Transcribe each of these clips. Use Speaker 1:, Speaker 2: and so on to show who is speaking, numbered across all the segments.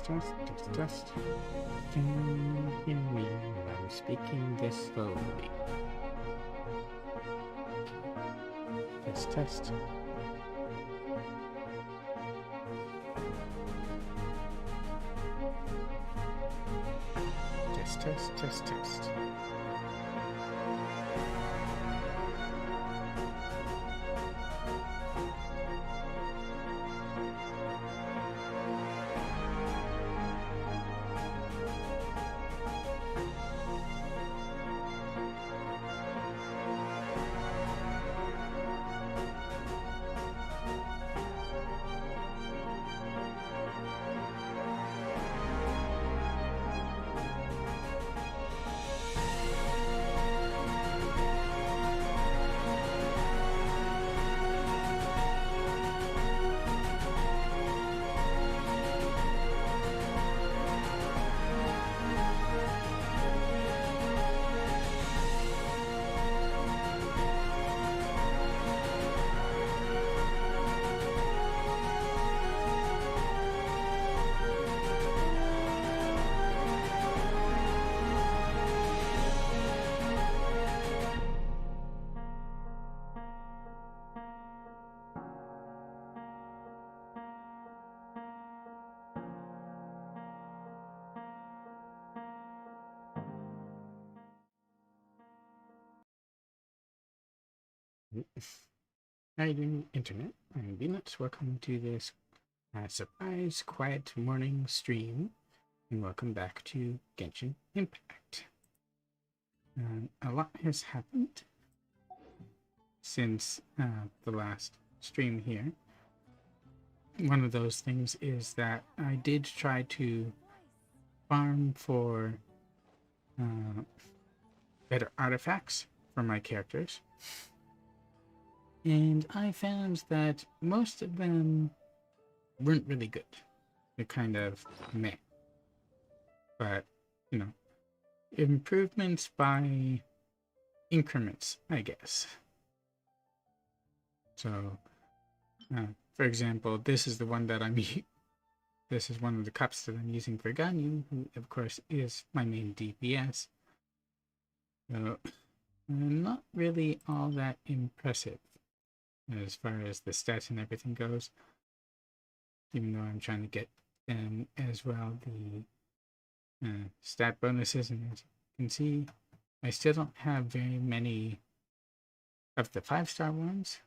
Speaker 1: Test. Can you hear me when I'm speaking this slowly? Test. Test. How you doing, Internet? I'm Venus. Welcome to this surprise quiet morning stream, and welcome back to Genshin Impact. A lot has happened since the last stream here. One of those things is that I did try to farm for better artifacts for my characters. And I found that most of them weren't really good. They're kind of meh. But, you know, improvements by increments, I guess. So, for example, this is the one that this is one of the cups that I'm using for Ganyu, who, of course, is my main DPS. So, not really all that impressive as far as the stats and everything goes, even though I'm trying to get them as well, the stat bonuses, and as you can see, I still don't have very many of the 5-star ones,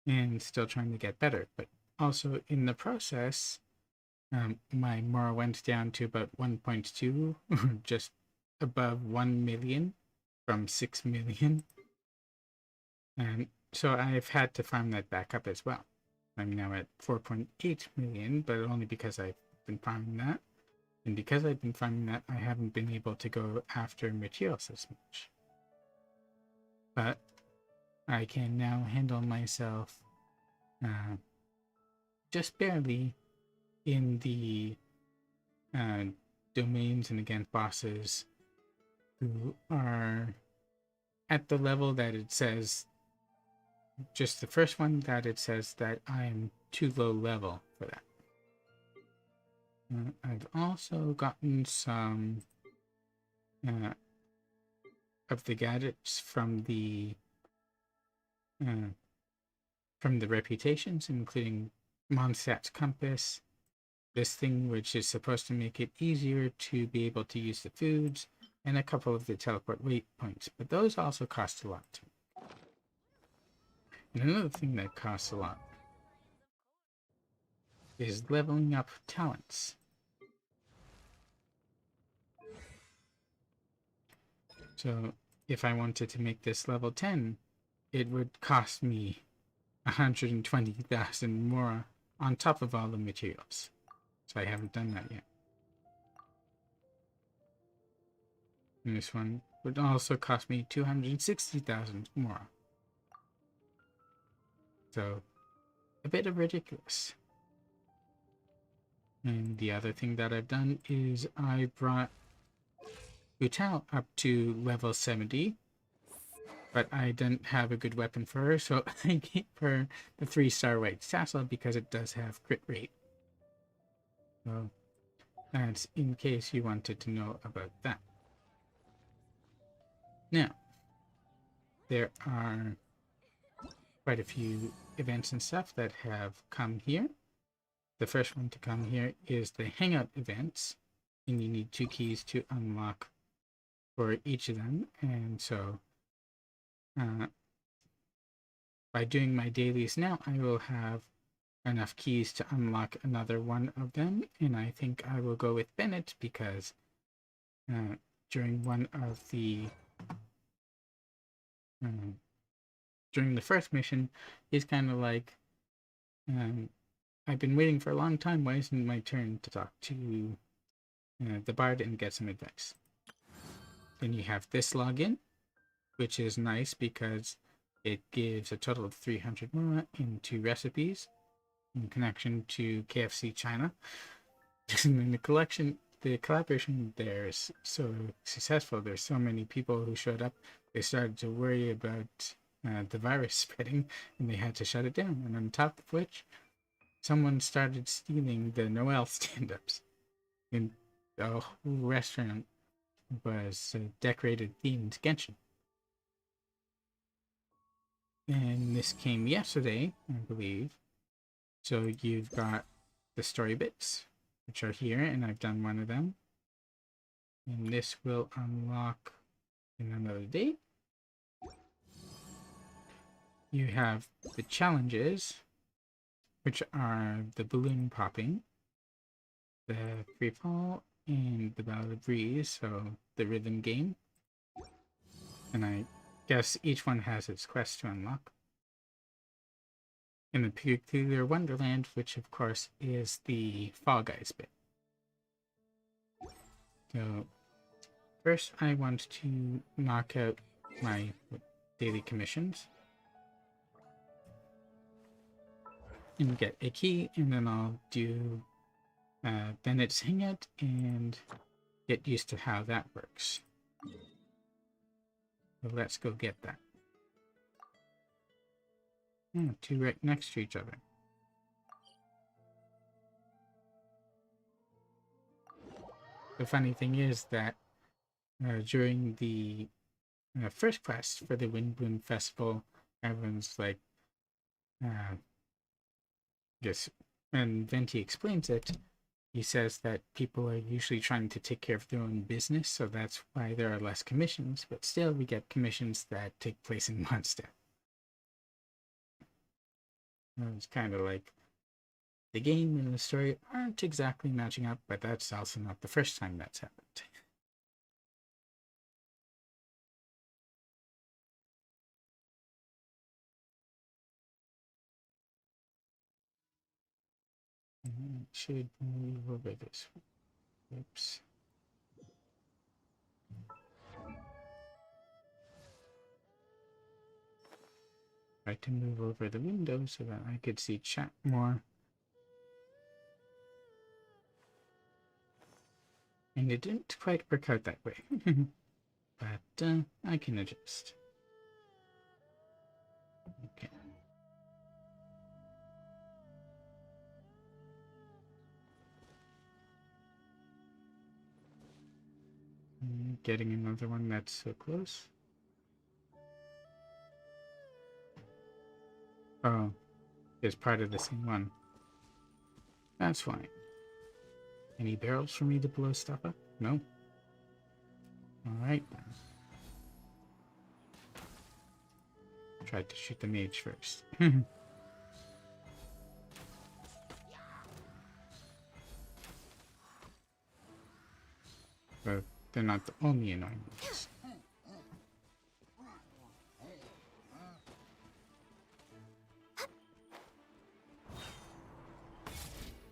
Speaker 1: and still trying to get better, but also in the process, my Mora went down to about 1.2, just above 1 million from 6 million. And so I've had to farm that back up as well. I'm now at 4.8 million, but only because I've been farming that. And because I've been farming that, I haven't been able to go after materials as much. But I can now handle myself just barely in the domains and against bosses who are at the level that it says, just the first one that it says that I'm too low level for that. I've also gotten some of the gadgets from the reputations, including Mondstadt's compass, this thing which is supposed to make it easier to be able to use the foods, and a couple of the teleport waypoints, but those also cost a lot too. And another thing that costs a lot is leveling up talents. So if I wanted to make this level 10, it would cost me 120,000 more on top of all the materials. So I haven't done that yet. And this one would also cost me 260,000 more. So, a bit of ridiculous. And the other thing that I've done is I brought Butal up to level 70, but I didn't have a good weapon for her, so I gave her the 3-star white tassel because it does have crit rate. So that's in case you wanted to know about that. Now, there are quite a few events and stuff that have come here. The first one to come here is the Hangout Events, and you need 2 keys to unlock for each of them. And so by doing my dailies now, I will have enough keys to unlock another one of them, and I think I will go with Bennett because during one of the during the first mission, he's kind of like, I've been waiting for a long time, why isn't it my turn to talk to the bard and get some advice? Then you have this login, which is nice because it gives a total of 300 more in 2 recipes in connection to KFC China. And then the collaboration there is so successful. There's so many people who showed up. They started to worry about the virus spreading, and they had to shut it down. And on top of which, someone started stealing the Noel stand-ups. And the whole restaurant was decorated themed Genshin. And this came yesterday, I believe. So you've got the story bits, which are here, and I've done one of them. And this will unlock in another date. You have the challenges, which are the balloon popping, the free fall, and the Battle of Breeze, so the rhythm game. And I guess each one has its quest to unlock. And the Peculiar Wonderland, which of course is the Fall Guys bit. So first I want to knock out my daily commissions and get a key, and then I'll do Bennett's Hangout and get used to how that works. So let's go get that. Oh, 2 right next to each other. The funny thing is that during the first quest for the Wind Bloom Festival, everyone's like, yes, and Venti explains it. He says that people are usually trying to take care of their own business, so that's why there are less commissions, but still we get commissions that take place in Mondstadt. It's kind of like the game and the story aren't exactly matching up, but that's also not the first time that's happened. I should move over this. Oops. Try to move over the window so that I could see chat more. And it didn't quite work out that way. But I can adjust. Okay. Getting another one that's so close. Oh, it's part of the same one. That's fine. Any barrels for me to blow stuff up? No. Alright then. Tried to shoot the mage first. But they're not the only annoying ones.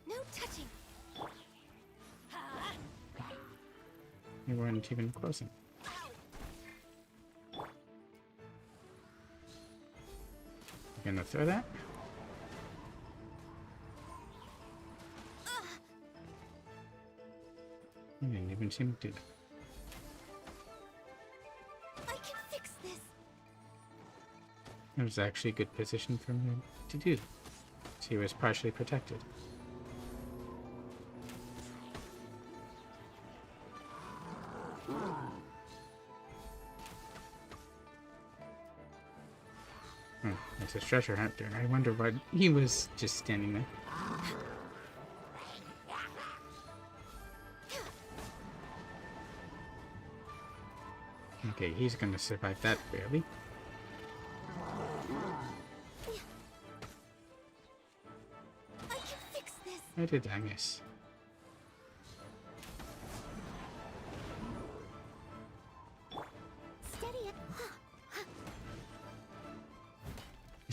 Speaker 2: No touching.
Speaker 1: You weren't even close. You gonna throw that? You didn't even seem to do that.
Speaker 2: I can fix this.
Speaker 1: It was actually a good position for me to do that. So he was partially protected. Oh, there's a treasure out there. I wonder why he was just standing there. Okay, he's gonna survive that barely.
Speaker 2: I can fix this.
Speaker 1: How did I miss?
Speaker 2: Steady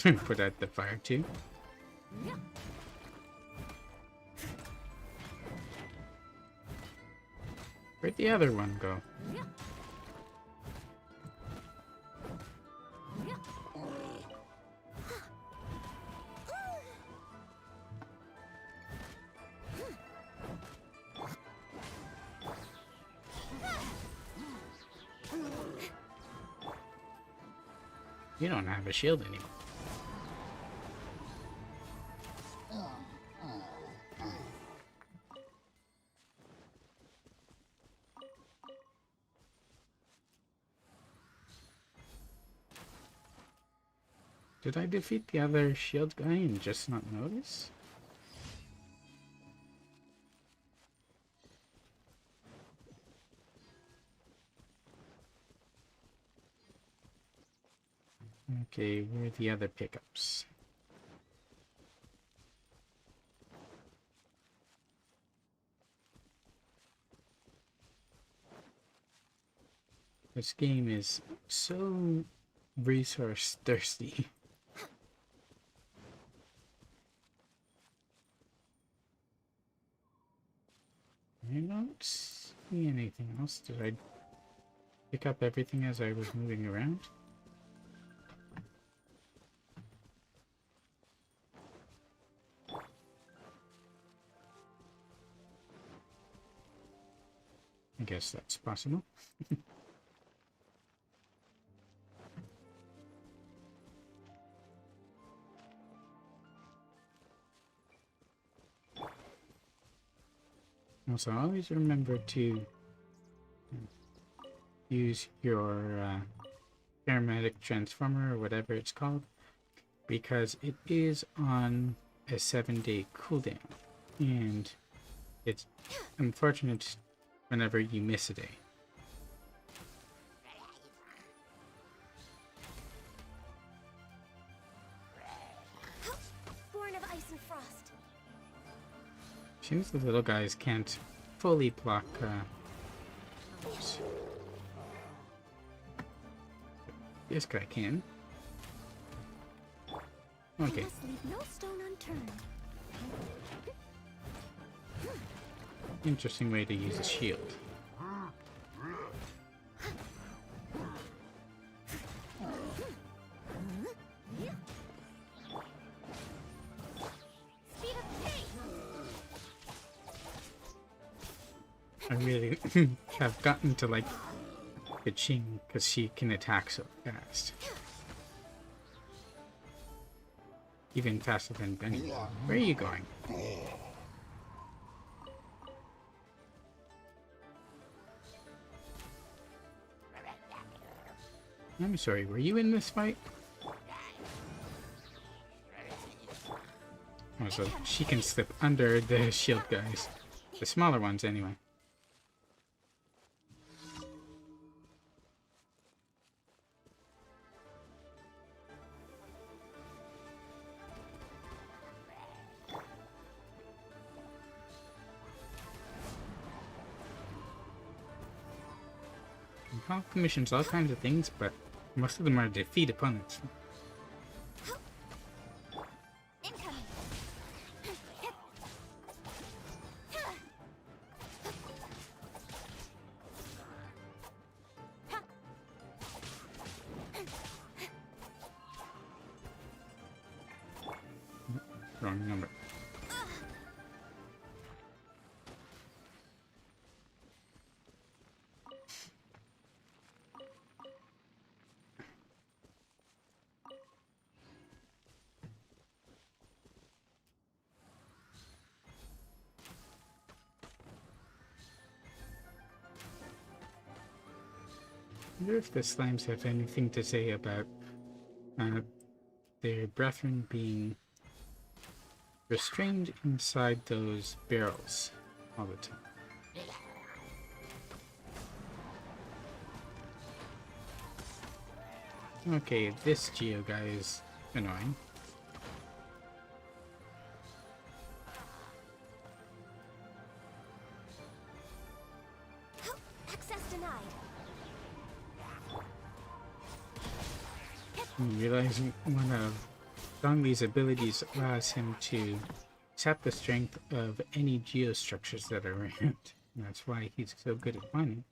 Speaker 2: it.
Speaker 1: Put out the fire too. Where'd the other one go? You don't have a shield anymore. Did I defeat the other shield guy and just not notice? Okay, where are the other pickups? This game is so resource thirsty. I don't see anything else. Did I pick up everything as I was moving around? I guess that's possible. Also, always remember to use your paramedic transformer or whatever it's called, because it is on a 7-day cooldown, and it's unfortunate whenever you miss a day.
Speaker 2: Born of ice and frost.
Speaker 1: Seems the little guys can't fully block this guy can. Okay.
Speaker 2: I must leave no stone unturned.
Speaker 1: Interesting way to use a shield.
Speaker 2: Speed of pace.
Speaker 1: I really have gotten to like Genshin because she can attack so fast. Even faster than Benny. Where are you going? I'm sorry, were you in this fight? Oh, so she can slip under the shield guys. The smaller ones, anyway. Well, commissions all kinds of things, but most of them are defeat opponents.
Speaker 2: Incoming.
Speaker 1: Wrong number. I wonder if the slimes have anything to say about their brethren being restrained inside those barrels all the time. Okay, this Geo guy is annoying.
Speaker 2: Access denied.
Speaker 1: Realizing one of Dongli's abilities allows him to sap the strength of any geostructures that are around. And that's why he's so good at mining.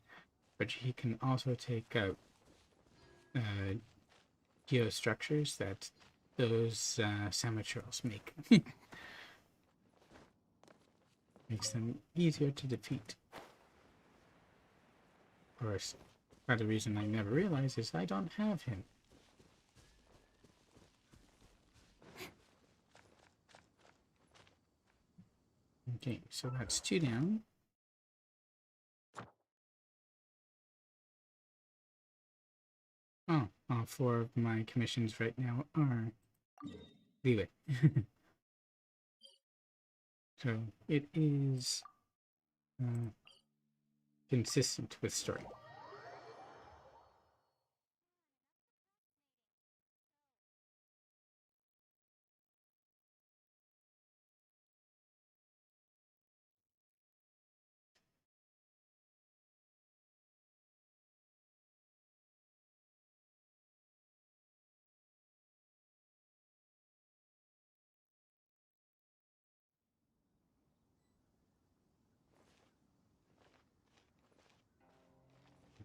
Speaker 1: But he can also take out geostructures that those Samaturals make. Makes them easier to defeat. Of course, another reason I never realized is I don't have him. Okay, so that's 2 down. Oh, all 4 of my commissions right now are leeway. So it is consistent with story.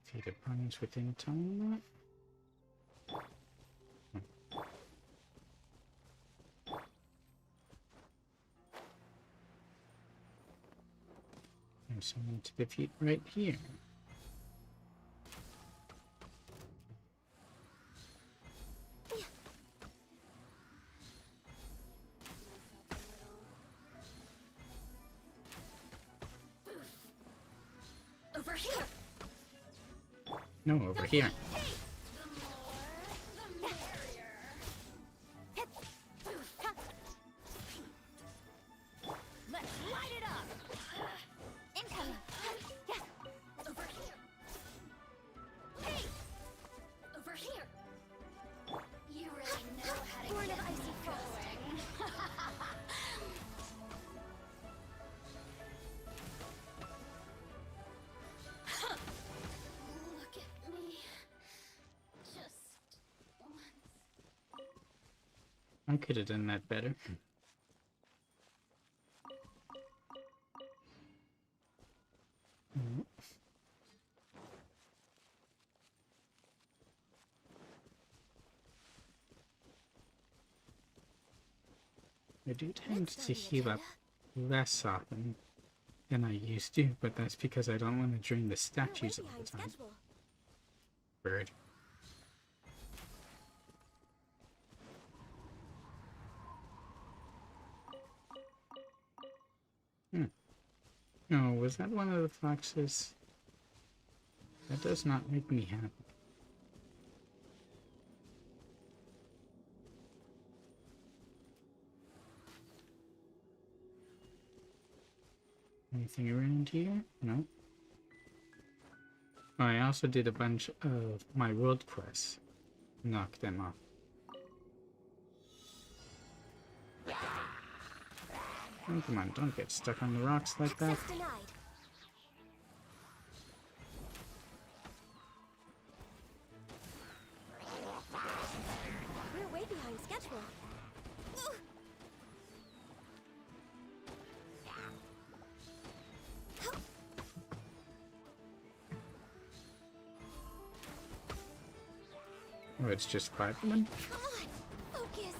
Speaker 1: Defeat opponents within time limit. There's someone to defeat right here.
Speaker 2: Over here.
Speaker 1: No, over here.
Speaker 2: Let's light it up. Incoming. Yeah. Over here. Hey. Over here. You really know how to get icy frost. Look at me. Just once.
Speaker 1: I could have done that better. I do tend
Speaker 2: Next on
Speaker 1: to
Speaker 2: the
Speaker 1: heal up
Speaker 2: agenda.
Speaker 1: less often than I used to, but that's because I don't want to drain the
Speaker 2: We're way
Speaker 1: statues all the
Speaker 2: behind
Speaker 1: time.
Speaker 2: schedule.
Speaker 1: Bird. Oh, was that one of the foxes? That does not make me happy. Anything around here? No. Oh, I also did a bunch of my world quests. Knock them off. Oh, come on, don't get stuck on the rocks like that.
Speaker 2: Access denied. We're way behind schedule.
Speaker 1: Oh, it's just 5 of them?
Speaker 2: Come on. Focus.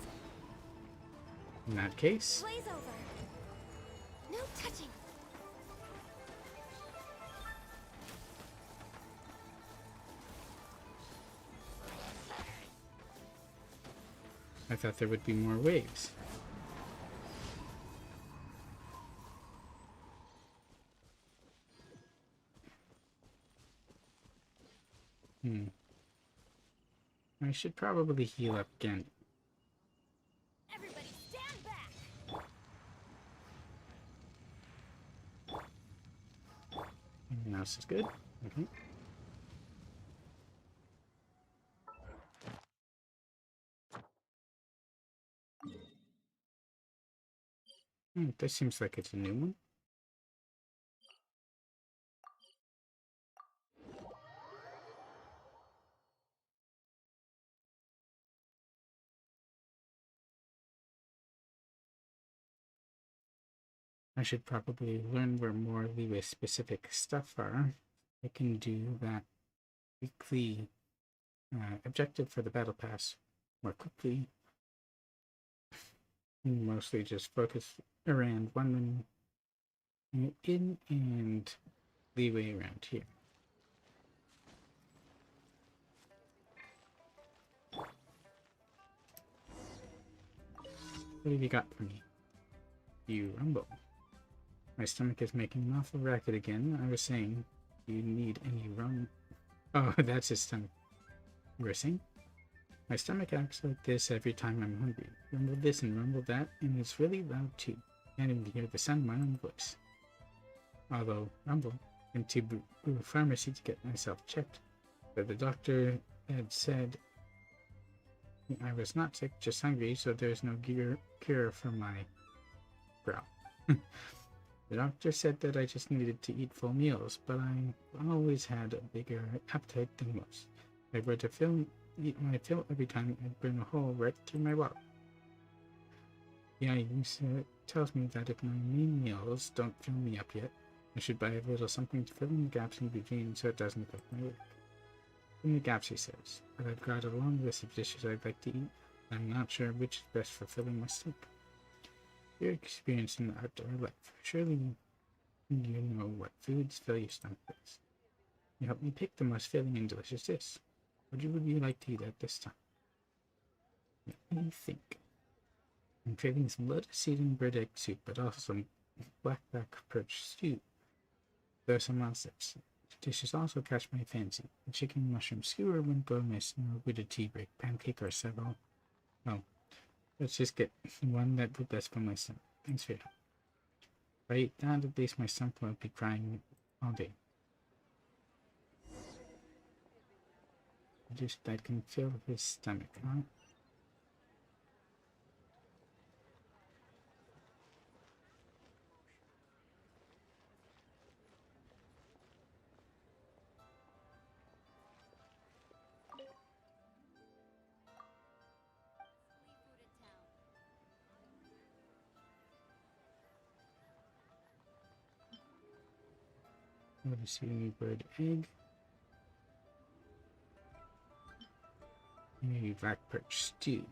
Speaker 1: In that case,
Speaker 2: Blaze over. No touching.
Speaker 1: I thought there would be more waves. I should probably heal up again. Everything else is good. Okay. This seems like it's a new one. I should probably learn where more leeway specific stuff are. I can do that weekly objective for the battle pass more quickly. Mostly just focus around one in and leeway around here. What have you got for me? You rumble. My stomach is making an awful racket again. I was saying, do you need any rum? Oh, that's his stomach. You were saying? My stomach acts like this every time I'm hungry. Rumble this and rumble that, and it's really loud too. Can't even hear the sound of my own voice. Although, rumble, went to Brew Pharmacy to get myself checked. But the doctor had said I was not sick, just hungry, so there's no cure for my growl. The doctor said that I just needed to eat full meals, but I always had a bigger appetite than most. If I were to eat my fill every time, I'd burn a hole right through my wallet. Yeah, he tells me that if my main meals don't fill me up yet, I should buy a little something to fill in the gaps in between so it doesn't affect my work. In the gaps, he says, but I've got a long list of dishes I'd like to eat, and I'm not sure which is best for filling my stomach. You're experienced in the outdoor life. Surely you know what foods fill your stomach best. You help me pick the most filling and delicious dish. What would you like to eat at this time? Let me think. I'm craving some lotus seed and bird egg soup, but also some blackback perch stew. There are some monsters. Dishes also catch my fancy. A chicken mushroom skewer wouldn't go amiss, nor would a tea break, pancake, or several. Oh, let's just get one that would best for my stomach. Thanks for your help. If I eat that, at least my stomach won't be crying all day. I can fill his stomach, huh? Lotus seed, bird egg. Maybe black perch stew.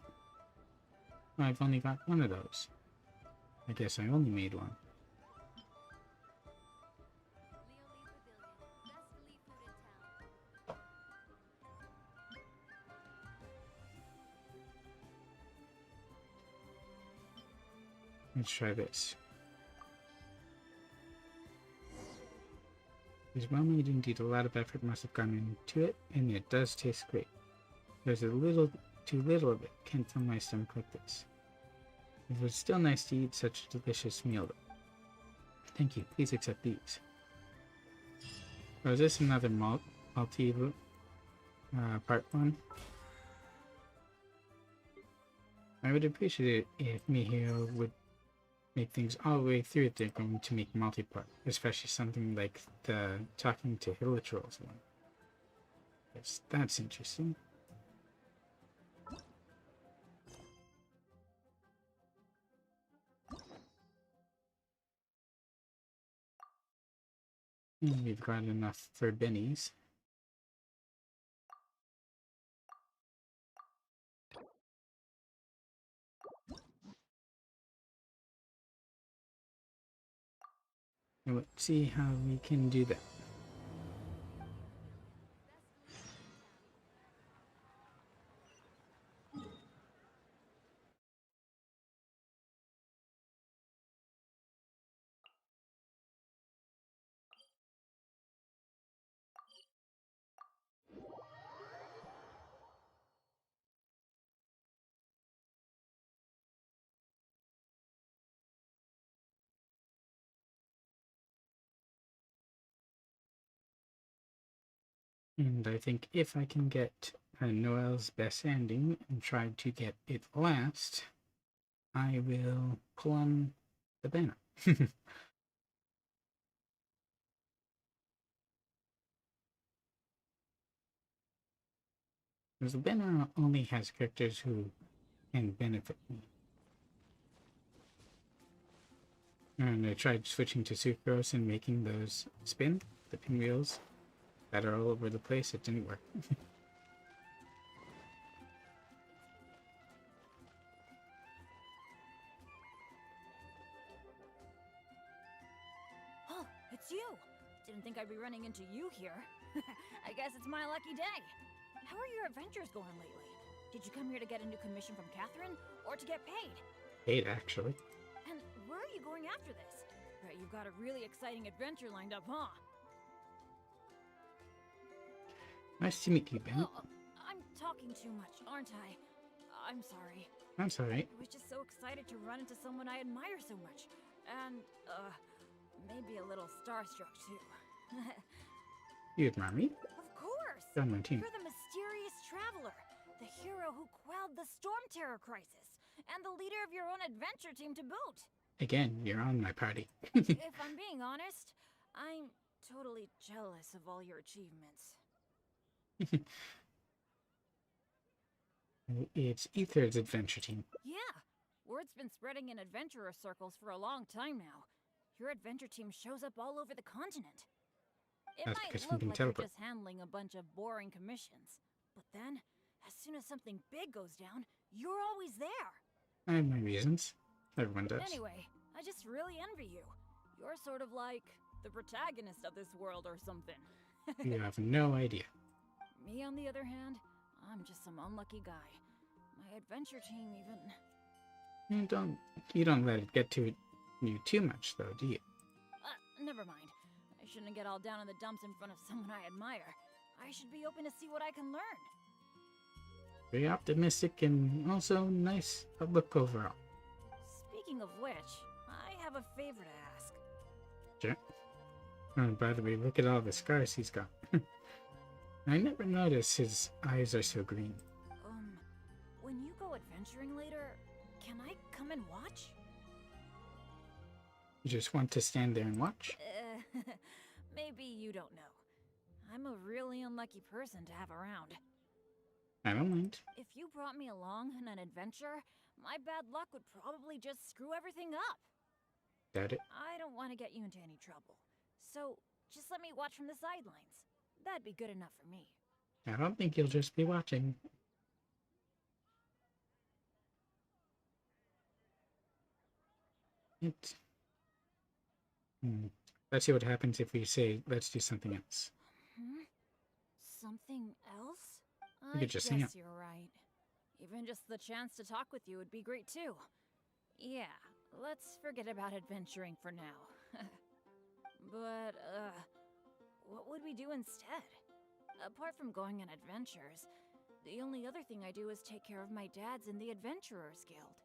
Speaker 1: Oh, I've only got one of those. I guess I only made one. Let's try this. It's well made indeed. A lot of effort must have gone into it, and it does taste great. There's a little too little of it. Can't fill my stomach like this. It was still nice to eat such a delicious meal, though. Thank you. Please accept these. Oh, is this another multi part one? I would appreciate it if Mihail would make things all the way through if they're going to make multi-part, especially something like the talking to Hilitrolls one. Yes, that's interesting. And we've got enough for bennies. And let's see how we can do that. And I think if I can get Noel's best ending and try to get it last, I will pull on the banner. Because the banner only has characters who can benefit me. And I tried switching to sucrose and making those spin, the pinwheels that are all over the place. It didn't work.
Speaker 3: Oh, it's you! Didn't think I'd be running into you here. I guess it's my lucky day. How are your adventures going lately? Did you come here to get a new commission from Catherine, or to get paid?
Speaker 1: Paid, actually.
Speaker 3: And where are you going after this? Bet you've got a really exciting adventure lined up, huh?
Speaker 1: Nice to meet you, Ben.
Speaker 3: Oh, I'm talking too much, aren't I? I'm sorry.
Speaker 1: That's alright.
Speaker 3: I was just so excited to run into someone I admire so much. And, maybe a little starstruck too.
Speaker 1: You admire me?
Speaker 3: Of course!
Speaker 1: You're on my team.
Speaker 3: You're the mysterious traveler, the hero who quelled the Storm Terror crisis, and the leader of your own adventure team to boot.
Speaker 1: Again, you're on my party.
Speaker 3: If I'm being honest, I'm totally jealous of all your achievements.
Speaker 1: It's Ether's adventure team.
Speaker 3: Yeah, word's been spreading in adventurer circles for a long time now. Your adventure team shows up all over the continent. It
Speaker 1: That's
Speaker 3: might
Speaker 1: because we
Speaker 3: look
Speaker 1: can
Speaker 3: like
Speaker 1: teleport.
Speaker 3: you're just handling a bunch of boring commissions, but then, as soon as something big goes down, you're always there.
Speaker 1: I have my reasons. Everyone does.
Speaker 3: Anyway, I just really envy you. You're sort of like the protagonist of this world or something.
Speaker 1: You have no idea.
Speaker 3: Me, on the other hand, I'm just some unlucky guy. My adventure team even...
Speaker 1: You don't let it get to you too much, though, do you?
Speaker 3: Never mind. I shouldn't get all down in the dumps in front of someone I admire. I should be open to see what I can learn.
Speaker 1: Very optimistic and also nice outlook overall.
Speaker 3: Speaking of which, I have a favor to ask.
Speaker 1: Sure. Oh, by the way, look at all the scars he's got. I never noticed his eyes are so green.
Speaker 3: When you go adventuring later, can I come and watch?
Speaker 1: You just want to stand there and watch?
Speaker 3: Maybe you don't know. I'm a really unlucky person to have around.
Speaker 1: I don't mind.
Speaker 3: If you brought me along on an adventure, my bad luck would probably just screw everything up.
Speaker 1: Doubt it.
Speaker 3: I don't want to get you into any trouble. So, just let me watch from the sidelines. That'd be good enough for me.
Speaker 1: I don't think you'll just be watching. Let's see what happens if we say, let's do something else.
Speaker 3: Something else?
Speaker 1: We could just hang out.
Speaker 3: You're right. Even just the chance to talk with you would be great too. Yeah, let's forget about adventuring for now. But, what would we do instead? Apart from going on adventures, the only other thing I do is take care of my dad's in the Adventurers Guild.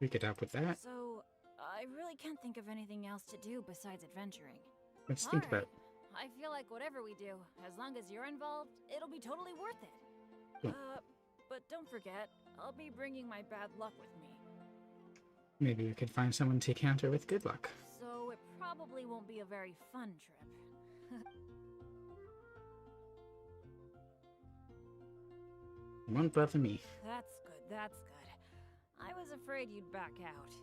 Speaker 1: We could help with that.
Speaker 3: So, I really can't think of anything else to do besides adventuring.
Speaker 1: Let's think about it.
Speaker 3: I feel like whatever we do, as long as you're involved, it'll be totally worth it.
Speaker 1: Cool.
Speaker 3: But don't forget, I'll be bringing my bad luck with me.
Speaker 1: Maybe we could find someone to counter with good luck.
Speaker 3: So it probably won't be a very fun trip.
Speaker 1: Won't bother me.
Speaker 3: That's good, that's good. I was afraid you'd back out.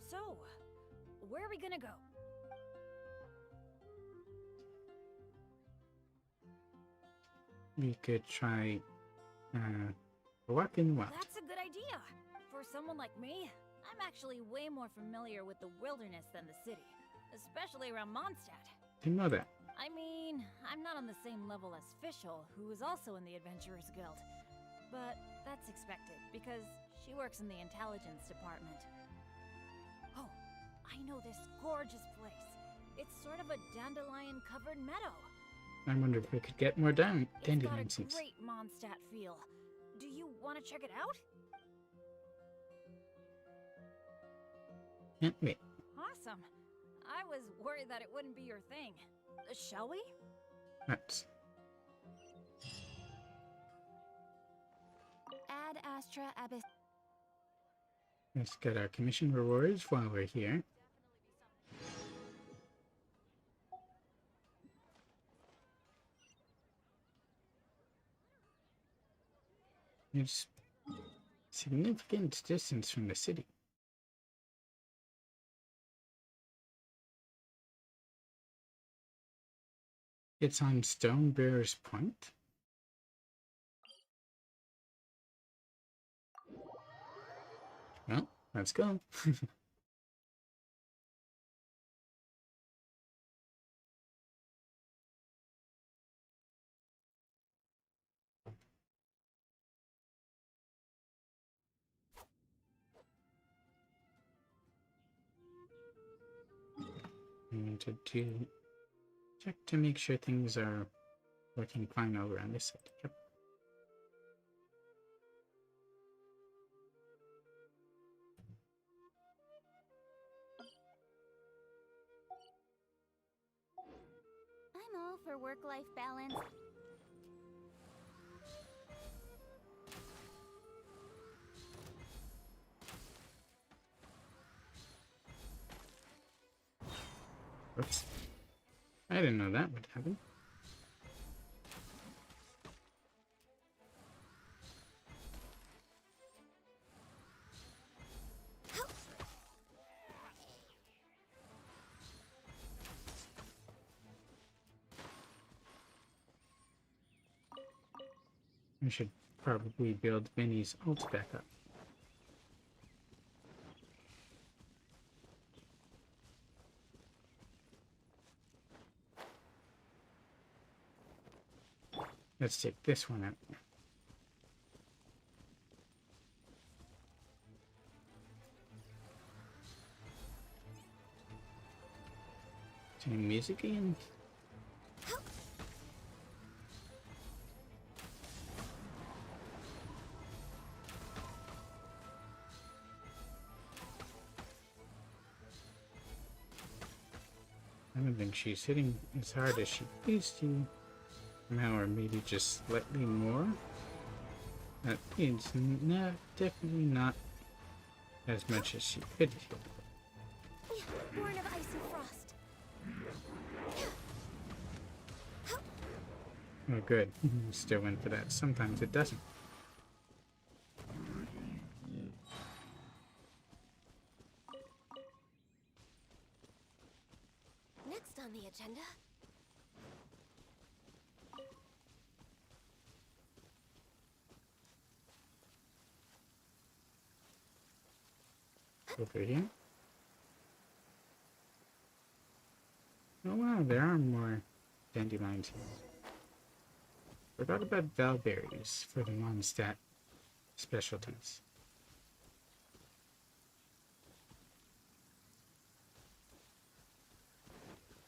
Speaker 3: So, where are we gonna go?
Speaker 1: We could try a walk in the wild.
Speaker 3: That's a good idea. For someone like me, I'm actually way more familiar with the wilderness than the city, especially around Mondstadt.
Speaker 1: Didn't know that.
Speaker 3: I mean, I'm not on the same level as Fischl, who is also in the Adventurers Guild. But that's expected, because she works in the intelligence department. Oh, I know this gorgeous place. It's sort of a dandelion-covered meadow.
Speaker 1: I wonder if we could get more dandelion
Speaker 3: It's got
Speaker 1: seeds.
Speaker 3: a great Mondstadt feel. Do you want to check it out?
Speaker 1: Can't wait.
Speaker 3: Awesome. I was worried that it wouldn't be your thing. Shall we?
Speaker 1: Let's.
Speaker 2: Ad Astra Abyss.
Speaker 1: Let's get our commission rewards while we're here. It's significant distance from the city. It's on Stonebearer's Point. Well, let's go. And to check to make sure things are working fine over on this side. Yep.
Speaker 2: I'm all for work-life balance.
Speaker 1: Oops. I didn't know that would happen. I should probably build Vinny's ult back up. Let's take this one out. Turn music again. I don't think she's hitting as hard as she used to now, or maybe just slightly more. It's not, definitely not as much as she could hit.
Speaker 2: Born of icy frost.
Speaker 1: Oh, good. Still went for that. Sometimes it doesn't.
Speaker 2: Next on the agenda.
Speaker 1: Over here. Oh wow, there are more dandelions here. Forgot about valberries for the non-stat specialties.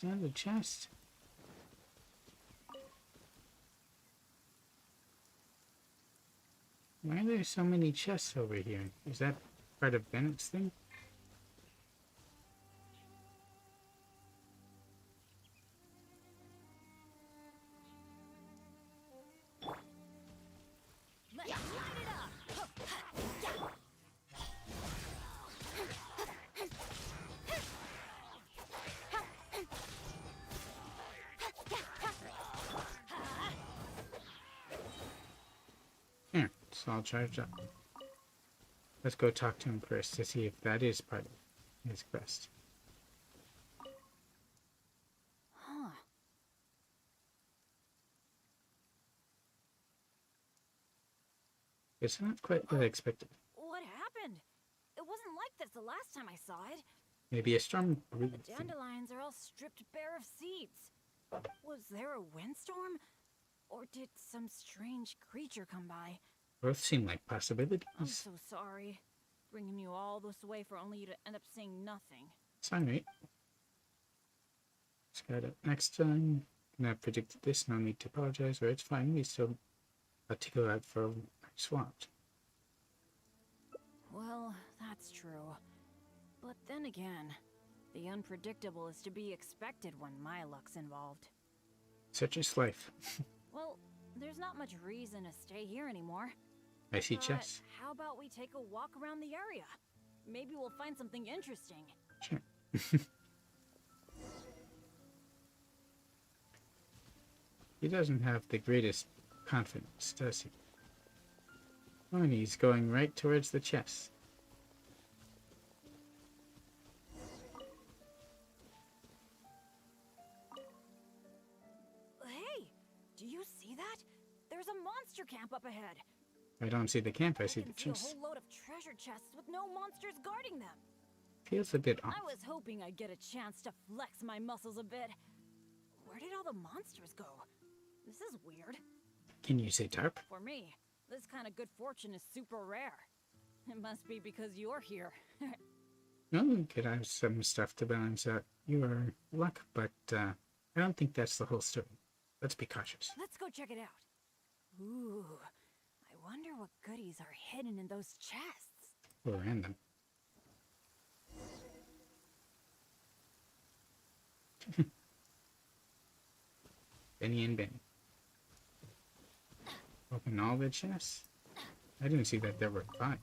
Speaker 1: Down the chest. Why are there so many chests over here? Is that part of Bennett's thing?
Speaker 3: Let's light it up!
Speaker 1: Here, it's all charged up. Let's go talk to him first to see if that is part of his quest.
Speaker 3: Huh.
Speaker 1: It's not quite what I expected.
Speaker 3: What happened? It wasn't like this the last time I saw it.
Speaker 1: Maybe a storm brewed
Speaker 3: The
Speaker 1: thing.
Speaker 3: dandelions are all stripped bare of seeds. Was there a windstorm? Or did some strange creature come by?
Speaker 1: Both seem like possibilities.
Speaker 3: I'm so sorry. Bringing you all this way for only you to end up seeing nothing.
Speaker 1: It's alright. Let's get it next time. I predicted this, no need to apologize, or it's fine. We still got to go out for a swap.
Speaker 3: Well, that's true. But then again, the unpredictable is to be expected when my luck's involved.
Speaker 1: Such is life.
Speaker 3: Well, there's not much reason to stay here anymore.
Speaker 1: I see
Speaker 3: But
Speaker 1: chests.
Speaker 3: how about we take a walk around the area? Maybe we'll find something interesting.
Speaker 1: Sure. He doesn't have the greatest confidence, does he? Oh, and he's going right towards the chest.
Speaker 3: Hey, do you see that? There's a monster camp up ahead.
Speaker 1: I don't see the camp, I see the
Speaker 3: can see a
Speaker 1: chest.
Speaker 3: whole load of treasure chests with no monsters guarding them.
Speaker 1: Feels a bit off.
Speaker 3: I was hoping I'd get a chance to flex my muscles a bit. Where did all the monsters go? This is weird.
Speaker 1: Can you say tarp?
Speaker 3: For me, this kind of good fortune is super rare. It must be because you're here.
Speaker 1: No, you could have some stuff to balance out your luck, but I don't think that's the whole story. Let's be cautious.
Speaker 3: Let's go check it out. Ooh, I wonder what goodies are hidden in those chests.
Speaker 1: We'll end them. Benny and Benny. Open all the chests? I didn't see that there were 5.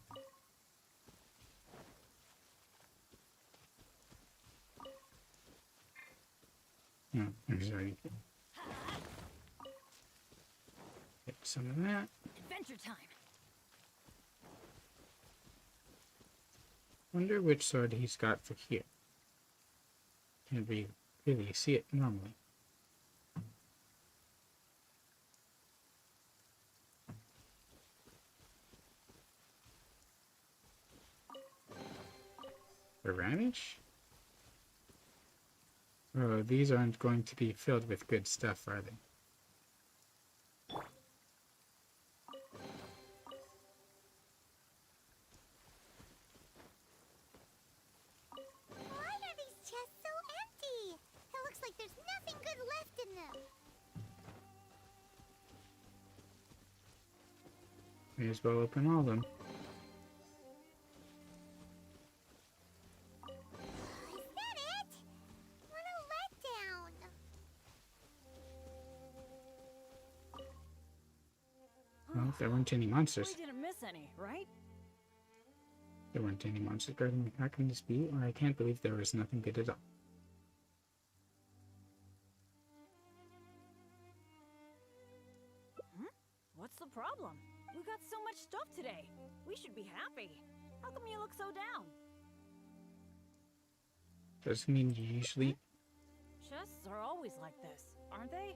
Speaker 1: No, I'm sorry. Get some of that.
Speaker 3: Adventure time.
Speaker 1: Wonder which sword he's got for here. Can't really see it normally. A radish? Oh, these aren't going to be filled with good stuff, are they?
Speaker 2: Why are these chests so empty? It looks like there's nothing good left in them.
Speaker 1: May as well open all of them.
Speaker 2: Is that it? What a letdown.
Speaker 1: Well, there weren't any monsters.
Speaker 3: We didn't miss any, right?
Speaker 1: There weren't any monsters guarding me. How can this be? Or I can't believe there was nothing good at all.
Speaker 3: What's the problem? We got so much stuff today. We should be happy. How come you look so down?
Speaker 1: Doesn't mean you usually...
Speaker 3: Chests are always like this, aren't they?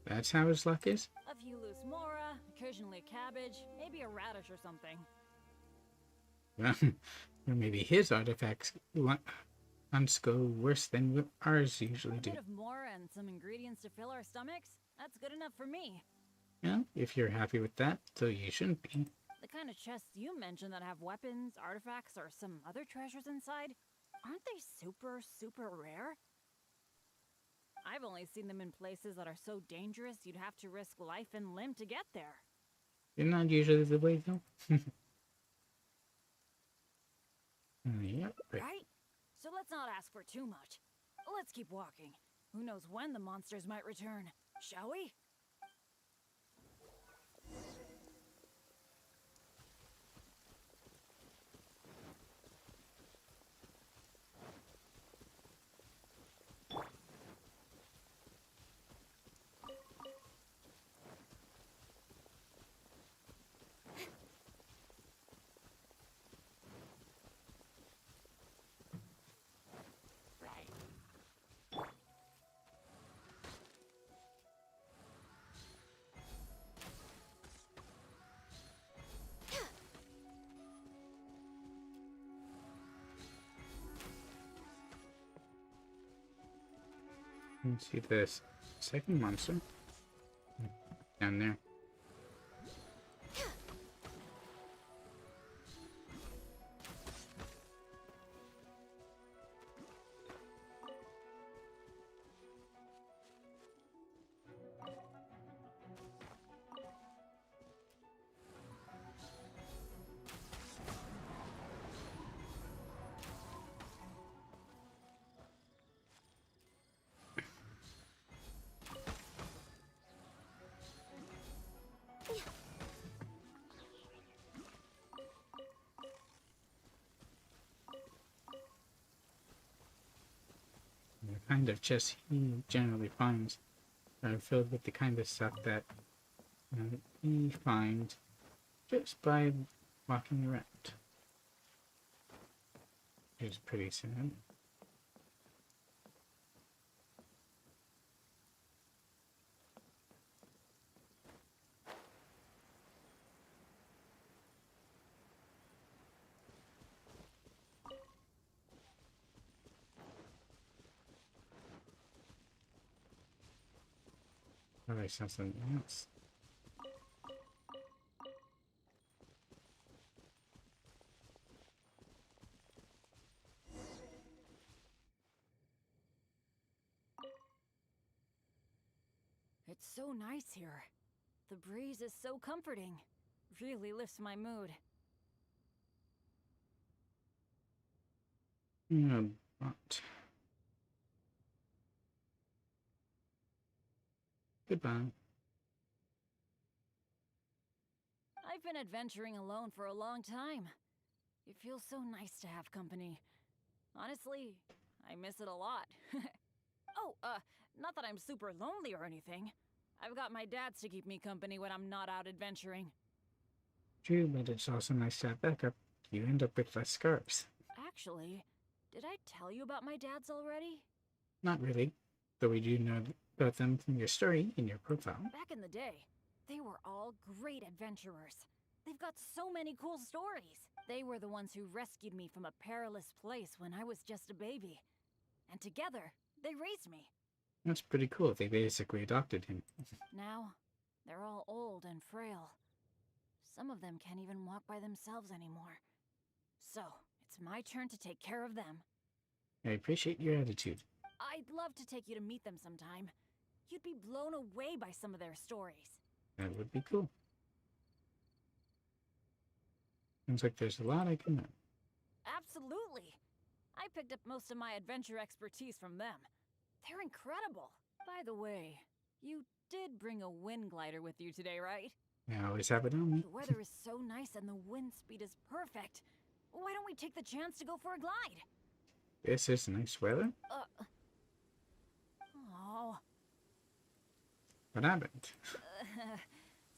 Speaker 1: That's how his luck is?
Speaker 3: A few loose mora, occasionally a cabbage, maybe a radish or something.
Speaker 1: Well, or maybe his artifacts hunts go worse than ours usually
Speaker 3: A
Speaker 1: do.
Speaker 3: bit of mora and some ingredients to fill our stomachs? That's good enough for me.
Speaker 1: Yeah, if you're happy with that, so you shouldn't be.
Speaker 3: The kind of chests you mentioned that have weapons, artifacts, or some other treasures inside, aren't they super, super rare? I've only seen them in places that are so dangerous you'd have to risk life and limb to get there.
Speaker 1: You're not usually the way, though. Yep, right.
Speaker 3: Right? So let's not ask for too much. Let's keep walking. Who knows when the monsters might return, shall we?
Speaker 1: Let's see this second monster. Down there. kind of chests he generally finds are filled with the kind of stuff that he finds just by walking around. Which is pretty sad. Oh, I saw something else.
Speaker 3: It's so nice here. The breeze is so comforting. Really lifts my mood.
Speaker 1: Yeah, but goodbye.
Speaker 3: I've been adventuring alone for a long time. It feels so nice to have company. Honestly, I miss it a lot. Oh, not that I'm super lonely or anything. I've got my dads to keep me company when I'm not out adventuring.
Speaker 1: True, but it's also nice to have backup. You end up with less scarves.
Speaker 3: Actually, did I tell you about my dads already?
Speaker 1: Not really, though we do know about them from your story in your profile.
Speaker 3: Back in the day, they were all great adventurers. They've got so many cool stories. They were the ones who rescued me from a perilous place when I was just a baby. And together, they raised me.
Speaker 1: That's pretty cool. They basically adopted him.
Speaker 3: Now, they're all old and frail. Some of them can't even walk by themselves anymore. So, it's my turn to take care of them.
Speaker 1: I appreciate your attitude.
Speaker 3: I'd love to take you to meet them sometime. You'd be blown away by some of their stories.
Speaker 1: That would be cool. Seems like there's a lot I can learn.
Speaker 3: Absolutely! I picked up most of my adventure expertise from them. They're incredible! By the way, you did bring a wind glider with you today, right?
Speaker 1: I always have it on me.
Speaker 3: The weather is so nice and the wind speed is perfect. Why don't we take the chance to go for a glide?
Speaker 1: This is nice weather.
Speaker 3: Oh.
Speaker 1: What happened?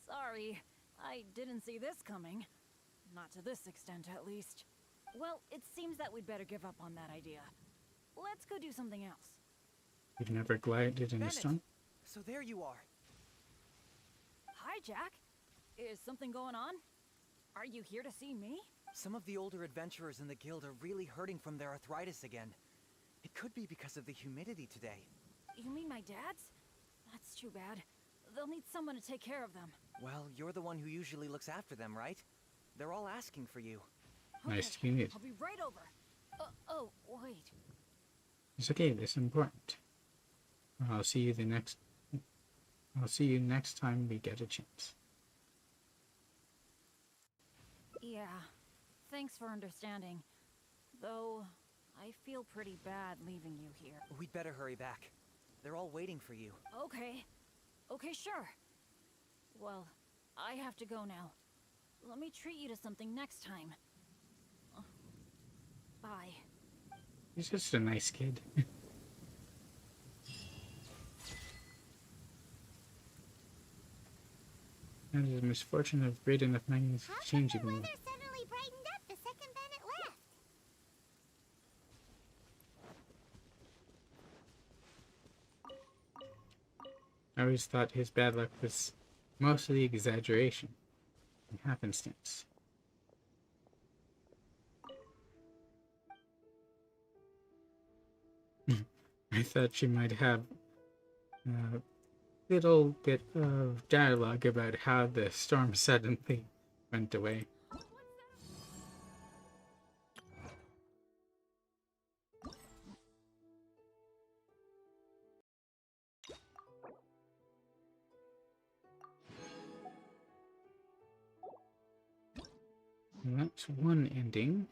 Speaker 3: Sorry, I didn't see this coming. Not to this extent, at least. Well, it seems that we'd better give up on that idea. Let's go do something else.
Speaker 1: You've never glided in a
Speaker 4: Bennett!
Speaker 1: storm?
Speaker 4: So there you are.
Speaker 3: Hi, Jack. Is something going on? Are you here to see me?
Speaker 4: Some of the older adventurers in the guild are really hurting from their arthritis again. It could be because of the humidity today.
Speaker 3: You mean my dad's? That's too bad. They'll need someone to take care of them.
Speaker 4: Well, you're the one who usually looks after them, right? They're all asking for you.
Speaker 1: Nice to meet you.
Speaker 3: I'll be right over. Oh, wait.
Speaker 1: It's okay, this is important. I'll see you next time we get a chance.
Speaker 3: Yeah, thanks for understanding. Though, I feel pretty bad leaving you here.
Speaker 4: We'd better hurry back. They're all waiting for you.
Speaker 3: Okay. Okay, sure. Well, I have to go now. Let me treat you to something next time. Bye.
Speaker 1: He's just a nice kid. And the misfortune of great enough minds
Speaker 2: How come
Speaker 1: changing
Speaker 2: the
Speaker 1: me.
Speaker 2: weather suddenly brightened up the second Bennett left?
Speaker 1: I always thought his bad luck was mostly exaggeration and happenstance. I thought she might have a little bit of dialogue about how the storm suddenly went away. And that's one ending.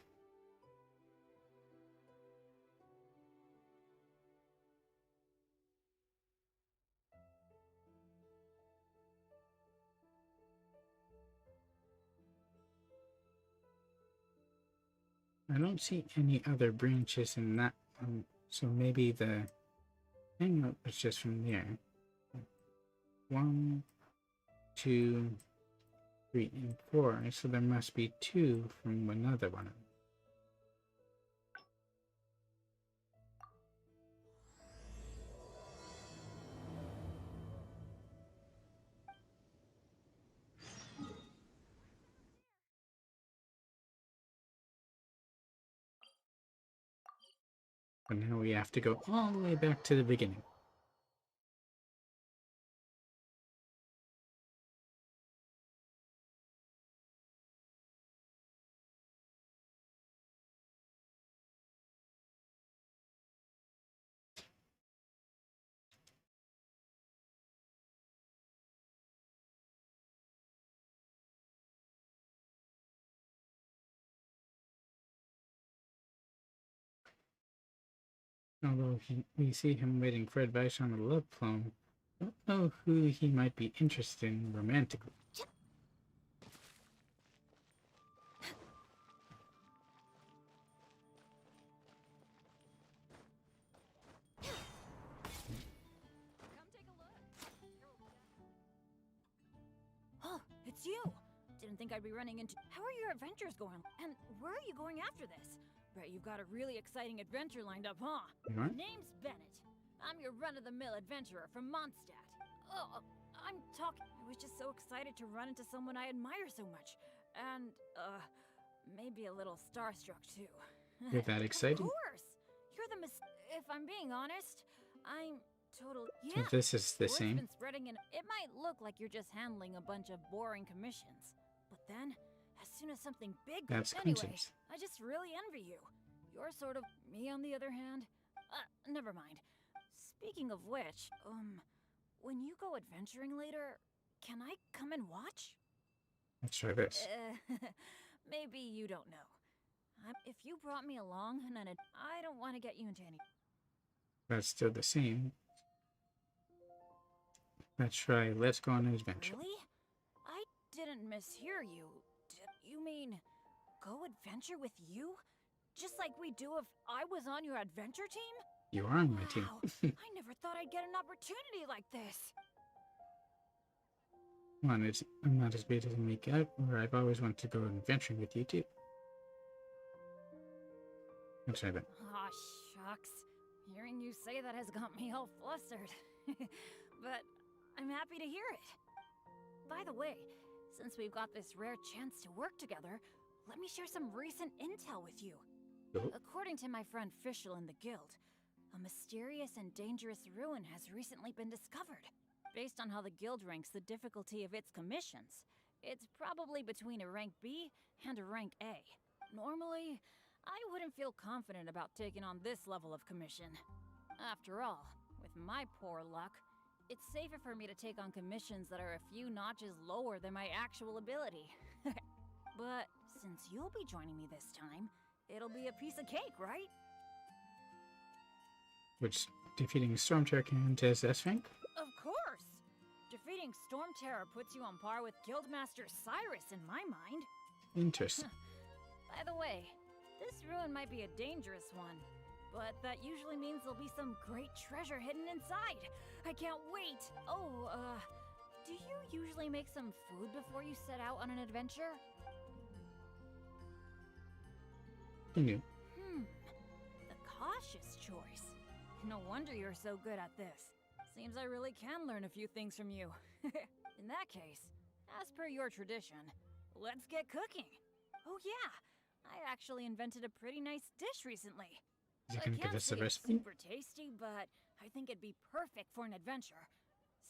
Speaker 1: I don't see any other branches in that one, so maybe the Hangout was just from there. 1, 2, 3, and 4. So there must be 2 from another one. But now we have to go all the way back to the beginning. Although we see him waiting for advice on the love poem, don't know who he might be interested in romantically.
Speaker 3: Oh, it's you! Didn't think I'd be running into. How are your adventures going? And where are you going after this? Bet you've got a really exciting adventure lined up, huh?
Speaker 1: What?
Speaker 3: Name's Bennett. I'm your run-of-the-mill adventurer from Mondstadt. Oh, I'm talking. I was just so excited to run into someone I admire so much. And, maybe a little starstruck too.
Speaker 1: You're that excited?
Speaker 3: Of course! You're the If I'm being honest, I'm totally.
Speaker 1: So this is the
Speaker 3: Word's
Speaker 1: same?
Speaker 3: been spreading and it might look like you're just handling a bunch of boring commissions. But then, as soon as something big
Speaker 1: That's
Speaker 3: anyway,
Speaker 1: coincidence.
Speaker 3: I just really envy you. You're sort of me on the other hand. Never mind. Speaking of which, when you go adventuring later, can I come and watch?
Speaker 1: Let's try this.
Speaker 3: Maybe you don't know. If you brought me along, I don't want to get you into any.
Speaker 1: That's still the same. Let's try Let's Go on an Adventure.
Speaker 3: Really? I didn't mishear you. You mean go adventure with you? Just like we do if I was on your adventure team?
Speaker 1: You are on my team.
Speaker 3: Wow, I never thought I'd get an opportunity like this.
Speaker 1: Come on, I'm not as bad as I make out, or I've always wanted to go adventuring with you too. Let's try that.
Speaker 3: Aw, shucks. Hearing you say that has got me all flustered. But I'm happy to hear it. By the way, since we've got this rare chance to work together, let me share some recent intel with you.
Speaker 1: Oh.
Speaker 3: According to my friend Fischl in the guild, a mysterious and dangerous ruin has recently been discovered. Based on how the guild ranks the difficulty of its commissions, it's probably between a rank B and a rank A. Normally, I wouldn't feel confident about taking on this level of commission. After all, with my poor luck, it's safer for me to take on commissions that are a few notches lower than my actual ability. But since you'll be joining me this time, it'll be a piece of cake, right?
Speaker 1: Which defeating Storm Terror count as S rank?
Speaker 3: Of course! Defeating Storm Terror puts you on par with Guildmaster Cyrus in my mind.
Speaker 1: Interesting.
Speaker 3: By the way, this ruin might be a dangerous one, but that usually means there'll be some great treasure hidden inside. I can't wait! Oh, do you usually make some food before you set out on an adventure?
Speaker 1: Who knew?
Speaker 3: The cautious choice. No wonder you're so good at this. Seems I really can learn a few things from you. In that case, as per your tradition, let's get cooking. Oh yeah, I actually invented a pretty nice dish recently.
Speaker 1: Is he
Speaker 3: I
Speaker 1: gonna give
Speaker 3: can't
Speaker 1: us the
Speaker 3: say it's
Speaker 1: recipe?
Speaker 3: super tasty, but I think it'd be perfect for an adventure.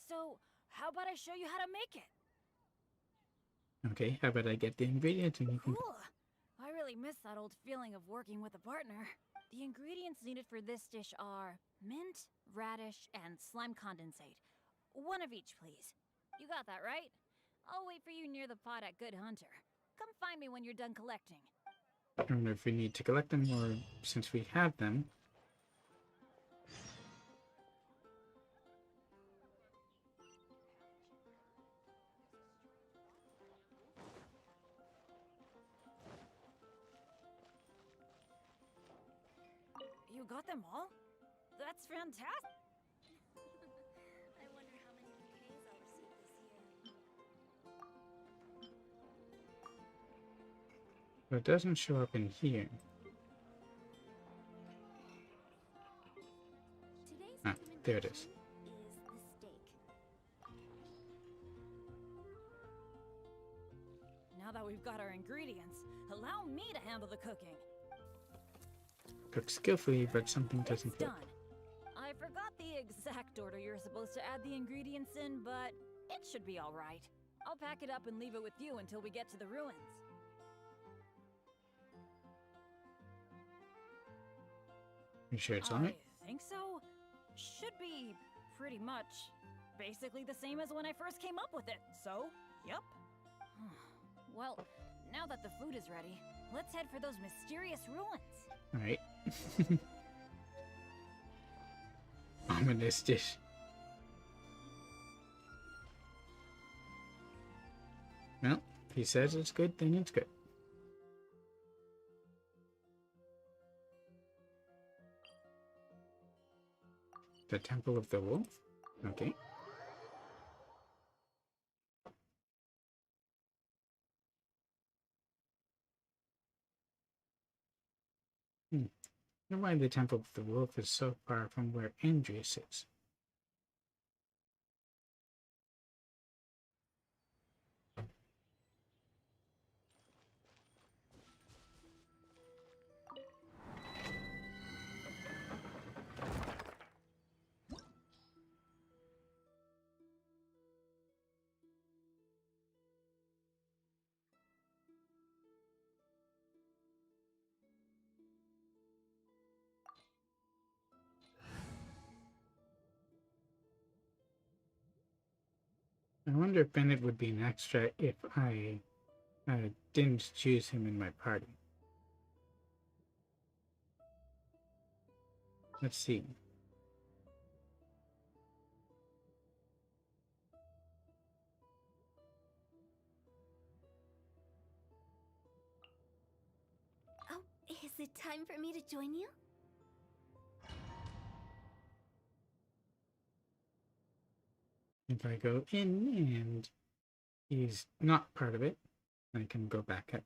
Speaker 3: So, how about I show you how to make it?
Speaker 1: Okay, how about I get the ingredients and you can...
Speaker 3: Cool. I really miss that old feeling of working with a partner. The ingredients needed for this dish are mint, radish, and slime condensate. One of each, please. You got that, right? I'll wait for you near the pot at Good Hunter. Come find me when you're done collecting.
Speaker 1: I don't know if we need to collect them or since we have them.
Speaker 3: You got them all? That's fantastic.
Speaker 1: But it doesn't show up in here.
Speaker 2: Today's
Speaker 1: Ah, there it is.
Speaker 2: recommendation is the steak.
Speaker 3: Now that we've got our ingredients, allow me to handle the cooking.
Speaker 1: Cooked skillfully, but something
Speaker 3: It's
Speaker 1: doesn't work.
Speaker 3: done. I forgot the exact order you're supposed to add the ingredients in, but it should be all right. I'll pack it up and leave it with you until we get to the ruins.
Speaker 1: You sure it's
Speaker 3: I
Speaker 1: alright?
Speaker 3: think so. Should be pretty much basically the same as when I first came up with it. So, yep. Well, now that the food is ready, let's head for those mysterious ruins.
Speaker 1: Alright. Ominous dish. Well, if he says it's good, then it's good. The Temple of the Wolf? Okay. Wonder why the Temple of the Wolf is so far from where Andreas is. I wonder if Bennett would be an extra if I didn't choose him in my party. Let's see.
Speaker 2: Oh, is it time for me to join you?
Speaker 1: If I go in and he's not part of it, I can go back up.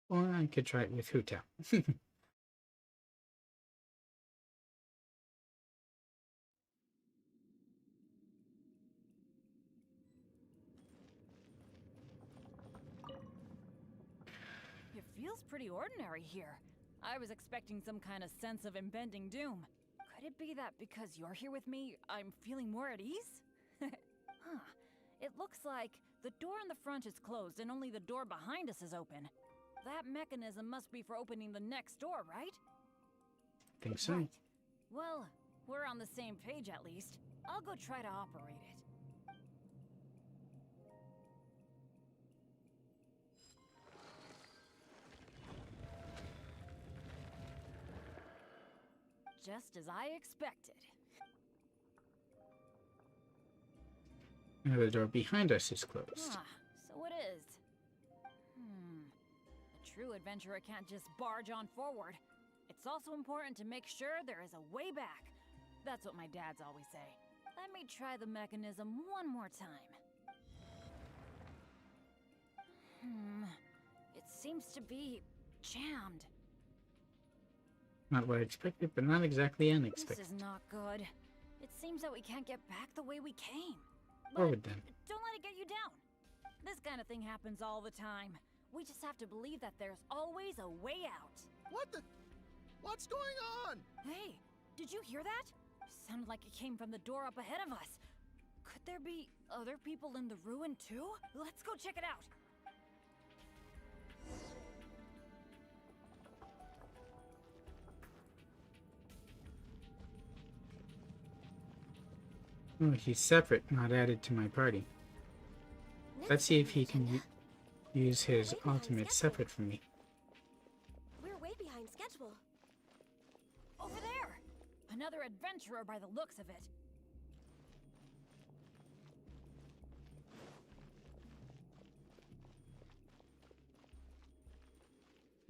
Speaker 1: Or I could try it with Hu Tao.
Speaker 3: It feels pretty ordinary here. I was expecting some kind of sense of impending doom. Could it be that because you're here with me, I'm feeling more at ease? Huh. It looks like the door in the front is closed and only the door behind us is open. That mechanism must be for opening the next door, right?
Speaker 1: Think so.
Speaker 3: Right. Well, we're on the same page at least. I'll go try to operate it. Just as I expected.
Speaker 1: Now the door behind us is closed.
Speaker 3: Ah, so it is. A true adventurer can't just barge on forward. It's also important to make sure there is a way back. That's what my dads always say. Let me try the mechanism one more time. It seems to be jammed.
Speaker 1: Not what I expected, but not exactly
Speaker 3: This
Speaker 1: unexpected.
Speaker 3: is not good. It seems that we can't get back the way we came.
Speaker 1: Forward then.
Speaker 3: Don't let it get you down. This kind of thing happens all the time. We just have to believe that there's always a way out.
Speaker 5: What the? What's going on?
Speaker 3: Hey, did you hear that? Sounded like it came from the door up ahead of us. Could there be other people in the ruin too? Let's go check it out.
Speaker 1: Oh, he's separate, not added to my party. Let's see if he can use his ultimate separate from me.
Speaker 2: We're way behind schedule.
Speaker 3: Over there! Another adventurer by the looks of it.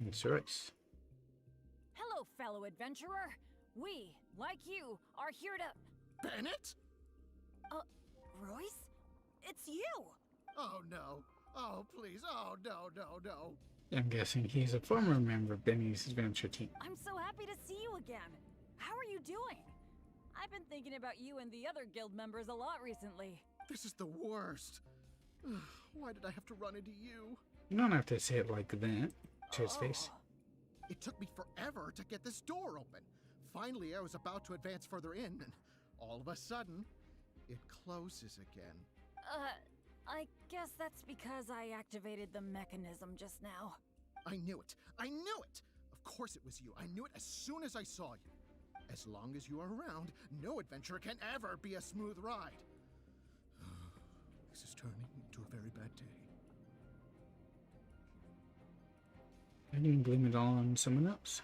Speaker 1: It's Royce.
Speaker 3: Hello, fellow adventurer. We, like you, are here to...
Speaker 5: Bennett?
Speaker 3: Royce? it's you!
Speaker 5: Oh no. Oh please. Oh no, no, no.
Speaker 1: I'm guessing he's a former member of Benny's adventure team.
Speaker 3: I'm so happy to see you again. How are you doing? I've been thinking about you and the other guild members a lot recently.
Speaker 5: This is the worst. Why did I have to run into you?
Speaker 1: You don't have to say it like that to his face.
Speaker 3: Oh.
Speaker 5: It took me forever to get this door open. Finally, I was about to advance further in, and all of a sudden, it closes again.
Speaker 3: I guess that's because I activated the mechanism just now.
Speaker 5: I knew it. I knew it! Of course it was you. I knew it as soon as I saw you. As long as you are around, no adventure can ever be a smooth ride. This is turning into a very bad day.
Speaker 1: I didn't blame it all on someone else.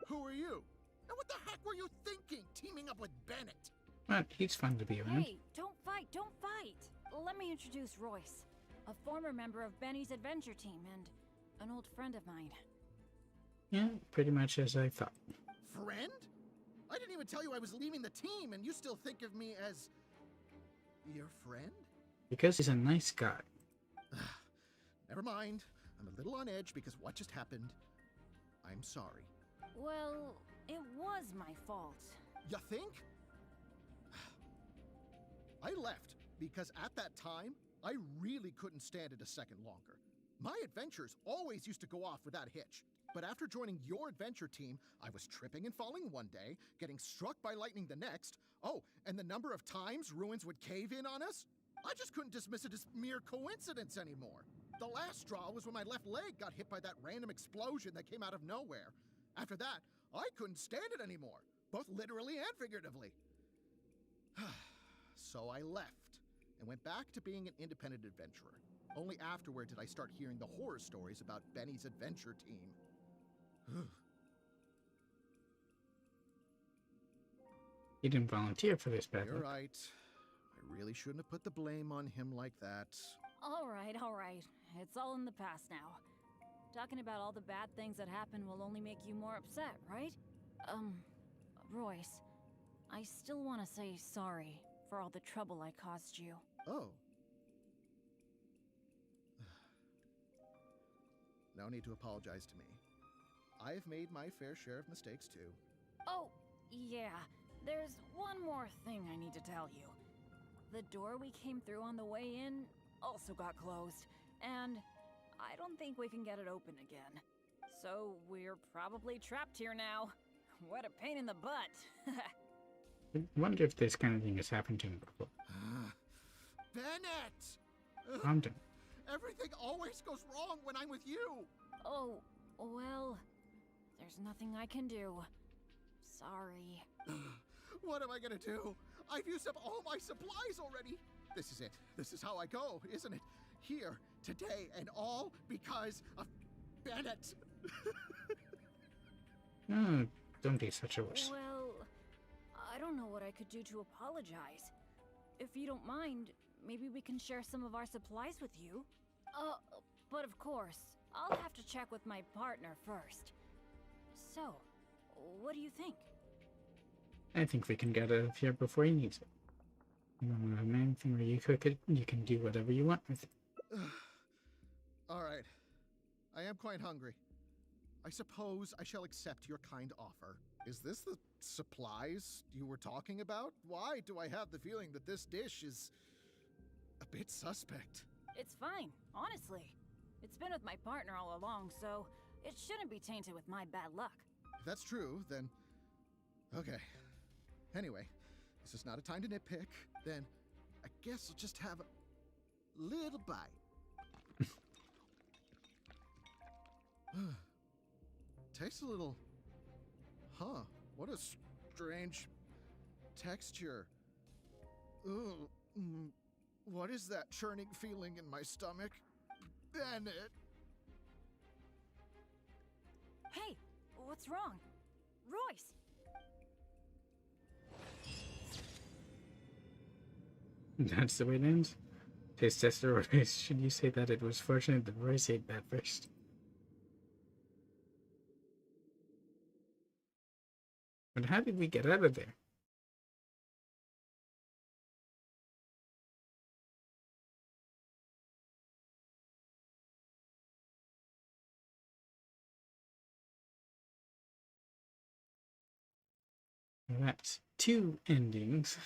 Speaker 5: Who are you? And what the heck were you thinking, teaming up with Bennett?
Speaker 1: But he's fun to be around.
Speaker 3: Hey, don't fight, don't fight! Let me introduce Royce, a former member of Benny's adventure team and an old friend of mine.
Speaker 1: Yeah, pretty much as I thought.
Speaker 5: Friend? I didn't even tell you I was leaving the team, and you still think of me as... your friend?
Speaker 1: Because he's a nice guy.
Speaker 5: Never mind. I'm a little on edge because what just happened. I'm sorry.
Speaker 3: Well, it was my fault.
Speaker 5: You think? I left because at that time, I really couldn't stand it a second longer. My adventures always used to go off without a hitch. But after joining your adventure team, I was tripping and falling one day, getting struck by lightning the next. Oh, and the number of times ruins would cave in on us? I just couldn't dismiss it as mere coincidence anymore. The last straw was when my left leg got hit by that random explosion that came out of nowhere. After that, I couldn't stand it anymore, both literally and figuratively. So I left and went back to being an independent adventurer. Only afterward did I start hearing the horror stories about Benny's adventure team.
Speaker 1: He didn't volunteer for this bad
Speaker 5: You're
Speaker 1: luck.
Speaker 5: right. I really shouldn't have put the blame on him like that.
Speaker 3: All right, all right. It's all in the past now. Talking about all the bad things that happened will only make you more upset, right? Royce, I still want to say sorry for all the trouble I caused you.
Speaker 5: Oh. No need to apologize to me. I've made my fair share of mistakes too.
Speaker 3: Oh, yeah. There's one more thing I need to tell you. The door we came through on the way in also got closed, and I don't think we can get it open again. So we're probably trapped here now. What a pain in the butt.
Speaker 1: I wonder if this kind of thing has happened to him before.
Speaker 5: Bennett!
Speaker 1: Calm down.
Speaker 5: Everything always goes wrong when I'm with you!
Speaker 3: Oh, well, there's nothing I can do. Sorry.
Speaker 5: What am I gonna do? I've used up all my supplies already! This is it. This is how I go, isn't it? Here, today, and all because of Bennett!
Speaker 1: Oh, don't be such a wuss.
Speaker 3: Well, I don't know what I could do to apologize. If you don't mind, maybe we can share some of our supplies with you. But of course, I'll have to check with my partner first. So, what do you think?
Speaker 1: I think we can get out of here before he needs it. You want a main thing where you cook it, you can do whatever you want with it.
Speaker 5: Alright. I am quite hungry. I suppose I shall accept your kind offer. Is this the supplies you were talking about? Why do I have the feeling that this dish is a bit suspect?
Speaker 3: It's fine, honestly. It's been with my partner all along, so it shouldn't be tainted with my bad luck.
Speaker 5: If that's true, then... okay. Anyway, this is not a time to nitpick. Then, I guess I'll just have a little bite. Tastes a little... huh. What a strange texture. Ugh. What is that churning feeling in my stomach? Bennett!
Speaker 3: Hey, what's wrong? Royce!
Speaker 1: That's the way it ends. Taste tester Royce. Should you say that it was fortunate that Royce ate that first? But how did we get out of there? That's 2 endings.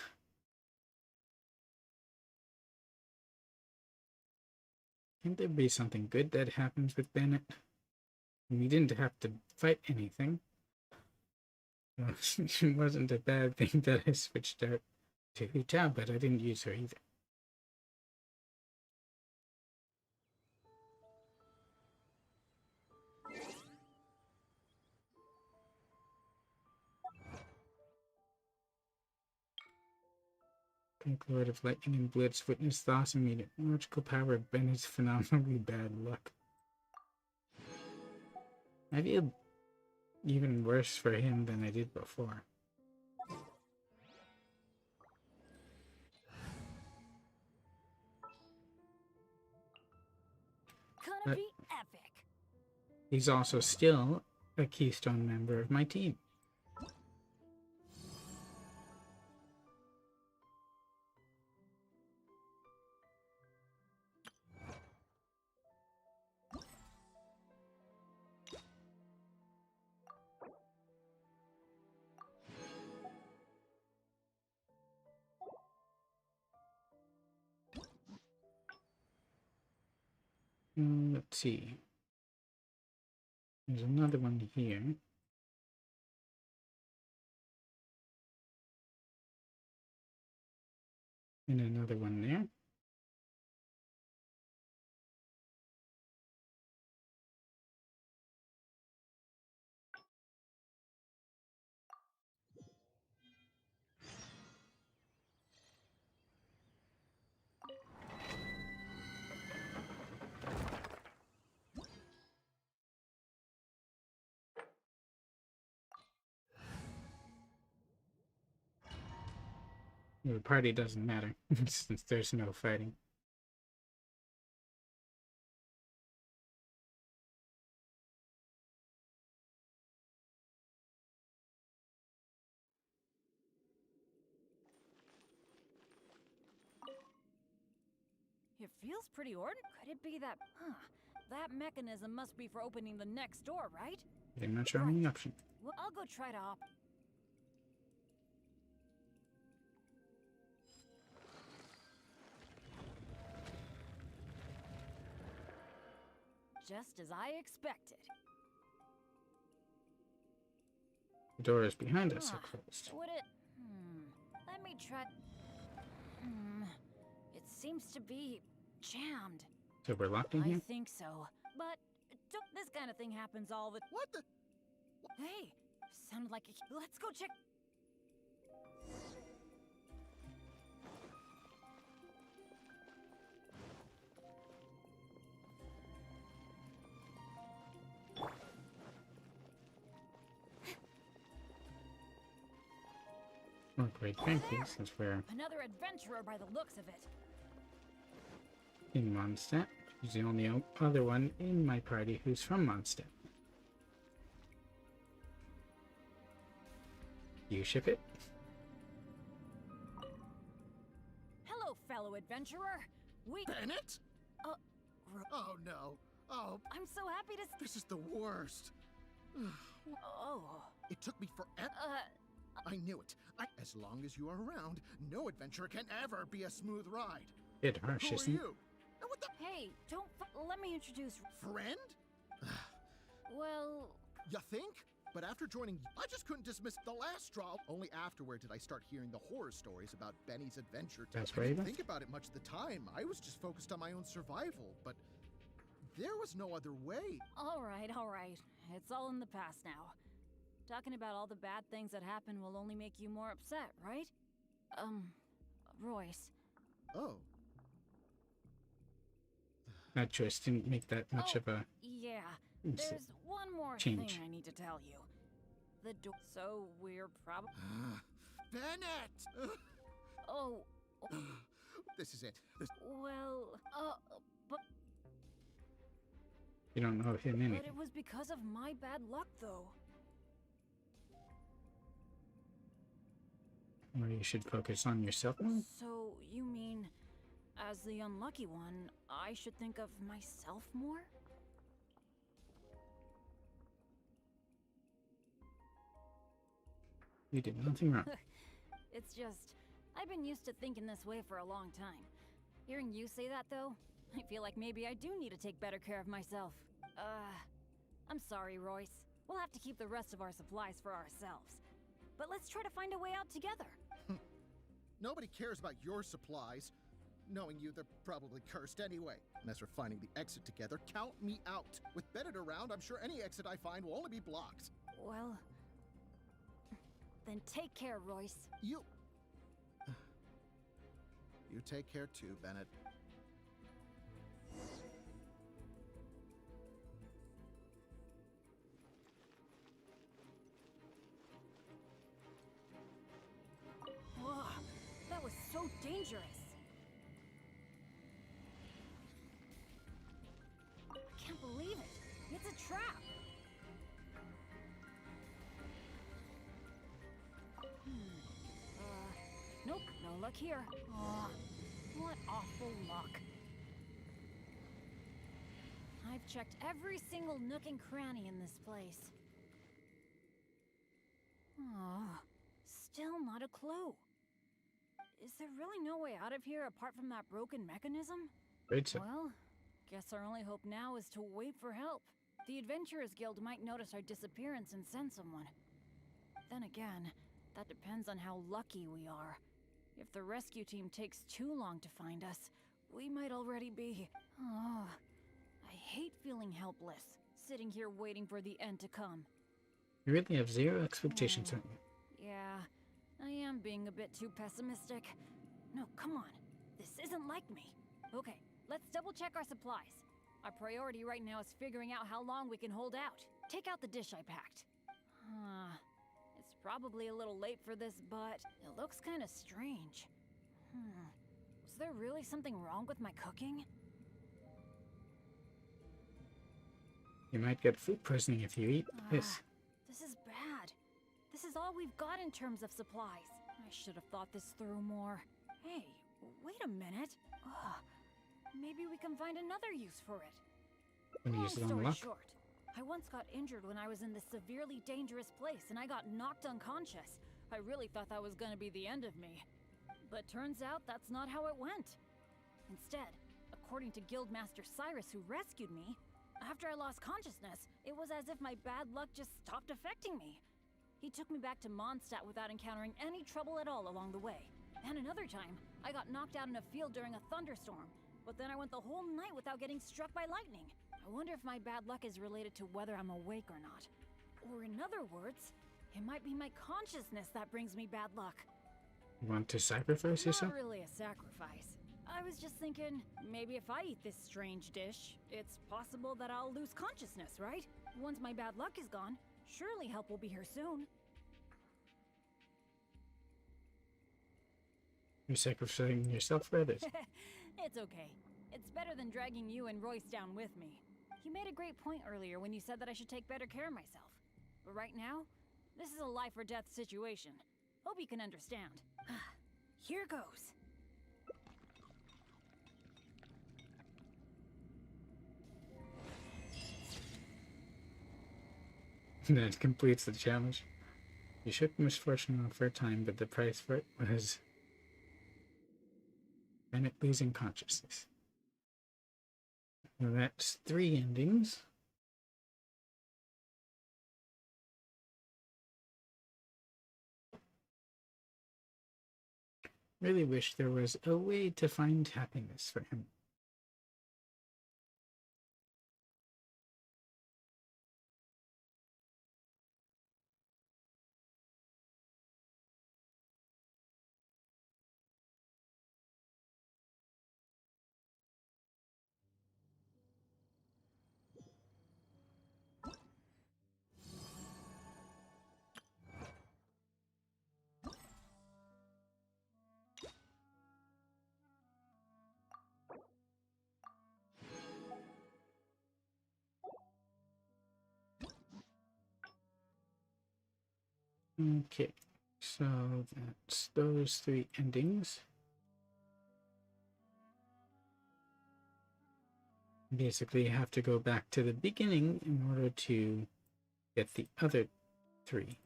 Speaker 1: Can't there be something good that happens with Bennett? We didn't have to fight anything. It wasn't a bad thing that I switched out to Huta, but I didn't use her either. Pink Lord of Lightning and Blitz witnessed the awesome magical power of Bennett's phenomenally bad luck. I feel even worse for him than I did before.
Speaker 3: Gonna be epic.
Speaker 1: He's also still a keystone member of my team. Let's see. There's another one here. And another one there. The party doesn't matter since there's no fighting.
Speaker 3: It feels pretty ordinary. Could it be that? That mechanism must be for opening the next door, right?
Speaker 1: Pretty much our only option.
Speaker 3: Well, I'll go try to just as I expected.
Speaker 1: The doors behind us are closed.
Speaker 3: Would it? Let me try. It seems to be jammed.
Speaker 1: So we're locked in here?
Speaker 3: I think so. But this kind of thing happens all the.
Speaker 5: What the?
Speaker 3: Hey, sounded like a. Let's go check.
Speaker 1: Oh, great, thank you, since we're
Speaker 3: Another adventurer by the looks of it.
Speaker 1: in Mondstadt. He's the only other one in my party who's from Mondstadt. You ship it?
Speaker 3: Hello, fellow adventurer. We.
Speaker 5: Bennett?
Speaker 3: Uh,
Speaker 5: Oh no. Oh,
Speaker 3: I'm so happy to.
Speaker 5: this is the worst.
Speaker 3: Oh.
Speaker 5: It took me forever. I knew it. As long as you are around, no adventure can ever be a smooth ride.
Speaker 1: Bit harsh,
Speaker 5: Who are
Speaker 1: isn't it?
Speaker 5: you? And what the
Speaker 3: Hey, don't. Let me introduce.
Speaker 5: friend?
Speaker 3: Well.
Speaker 5: You think? But after joining, I just couldn't dismiss the last straw. Only afterward did I start hearing the horror stories about Benny's adventure.
Speaker 1: That's
Speaker 5: I
Speaker 1: right.
Speaker 5: didn't think about it much at the time. I was just focused on my own survival, but there was no other way.
Speaker 3: All right, all right. It's all in the past now. Talking about all the bad things that happen will only make you more upset, right? Royce.
Speaker 5: Oh,
Speaker 1: That choice didn't make that much of a
Speaker 3: Yeah.
Speaker 1: It's
Speaker 3: There's one more
Speaker 1: change.
Speaker 3: thing I need to tell you. The door. So we're probably.
Speaker 5: Bennett!
Speaker 3: Oh.
Speaker 5: This is it.
Speaker 3: Well. But
Speaker 1: You don't know him anything.
Speaker 3: it was because of my bad luck, though.
Speaker 1: Or you should focus on yourself more.
Speaker 3: So you mean, as the unlucky one, I should think of myself more?
Speaker 1: You did nothing wrong.
Speaker 3: It's just, I've been used to thinking this way for a long time. Hearing you say that, though, I feel like maybe I do need to take better care of myself. I'm sorry, Royce. We'll have to keep the rest of our supplies for ourselves. But let's try to find a way out together.
Speaker 5: Nobody cares about your supplies. Knowing you, they're probably cursed anyway. And as for finding the exit together, count me out. With Bennett around, I'm sure any exit I find will only be blocked.
Speaker 3: Well, then take care, Royce.
Speaker 5: You take care too, Bennett.
Speaker 3: Whoa, that was so dangerous. I can't believe it. It's a trap. Nope, no luck here. Aw, what awful luck. I've checked every single nook and cranny in this place. Aw, still not a clue. Is there really no way out of here apart from that broken mechanism?
Speaker 1: Great, so.
Speaker 3: Well, guess our only hope now is to wait for help. The Adventurers Guild might notice our disappearance and send someone. Then again, that depends on how lucky we are. If the rescue team takes too long to find us, we might already be... Oh, I hate feeling helpless, sitting here waiting for the end to come.
Speaker 1: You really have zero expectations, don't you?
Speaker 3: Yeah, I am being a bit too pessimistic. No, come on. This isn't like me. Okay, let's double check our supplies. Our priority right now is figuring out how long we can hold out. Take out the dish I packed. It's probably a little late for this, but it looks kind of strange. Was there really something wrong with my cooking?
Speaker 1: You might get food poisoning if you eat this.
Speaker 3: This is bad. This is all we've got in terms of supplies. I should have thought this through more. Hey, wait a minute. Maybe we can find another use for it.
Speaker 1: When you
Speaker 3: Long
Speaker 1: use it on
Speaker 3: story
Speaker 1: luck.
Speaker 3: short, I once got injured when I was in this severely dangerous place and I got knocked unconscious. I really thought that was gonna be the end of me. But turns out that's not how it went. Instead, according to Guildmaster Cyrus, who rescued me, after I lost consciousness, it was as if my bad luck just stopped affecting me. He took me back to Mondstadt without encountering any trouble at all along the way. And another time, I got knocked out in a field during a thunderstorm, but then I went the whole night without getting struck by lightning. I wonder if my bad luck is related to whether I'm awake or not. Or in other words, it might be my consciousness that brings me bad luck.
Speaker 1: You want to sacrifice yourself?
Speaker 3: Not really a sacrifice. I was just thinking, maybe if I eat this strange dish, it's possible that I'll lose consciousness, right? Once my bad luck is gone, surely help will be here soon.
Speaker 1: You're sacrificing yourself for others.
Speaker 3: It's okay. It's better than dragging you and Royce down with me. You made a great point earlier when you said that I should take better care of myself. But right now, this is a life or death situation. Hope you can understand. Here goes.
Speaker 1: That completes the challenge. You shook misfortune off for a time, but the price for it was Bennett losing consciousness. Well, that's 3 endings. Really wish there was a way to find happiness for him. Okay, so that's those 3 endings. Basically, you have to go back to the beginning in order to get the other 3.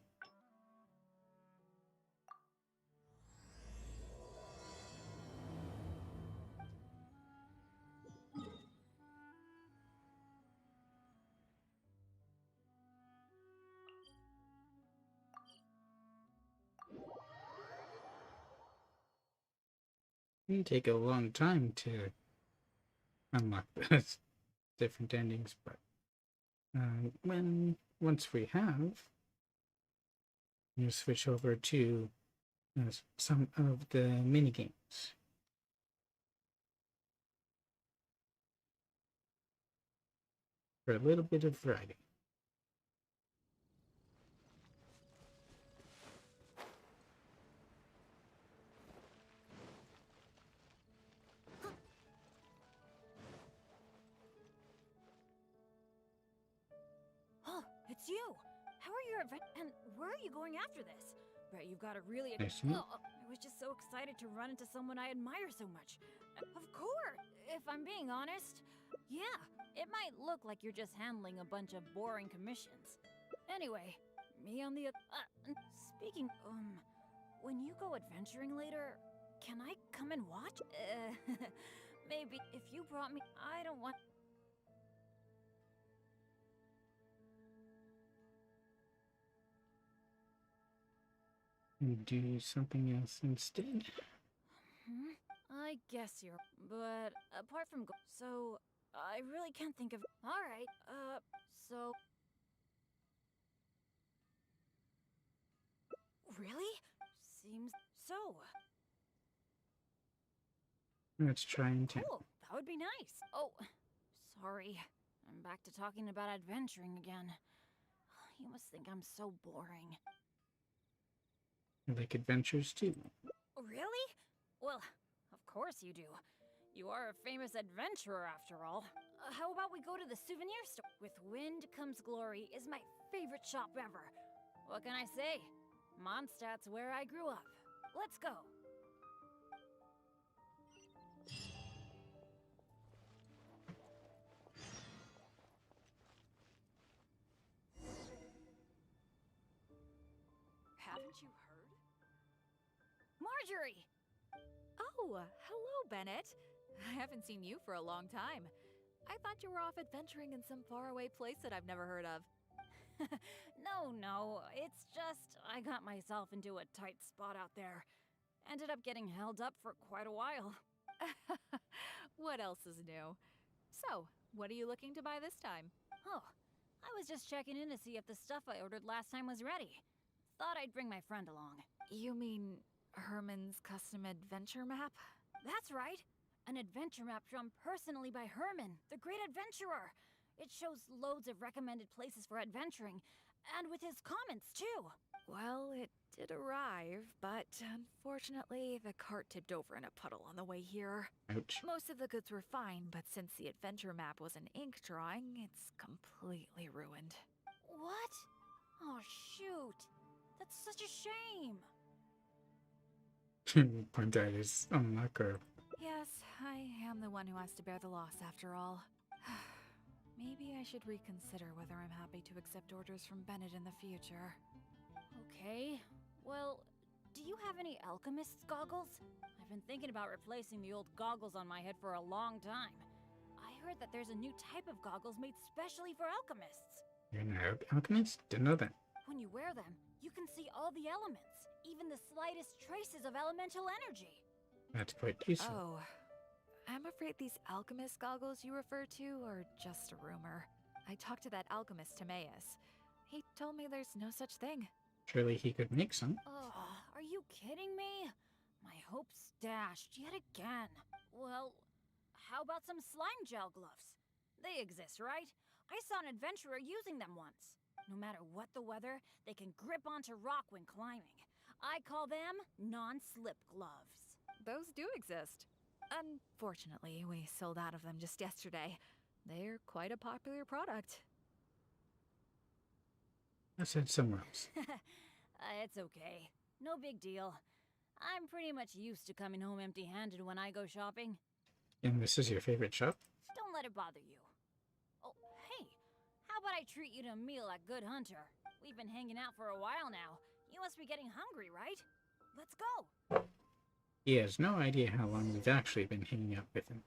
Speaker 1: It'll take a long time to unlock those different endings, but once we have, we'll switch over to some of the mini games. For a little bit of variety.
Speaker 3: Oh, it's you! How are your and where are you going after this? Bet you've got a really...
Speaker 1: Nice to meet you.
Speaker 3: I was just so excited to run into someone I admire so much. Of course! If I'm being honest. Yeah, it might look like you're just handling a bunch of boring commissions. Anyway, me on the... speaking... when you go adventuring later, can I come and watch? Maybe if you brought me... I don't want...
Speaker 1: Do something else instead.
Speaker 3: I guess you're... But apart from... So, I really can't think of... Alright, so... Really? Seems... So...
Speaker 1: Let's try and tell.
Speaker 3: Cool, that would be nice. Oh, sorry. I'm back to talking about adventuring again. You must think I'm so boring.
Speaker 1: I like adventures too.
Speaker 3: Really? Well, of course you do. You are a famous adventurer after all. How about we go to the souvenir store? With Wind Comes Glory is my favorite shop ever. What can I say? Mondstadt's where I grew up. Let's go.
Speaker 6: Haven't you heard?
Speaker 3: Marjorie!
Speaker 6: Oh, hello, Bennett. I haven't seen you for a long time. I thought you were off adventuring in some faraway place that I've never heard of.
Speaker 3: No, it's just I got myself into a tight spot out there. Ended up getting held up for quite a while.
Speaker 6: What else is new? So, what are you looking to buy this time?
Speaker 3: Oh, I was just checking in to see if the stuff I ordered last time was ready. Thought I'd bring my friend along.
Speaker 6: You mean Herman's custom adventure map?
Speaker 3: That's right! An adventure map drawn personally by Herman, the great adventurer! It shows loads of recommended places for adventuring, and with his comments too!
Speaker 6: Well, it did arrive, but unfortunately, the cart tipped over in a puddle on the way here.
Speaker 1: Ouch.
Speaker 6: Most of the goods were fine, but since the adventure map was an ink drawing, it's completely ruined.
Speaker 3: What? Oh, shoot! That's such a shame!
Speaker 1: Point out his unlocker.
Speaker 6: Yes, I am the one who has to bear the loss after all. Maybe I should reconsider whether I'm happy to accept orders from Bennett in the future.
Speaker 3: Okay, well, do you have any Alchemists Goggles? I've been thinking about replacing the old goggles on my head for a long time. I heard that there's a new type of goggles made specially for alchemists.
Speaker 1: You're an alchemist? Didn't know that.
Speaker 3: When you wear them, you can see all the elements, even the slightest traces of elemental energy.
Speaker 1: That's quite useful.
Speaker 6: Oh, I'm afraid these alchemist goggles you refer to are just a rumor. I talked to that alchemist Timaeus. He told me there's no such thing.
Speaker 1: Surely he could make some.
Speaker 3: Oh, are you kidding me? My hopes dashed yet again. Well, how about some slime gel gloves? They exist, right? I saw an adventurer using them once. No matter what the weather, they can grip onto rock when climbing. I call them non-slip gloves.
Speaker 6: Those do exist. Unfortunately, we sold out of them just yesterday. They're quite a popular product.
Speaker 1: I said somewhere else.
Speaker 3: It's okay. No big deal. I'm pretty much used to coming home empty-handed when I go shopping.
Speaker 1: And this is your favorite shop?
Speaker 3: Don't let it bother you. Oh, hey, how about I treat you to a meal at Good Hunter? We've been hanging out for a while now. You must be getting hungry, right? Let's go.
Speaker 1: He has no idea how long we've actually been hanging out with him.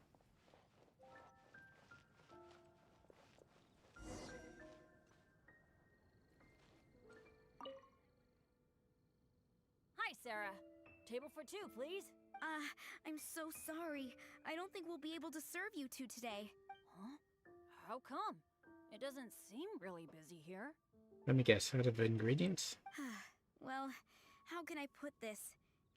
Speaker 3: Hi, Sarah. table for two, please.
Speaker 7: I'm so sorry. I don't think we'll be able to serve you two today.
Speaker 3: Huh? How come? It doesn't seem really busy here.
Speaker 1: Let me guess, out of ingredients?
Speaker 7: Well, how can I put this?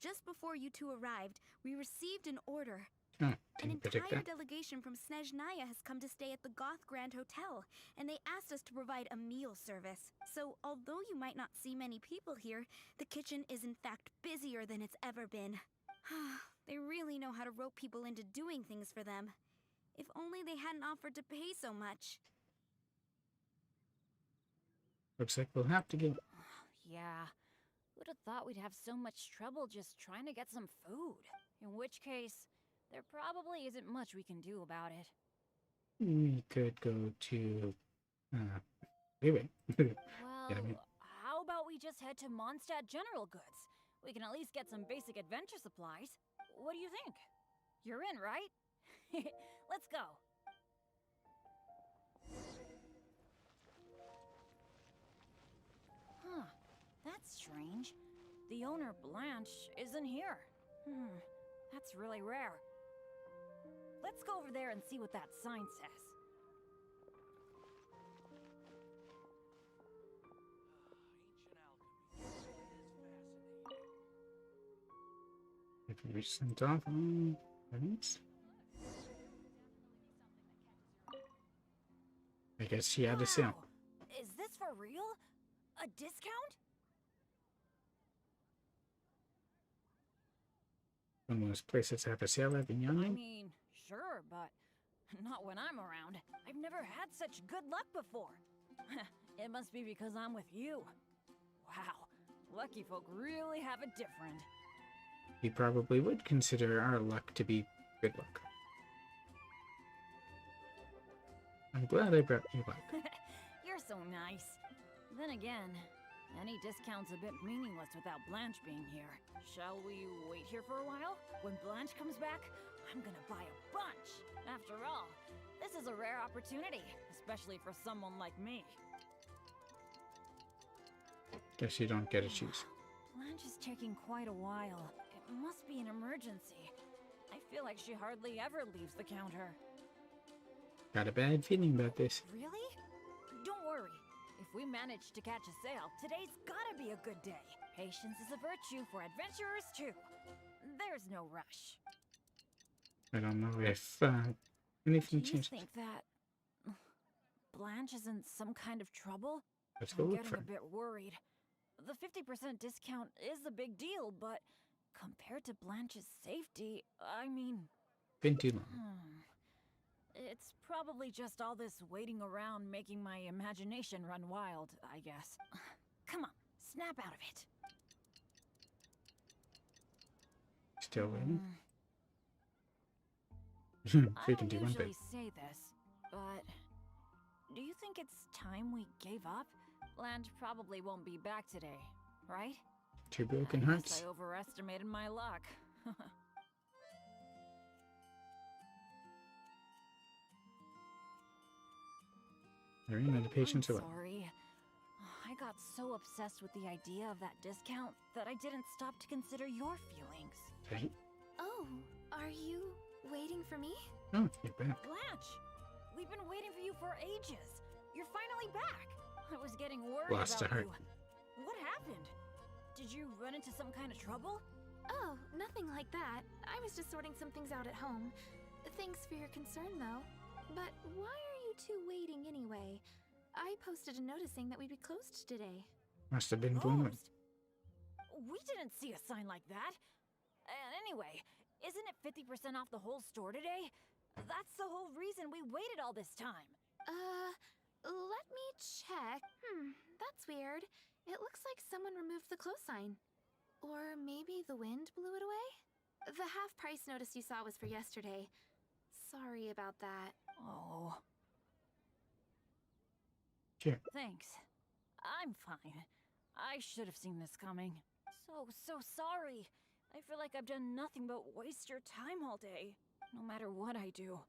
Speaker 7: Just before you two arrived, we received an order.
Speaker 1: Oh,
Speaker 7: An
Speaker 1: didn't predict
Speaker 7: entire
Speaker 1: that.
Speaker 7: delegation from Snezhnaya has come to stay at the Goth Grand Hotel, and they asked us to provide a meal service. So, although you might not see many people here, the kitchen is in fact busier than it's ever been. They really know how to rope people into doing things for them. If only they hadn't offered to pay so much.
Speaker 1: Looks like we'll have to go.
Speaker 3: Yeah. Who'd have thought we'd have so much trouble just trying to get some food? In which case, there probably isn't much we can do about it.
Speaker 1: We could go to... anyway.
Speaker 3: Well,
Speaker 1: I mean-
Speaker 3: how about we just head to Mondstadt General Goods? We can at least get some basic adventure supplies. What do you think? You're in, right? Let's go. Huh. That's strange. The owner, Blanche, isn't here. That's really rare. Let's go over there and see what that sign says.
Speaker 1: If we sent off... thanks. I guess she had a sale.
Speaker 3: Wow. Is this for real? A discount?
Speaker 1: When most places have a sale every now and
Speaker 3: I
Speaker 1: then.
Speaker 3: mean, sure, but not when I'm around. I've never had such good luck before. It must be because I'm with you. Wow, lucky folk really have it different.
Speaker 1: We probably would consider our luck to be good luck. I'm glad I brought you luck.
Speaker 3: You're so nice. Then again, any discount's a bit meaningless without Blanche being here. Shall we wait here for a while? When Blanche comes back, I'm gonna buy a bunch. After all, this is a rare opportunity, especially for someone like me.
Speaker 1: Guess you don't get to choose.
Speaker 3: Blanche is taking quite a while. It must be an emergency. I feel like she hardly ever leaves the counter.
Speaker 1: Got a bad feeling about this.
Speaker 3: Really? Don't worry. If we manage to catch a sale, today's gotta be a good day. Patience is a virtue for adventurers too. There's no rush.
Speaker 1: I don't know if anything
Speaker 3: Do you
Speaker 1: changed.
Speaker 3: think that Blanche is in some kind of trouble?
Speaker 1: Let's go
Speaker 3: I'm
Speaker 1: look
Speaker 3: getting
Speaker 1: for
Speaker 3: a
Speaker 1: it.
Speaker 3: bit worried. The 50% discount is a big deal, but compared to Blanche's safety, I mean...
Speaker 1: Been too long.
Speaker 3: It's probably just all this waiting around making my imagination run wild, I guess. Come on, snap out of it.
Speaker 1: Still waiting.
Speaker 3: I
Speaker 1: We
Speaker 3: don't
Speaker 1: can do one
Speaker 3: usually
Speaker 1: thing.
Speaker 3: say this, but do you think it's time we gave up? Blanche probably won't be back today, right?
Speaker 1: Two broken
Speaker 3: I
Speaker 1: hearts.
Speaker 3: guess I overestimated my luck.
Speaker 1: I ran out of patience
Speaker 3: I'm
Speaker 1: or what?
Speaker 3: sorry. I got so obsessed with the idea of that discount that I didn't stop to consider your feelings.
Speaker 1: Right?
Speaker 7: Oh, are you waiting for me?
Speaker 1: Oh, you're back.
Speaker 3: Blanche, we've been waiting for you for ages. You're finally back. I was getting worried
Speaker 1: Lost a
Speaker 3: about
Speaker 1: heart.
Speaker 3: you. What happened? Did you run into some kind of trouble?
Speaker 7: Oh, nothing like that. I was just sorting some things out at home. Thanks for your concern, though. But why are you two waiting anyway? I posted a notice saying that we'd be closed today.
Speaker 1: Must have been blown.
Speaker 3: Closed? We didn't see a sign like that. And anyway, isn't it 50% off the whole store today? That's the whole reason we waited all this time.
Speaker 7: Let me check. That's weird. It looks like someone removed the close sign. Or maybe the wind blew it away? The half-price notice you saw was for yesterday. Sorry about that.
Speaker 3: Oh,
Speaker 1: Sure.
Speaker 3: thanks. I'm fine. I should have seen this coming. So sorry. I feel like I've done nothing but waste your time all day. No matter what I do,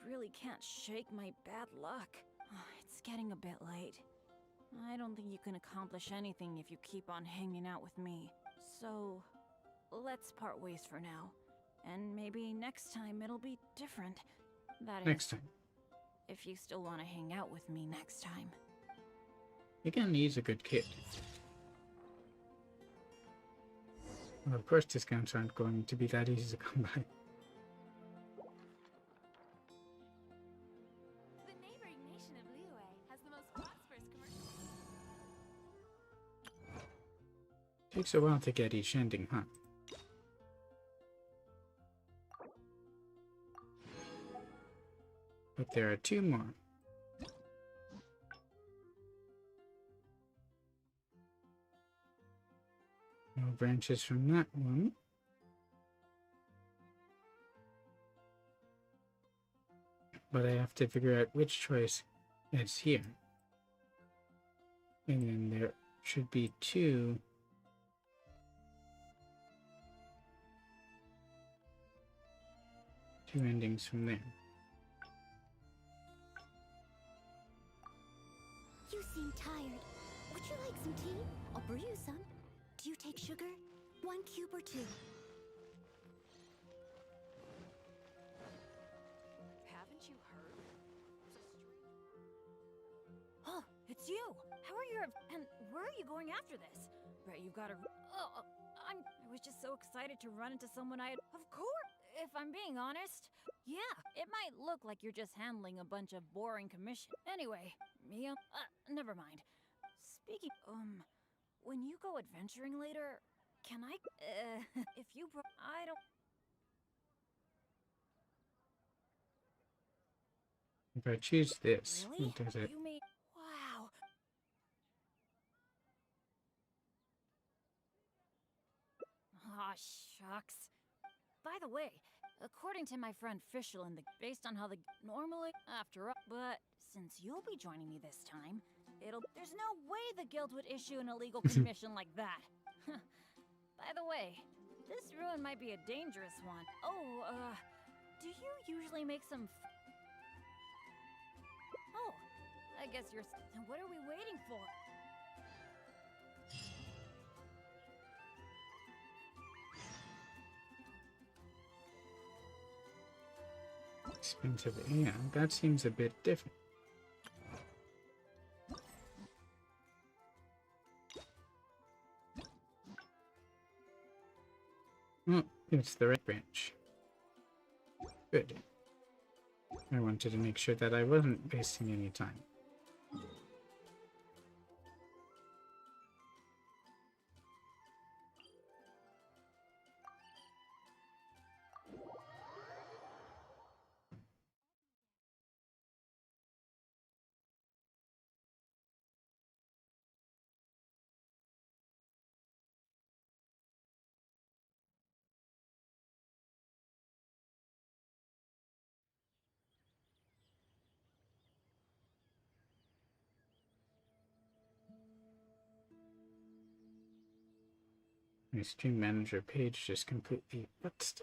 Speaker 3: I really can't shake my bad luck. It's getting a bit late. I don't think you can accomplish anything if you keep on hanging out with me. So, let's part ways for now. And maybe next time it'll be different. That is,
Speaker 1: Next time.
Speaker 3: if you still want to hang out with me next time.
Speaker 1: Again, he's a good kid. Well, of course, discounts aren't going to be that easy to come by.
Speaker 6: The neighboring nation of Liyue has the most prosperous commercial.
Speaker 1: Takes a while to get each ending, huh? But there are 2 more. No branches from that one. But I have to figure out which choice is here. And then there should be 2. Two endings from there.
Speaker 2: You seem tired. Would you like some tea? I'll brew you some. Do you take sugar? 1 cube or 2?
Speaker 6: Haven't you heard?
Speaker 3: Oh, it's you! How are your... And where are you going after this? Right, you've got to... Oh, I was just so excited to run into someone I had... Of course! If I'm being honest. Yeah, it might look like you're just handling a bunch of boring commission. Anyway, Mia... never mind. Speaking... when you go adventuring later, can I... if you... I don't...
Speaker 1: If I choose this,
Speaker 3: Really?
Speaker 1: does it?
Speaker 3: You mean... Wow. Aw, shucks. By the way, according to my friend Fischl and based on how the normally after all, but since you'll be joining me this time, there's no way the guild would issue an illegal commission like that. By the way, this ruin might be a dangerous one. Oh, do you usually make some Oh, I guess you're what are we waiting for?
Speaker 1: Expensive. Yeah, that seems a bit different. Oh, it's the red branch. Good. I wanted to make sure that I wasn't wasting any time. My stream manager page just completely butzed.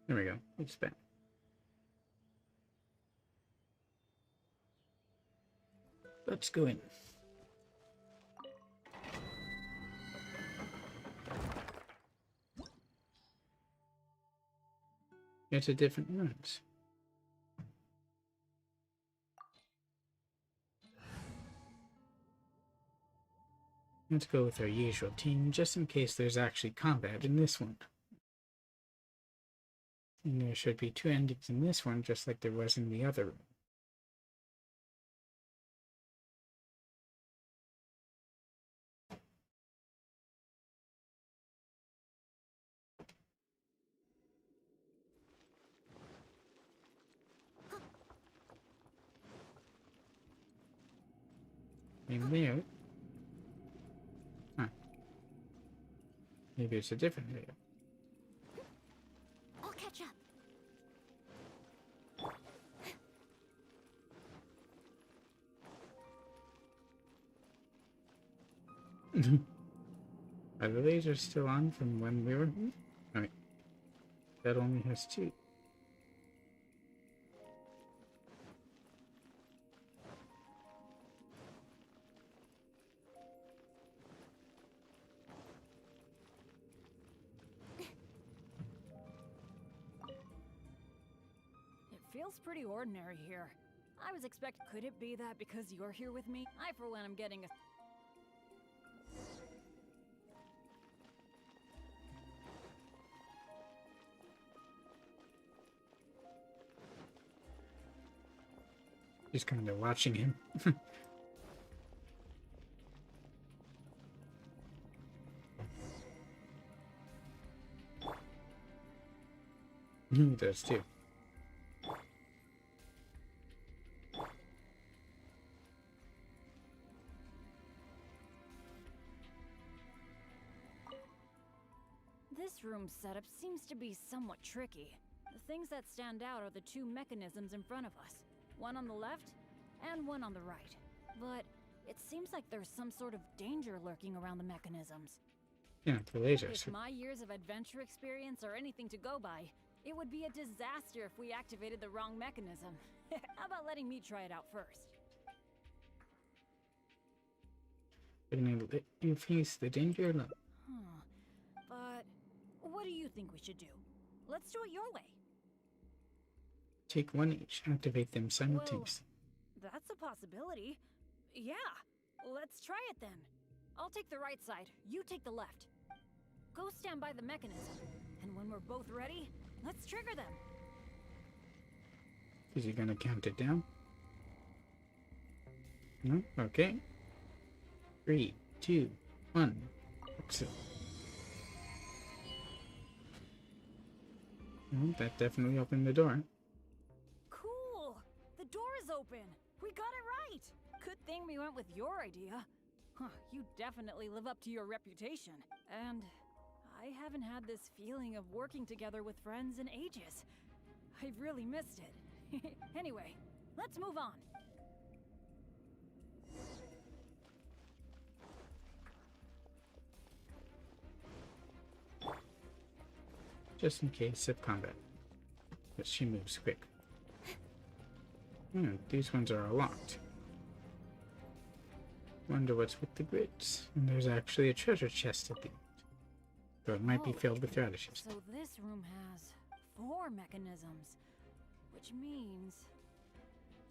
Speaker 1: There we go. It's back. Let's go in. It's a different runs. Let's go with our usual team, just in case there's actually combat in this one. And there should be 2 endings in this one, just like there was in the other room. In there. Huh. Maybe it's a different layout.
Speaker 2: I'll catch up.
Speaker 1: Are the lasers still on from when we were here? Oh, wait. That only has 2.
Speaker 3: smells pretty ordinary here. I was could it be that because you're here with me? I, for one, am getting a...
Speaker 1: She's kind of watching him. He does too.
Speaker 3: This room setup seems to be somewhat tricky. The things that stand out are the two mechanisms in front of us. One on the left, and one on the right. But it seems like there's some sort of danger lurking around the mechanisms.
Speaker 1: Yeah, the lasers.
Speaker 3: If my years of adventure experience are anything to go by, it would be a disaster if we activated the wrong mechanism. How about letting me try it out first?
Speaker 1: We're gonna let you face the danger alone.
Speaker 3: But what do you think we should do? Let's do it your way.
Speaker 1: Take one each, activate them simultaneously.
Speaker 3: That's a possibility. Yeah, let's try it then. I'll take the right side, you take the left. Go stand by the mechanism, and when we're both ready, let's trigger them.
Speaker 1: Is he gonna count it down? No? Okay. 3, 2, 1. Exit. Well, that definitely opened the door.
Speaker 3: Cool! The door is open! We got it right! Good thing we went with your idea. Huh, you definitely live up to your reputation. And I haven't had this feeling of working together with friends in ages. I've really missed it. Anyway, let's move on.
Speaker 1: Just in case of combat. But she moves quick. These ones are all locked. Wonder what's with the grids. And there's actually a treasure chest at the end. So it might be filled with radishes.
Speaker 3: So this room has 4 mechanisms, which means...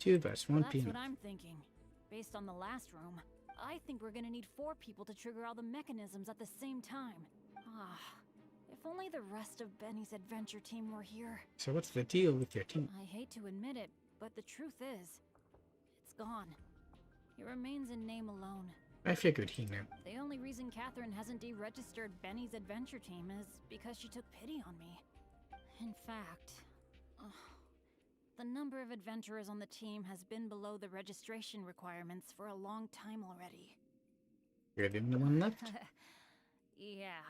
Speaker 1: 2 of us won't be
Speaker 3: That's
Speaker 1: enough.
Speaker 3: what I'm thinking. Based on the last room, I think we're gonna need 4 people to trigger all the mechanisms at the same time. If only the rest of Benny's adventure team were here.
Speaker 1: So what's the deal with your team?
Speaker 3: I hate to admit it, but the truth is, it's gone. It remains in name alone.
Speaker 1: I figured he knew.
Speaker 3: The only reason Catherine hasn't deregistered Benny's adventure team is because she took pity on me. In fact, the number of adventurers on the team has been below the registration requirements for a long time already.
Speaker 1: You're the only one left?
Speaker 3: Yeah.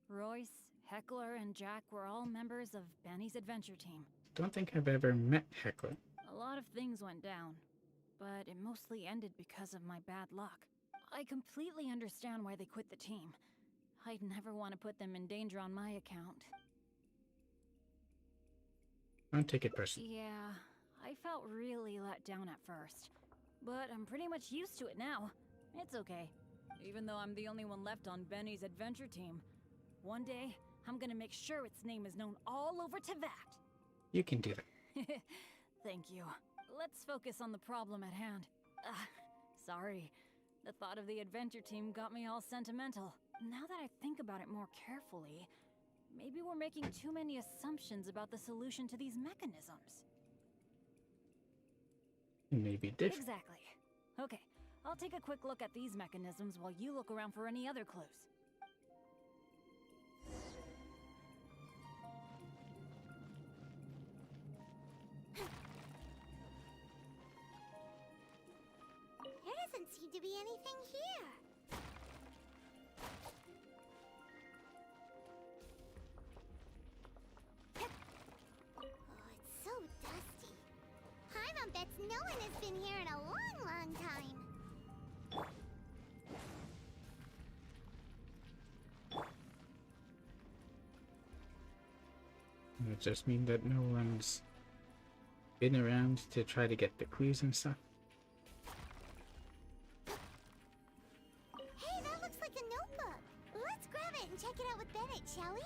Speaker 3: Royce, Heckler, and Jack were all members of Benny's adventure team.
Speaker 1: Don't think I've ever met Heckler.
Speaker 3: A lot of things went down, but it mostly ended because of my bad luck. I completely understand why they quit the team. I'd never want to put them in danger on my account.
Speaker 1: Don't take it personally.
Speaker 3: Yeah, I felt really let down at first. But I'm pretty much used to it now. It's okay. Even though I'm the only one left on Benny's adventure team. One day, I'm gonna make sure its name is known all over Teyvat.
Speaker 1: You can do that.
Speaker 3: Thank you. Let's focus on the problem at hand. Sorry. The thought of the adventure team got me all sentimental. Now that I think about it more carefully, maybe we're making too many assumptions about the solution to these mechanisms.
Speaker 1: Maybe different.
Speaker 3: Exactly. Okay, I'll take a quick look at these mechanisms while you look around for any other clues.
Speaker 2: There doesn't seem to be anything here. Oh, it's so dusty. Paimon bets no one has been here in a long, long time.
Speaker 1: Does it just mean that no one's been around to try to get the clues and stuff?
Speaker 2: Hey, that looks like a notebook. Let's grab it and check it out with Bennett, shall we?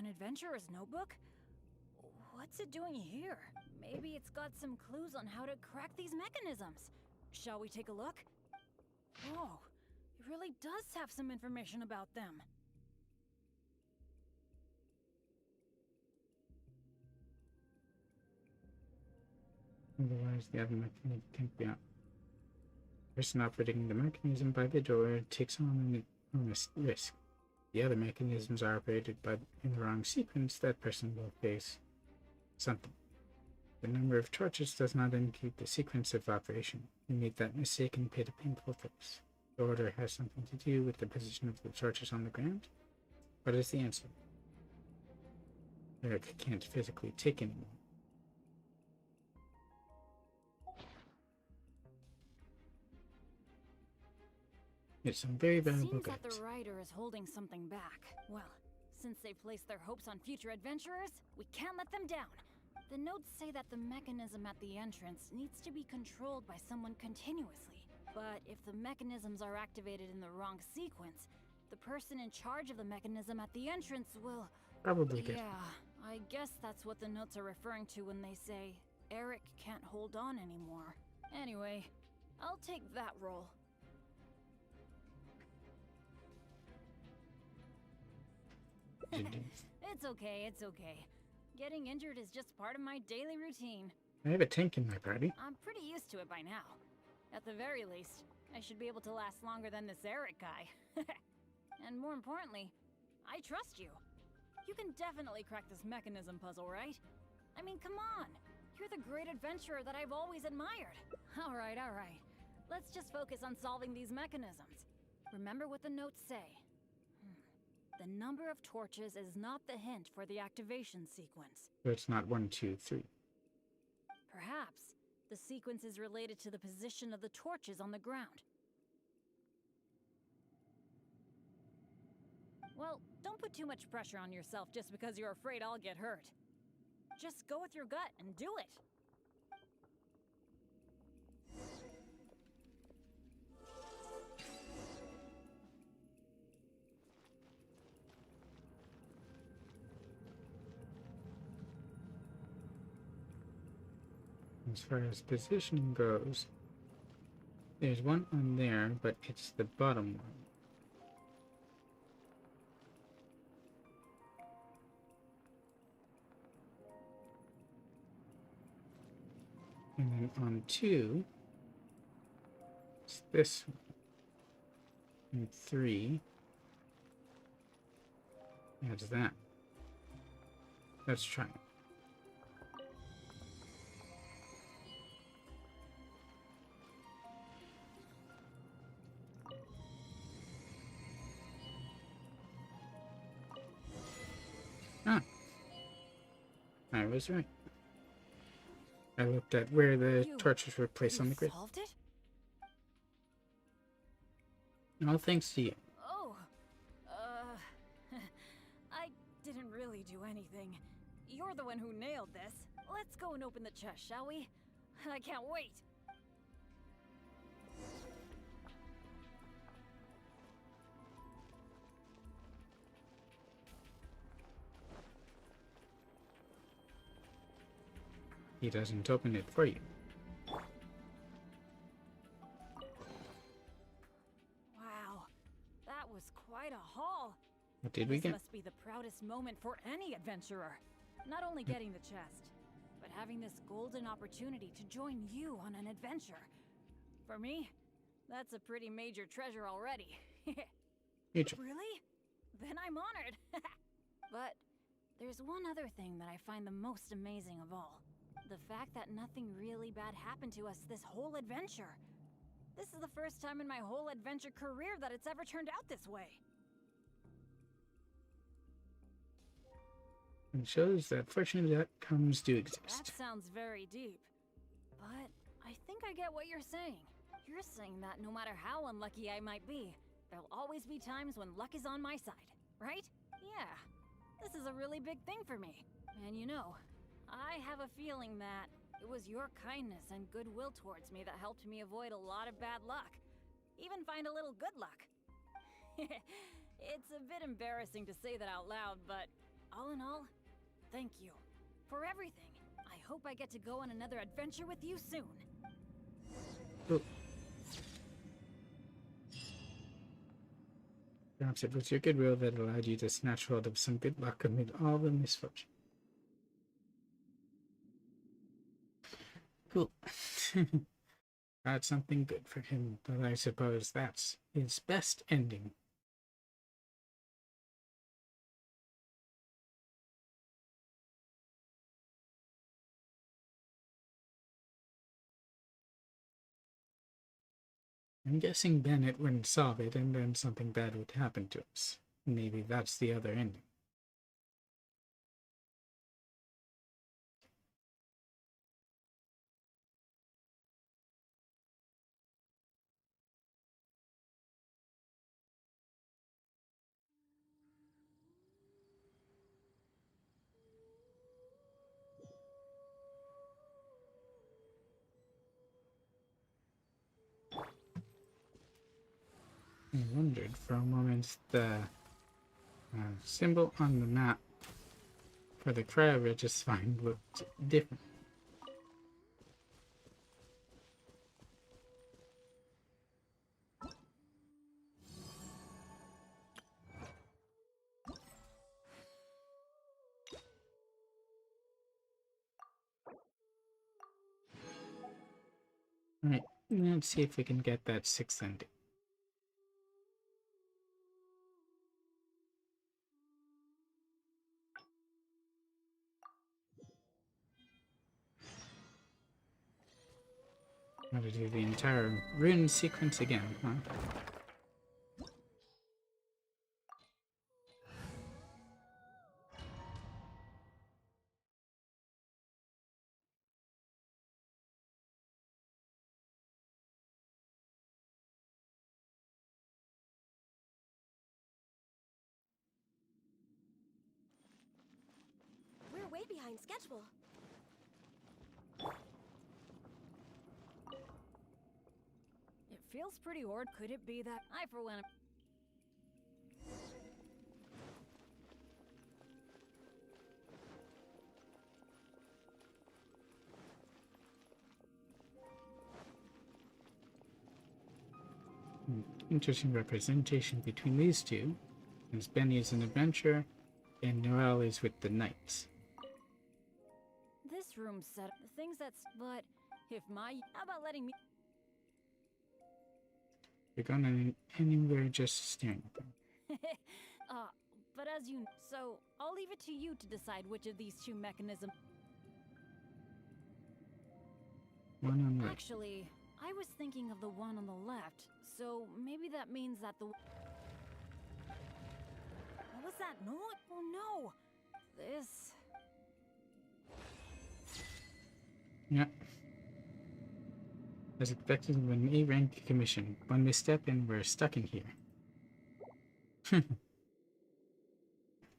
Speaker 3: adventurer's notebook? What's it doing here? Maybe it's got some clues on how to crack these mechanisms. Shall we take a look? Oh, it really does have some information about them.
Speaker 1: Otherwise, the other mechanism can't be out. The person operating the mechanism by the door takes on an enormous risk. The other mechanisms are operated by in the wrong sequence. That person will face something. The number of torches does not indicate the sequence of operation. You made that mistake and paid a painful price. The order has something to do with the position of the torches on the ground. What is the answer? Eric can't physically take anymore. It's some very valuable
Speaker 3: Seems that
Speaker 1: goods.
Speaker 3: the writer is holding something back. Well, since they placed their hopes on future adventurers, we can't let them down. The notes say that the mechanism at the entrance needs to be controlled by someone continuously. But if the mechanisms are activated in the wrong sequence, the person in charge of the mechanism at the entrance will...
Speaker 1: Probably good.
Speaker 3: Yeah, I guess that's what the notes are referring to when they say Eric can't hold on anymore. Anyway, I'll take that role. It's okay, it's okay. Getting injured is just part of my daily routine.
Speaker 1: I have a tank in my party.
Speaker 3: I'm pretty used to it by now. At the very least, I should be able to last longer than this Eric guy. And more importantly, I trust you. You can definitely crack this mechanism puzzle, right? I mean, come on. You're the great adventurer that I've always admired. All right. Let's just focus on solving these mechanisms. Remember what the notes say. The number of torches is not the hint for the activation sequence.
Speaker 1: So it's not 1, 2, 3.
Speaker 3: Perhaps the sequence is related to the position of the torches on the ground. Well, don't put too much pressure on yourself just because you're afraid I'll get hurt. Just go with your gut and do it.
Speaker 1: As far as positioning goes, there's one on there, but it's the bottom one. And then on 2, it's this one. And 3, that's that. Let's try it. I was right. I looked at where the torches were placed on the grid.
Speaker 3: Solved it?
Speaker 1: All thanks to you.
Speaker 3: Oh, I didn't really do anything. You're the one who nailed this. Let's go and open the chest, shall we? I can't wait.
Speaker 1: He doesn't open it for you.
Speaker 3: Wow, that was quite a haul.
Speaker 1: What did we
Speaker 3: This
Speaker 1: get?
Speaker 3: must be the proudest moment for any adventurer. Not only getting the chest, but having this golden opportunity to join you on an adventure. For me, that's a pretty major treasure already.
Speaker 1: Future.
Speaker 3: Really? Then I'm honored. But there's one other thing that I find the most amazing of all. The fact that nothing really bad happened to us this whole adventure. This is the first time in my whole adventure career that it's ever turned out this way.
Speaker 1: It shows that fortunate outcomes do
Speaker 3: That
Speaker 1: exist.
Speaker 3: sounds very deep. But I think I get what you're saying. You're saying that no matter how unlucky I might be, there'll always be times when luck is on my side, right? Yeah, this is a really big thing for me. And you know, I have a feeling that it was your kindness and goodwill towards me that helped me avoid a lot of bad luck. Even find a little good luck. It's a bit embarrassing to say that out loud, but All in all, thank you for everything. I hope I get to go on another adventure with you soon.
Speaker 1: Oh. Perhaps it was your goodwill that allowed you to snatch hold of some good luck amid all the misfortune. Cool. Got something good for him, but I suppose that's his best ending. I'm guessing Bennett wouldn't solve it and then something bad would happen to us. Maybe that's the other ending. I wondered for a moment the symbol on the map for the cryo-regis find looked different. Alright, let's see if we can get that sixth ending. Gotta do the entire rune sequence again, huh?
Speaker 8: We're way behind schedule.
Speaker 3: It feels pretty odd. Could it be that I, for one,
Speaker 1: Interesting representation between these two, as Benny is an adventurer and Noelle is with the knights.
Speaker 3: this room set up the things that's. But if how about letting me?
Speaker 1: You're going anywhere just staring at them.
Speaker 3: But as you, so I'll leave it to you to decide which of these two mechanisms.
Speaker 1: One on right.
Speaker 3: Actually, I was thinking of the one on the left, so maybe that means that the. What was that noise? Oh no! This.
Speaker 1: Yeah. As expected of an A-rank commission, one misstep and we're stuck in here.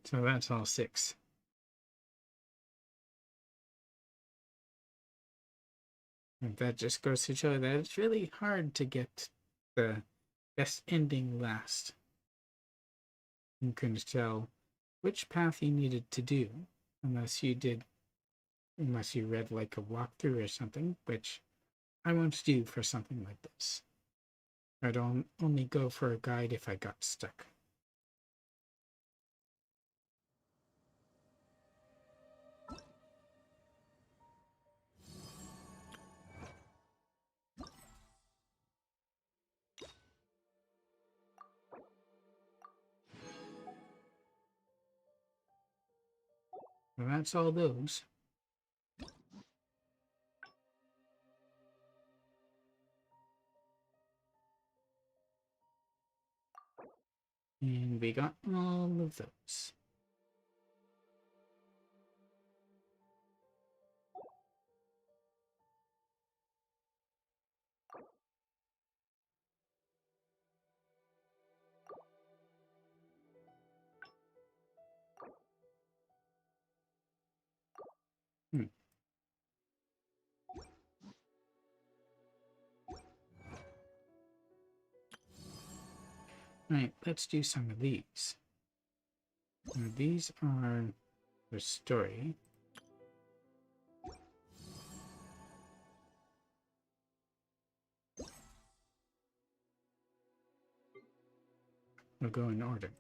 Speaker 1: So that's all 6. And that just goes to show that it's really hard to get the best ending last. You couldn't tell which path you needed to do unless you read like a walkthrough or something, which I won't do for something like this. I'd only go for a guide if I got stuck. Well, that's all those. And we got all of those. Right, let's do some of these. Now, these are The story. We'll go in order.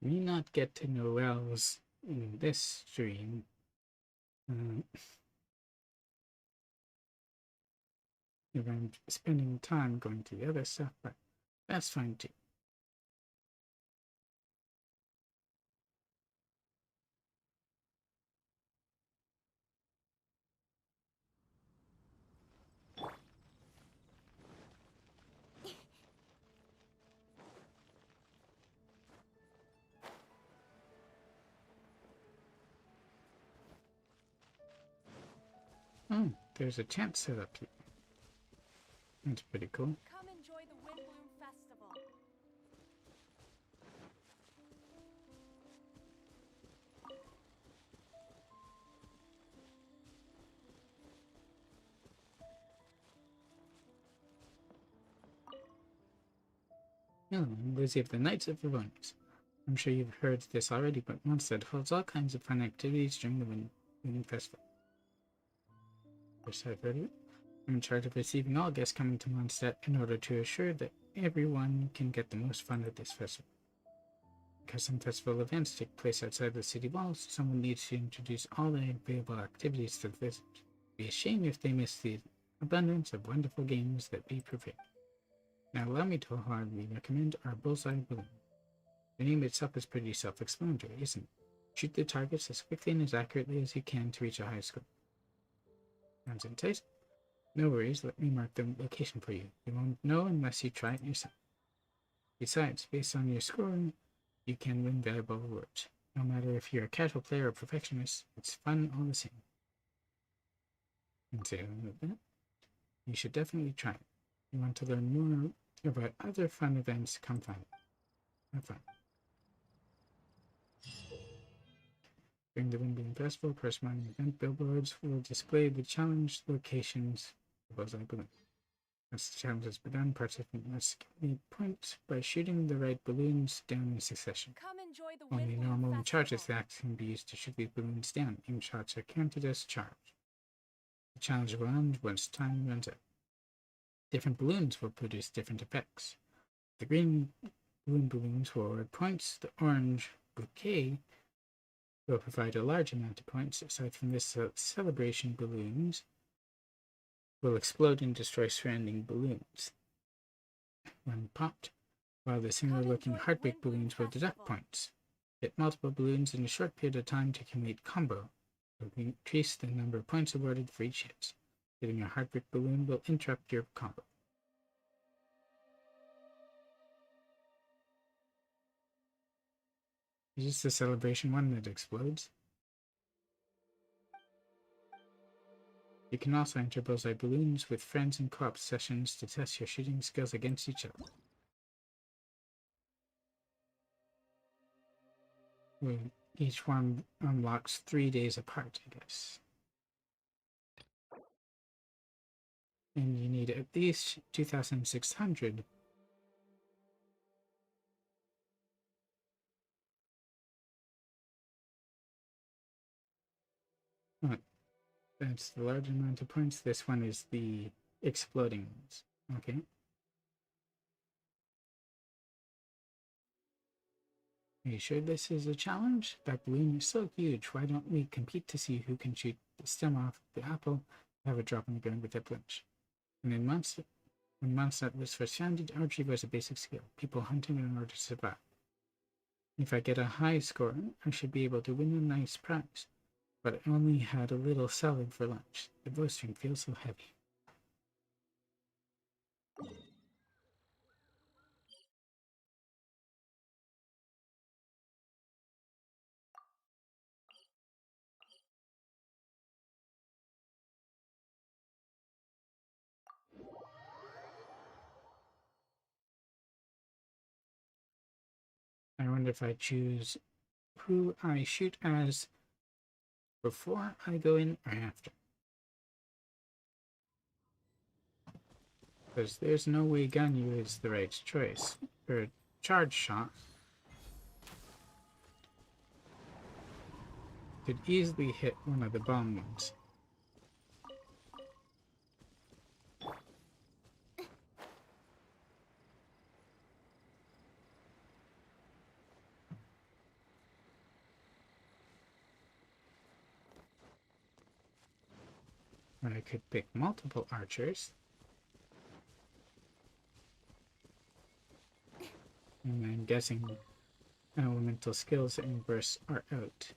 Speaker 1: We not get to know elves in this stream. If I'm spending time going to the other stuff, but that's fine too. Oh, there's a chant set up here. That's pretty cool.
Speaker 3: Come enjoy the Windbloom Festival.
Speaker 1: Hello, I'm Lizzie of the Knights of Ravonis. I'm sure you've heard this already, but Mondstadt holds all kinds of fun activities during the Windbloom Festival. First I've heard of it. I'm in charge of receiving all guests coming to Mondstadt in order to assure that everyone can get the most fun at this festival. Because some festival events take place outside the city walls, someone needs to introduce all the available activities to the visitors. It'd be a shame if they miss the abundance of wonderful games that we provide. Now allow me to wholeheartedly recommend our Bullseye Balloon. The name itself is pretty self-explanatory, isn't it? Shoot the targets as quickly and as accurately as you can to reach a high score. Sounds enticing? No worries, let me mark the location for you. You won't know unless you try it yourself. Besides, based on your scoring, you can win valuable rewards. No matter if you're a casual player or perfectionist, it's fun all the same. And so, with that, you should definitely try it. If you want to learn more about other fun events, come find it. Have fun. During the Windbloom Festival, corresponding event billboards will display the challenge locations of Bullseye Balloon. Once the challenge has begun, participants must get points by shooting the right balloons down in succession.
Speaker 3: Come enjoy the
Speaker 1: Only
Speaker 3: Windbloom
Speaker 1: normal and charges
Speaker 3: Festival.
Speaker 1: that can be used to shoot these balloons down. Aim shots are counted as charged. The challenge will end once time runs out. Different balloons will produce different effects. The green balloons will award points. The orange bouquet will provide a large amount of points. Aside from this, celebration balloons will explode and destroy surrounding balloons when popped, while the similar-looking heartbreak balloons will deduct points. Hit multiple balloons in a short period of time to complete combo. Will increase the number of points awarded for each hit. Hitting a heartbreak balloon will interrupt your combo. Is this the celebration one that explodes? You can also enter Bullseye Balloons with friends in co-op sessions to test your shooting skills against each other. Each one unlocks 3 days apart, I guess. And you need at least 2,600. Oh, that's the large amount of points. This one is the exploding ones. Okay. Are you sure this is a challenge? That balloon is so huge. Why don't we compete to see who can shoot the stem off the apple, have it drop on the ground with a flinch? And in months, when Mondstadt was first founded, archery was a basic skill. People hunted in order to survive. If I get a high score, I should be able to win a nice prize. But I only had a little salad for lunch. The bowstring feels so heavy. I wonder if I choose who I shoot as before I go in or after. Because there's no way Ganyu is the right choice for a charge shot. Could easily hit one of the bomb ones. Or I could pick multiple archers. And I'm guessing elemental skills and bursts are out.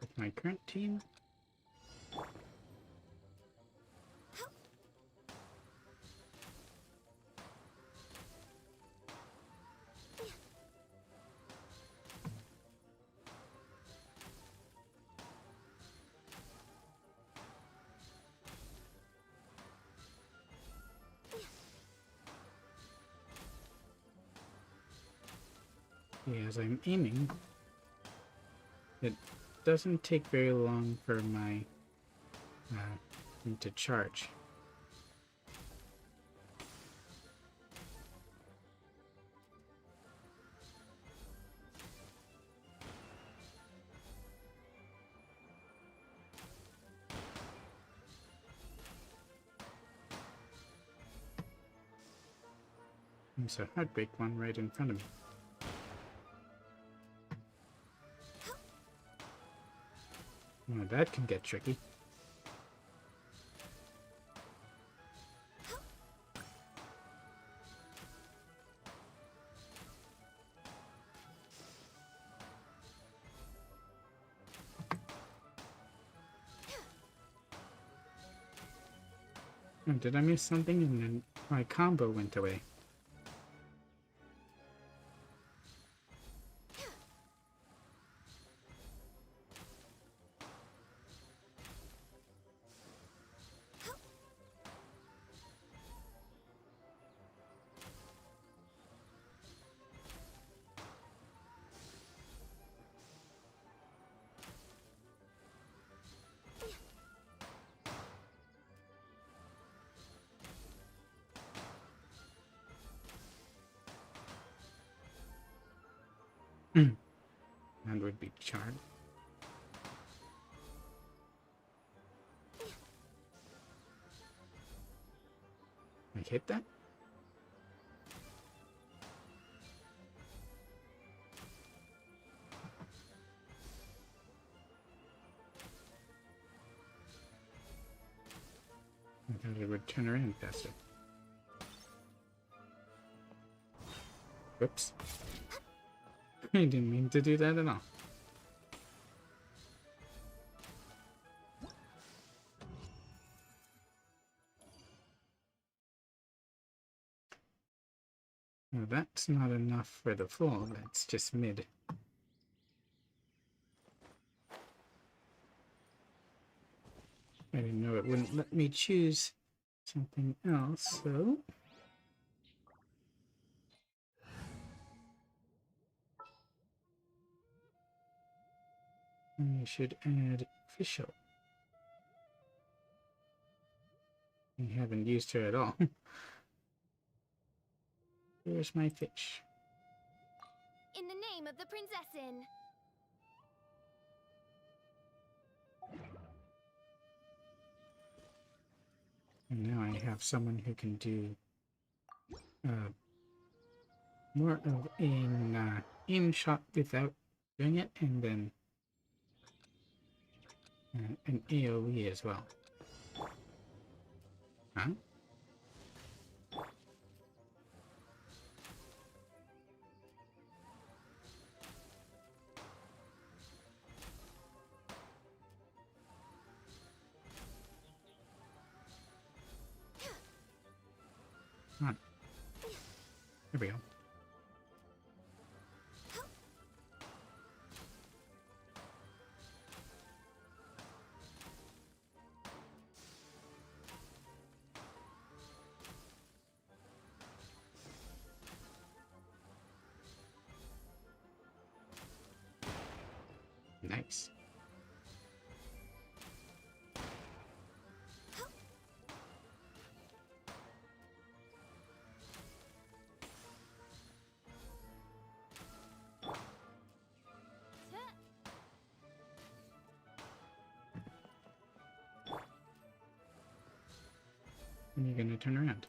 Speaker 1: With my current team, as I'm aiming, it doesn't take very long for my thing to charge. There's a heartbreak one right in front of me. Well, that can get tricky. Oh, did I miss something? And then my combo went away. That would be charred. I hit that? I thought it would turn around faster. Whoops. I didn't mean to do that at all. Well, that's not enough for the full, that's just mid. I didn't know it wouldn't let me choose something else, so... I should add official. I haven't used her at all. Here's my fish.
Speaker 2: In the name of the Princessin.
Speaker 1: And now I have someone who can do more of an aim shot without doing it, and then an AoE as well. Huh? Come on. Here we go. Nice. And you're gonna turn around.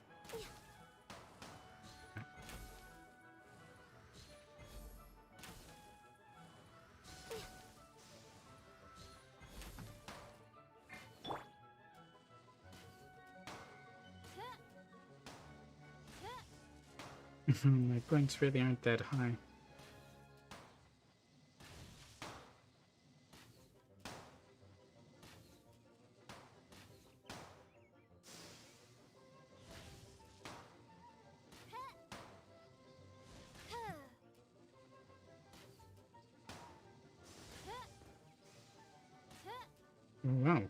Speaker 1: My points really aren't that high. Wow.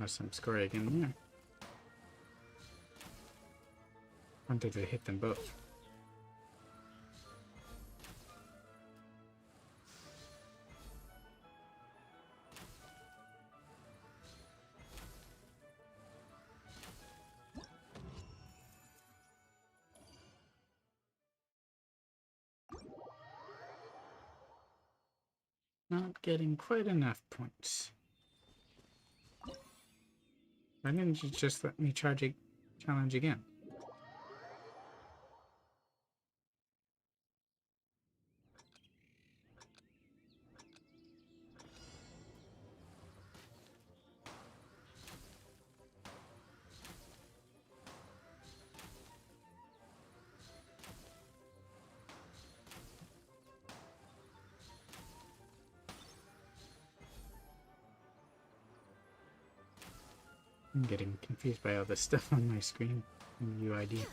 Speaker 1: Some scoring in there. Wanted to hit them both. Not getting quite enough points. Why didn't you just let me challenge again? I'm getting confused by all this stuff on my screen in UID.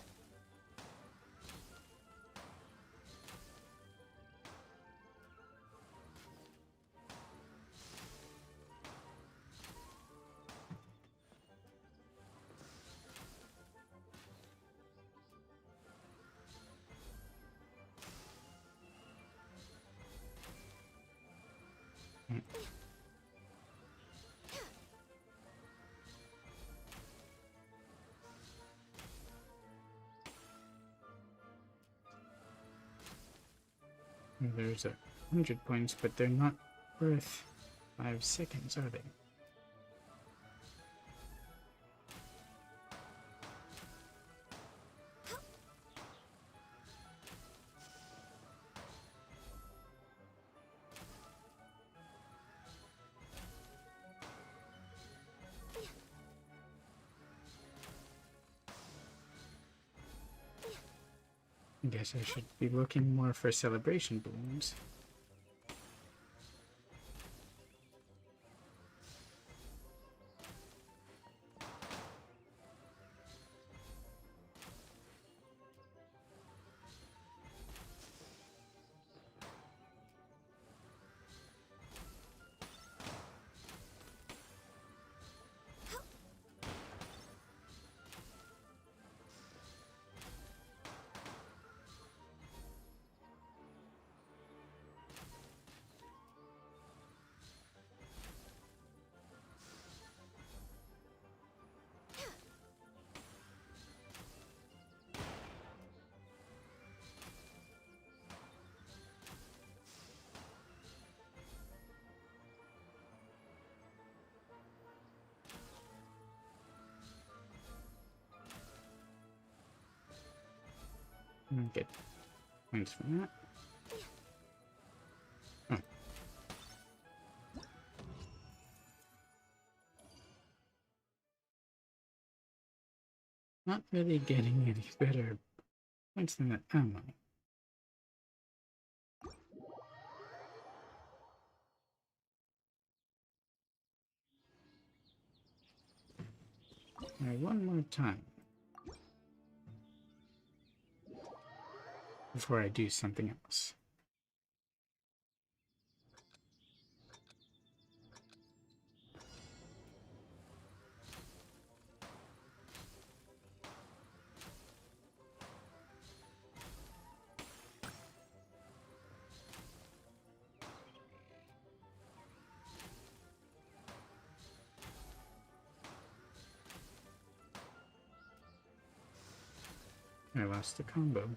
Speaker 1: There's 100 points, but they're not worth 5 seconds, are they? I guess I should be looking more for celebration balloons. Okay. points for that. Oh. Not really getting any better points than that, am I? Now, one more time before I do something else. I lost the combo.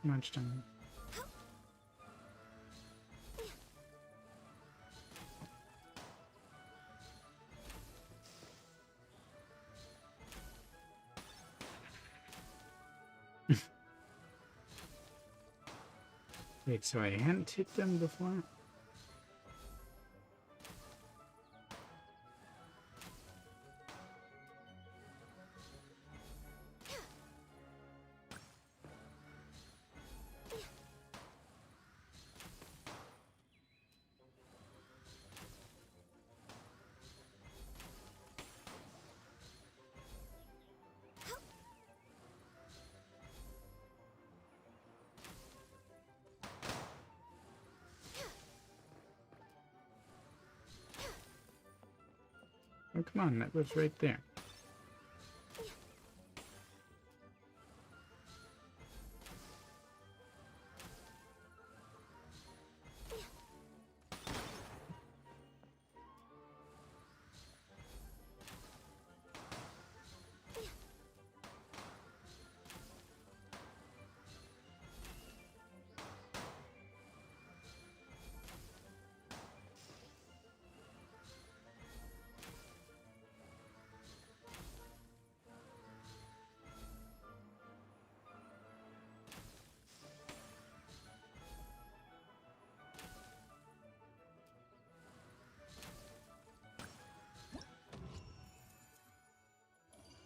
Speaker 1: Too much time. Wait, so I hadn't hit them before? Oh, come on, that was right there.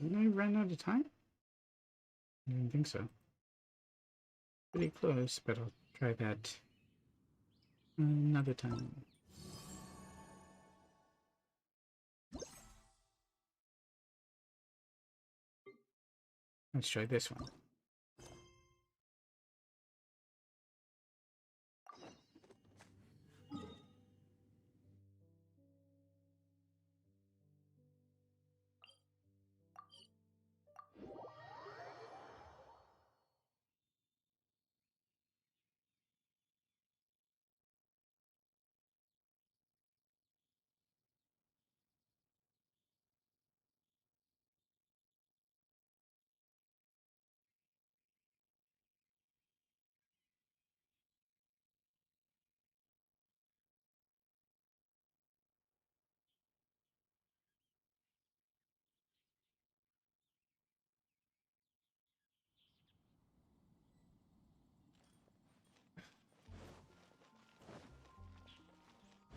Speaker 1: Didn't I run out of time? I don't think so. Pretty close, but I'll try that another time. Let's try this one.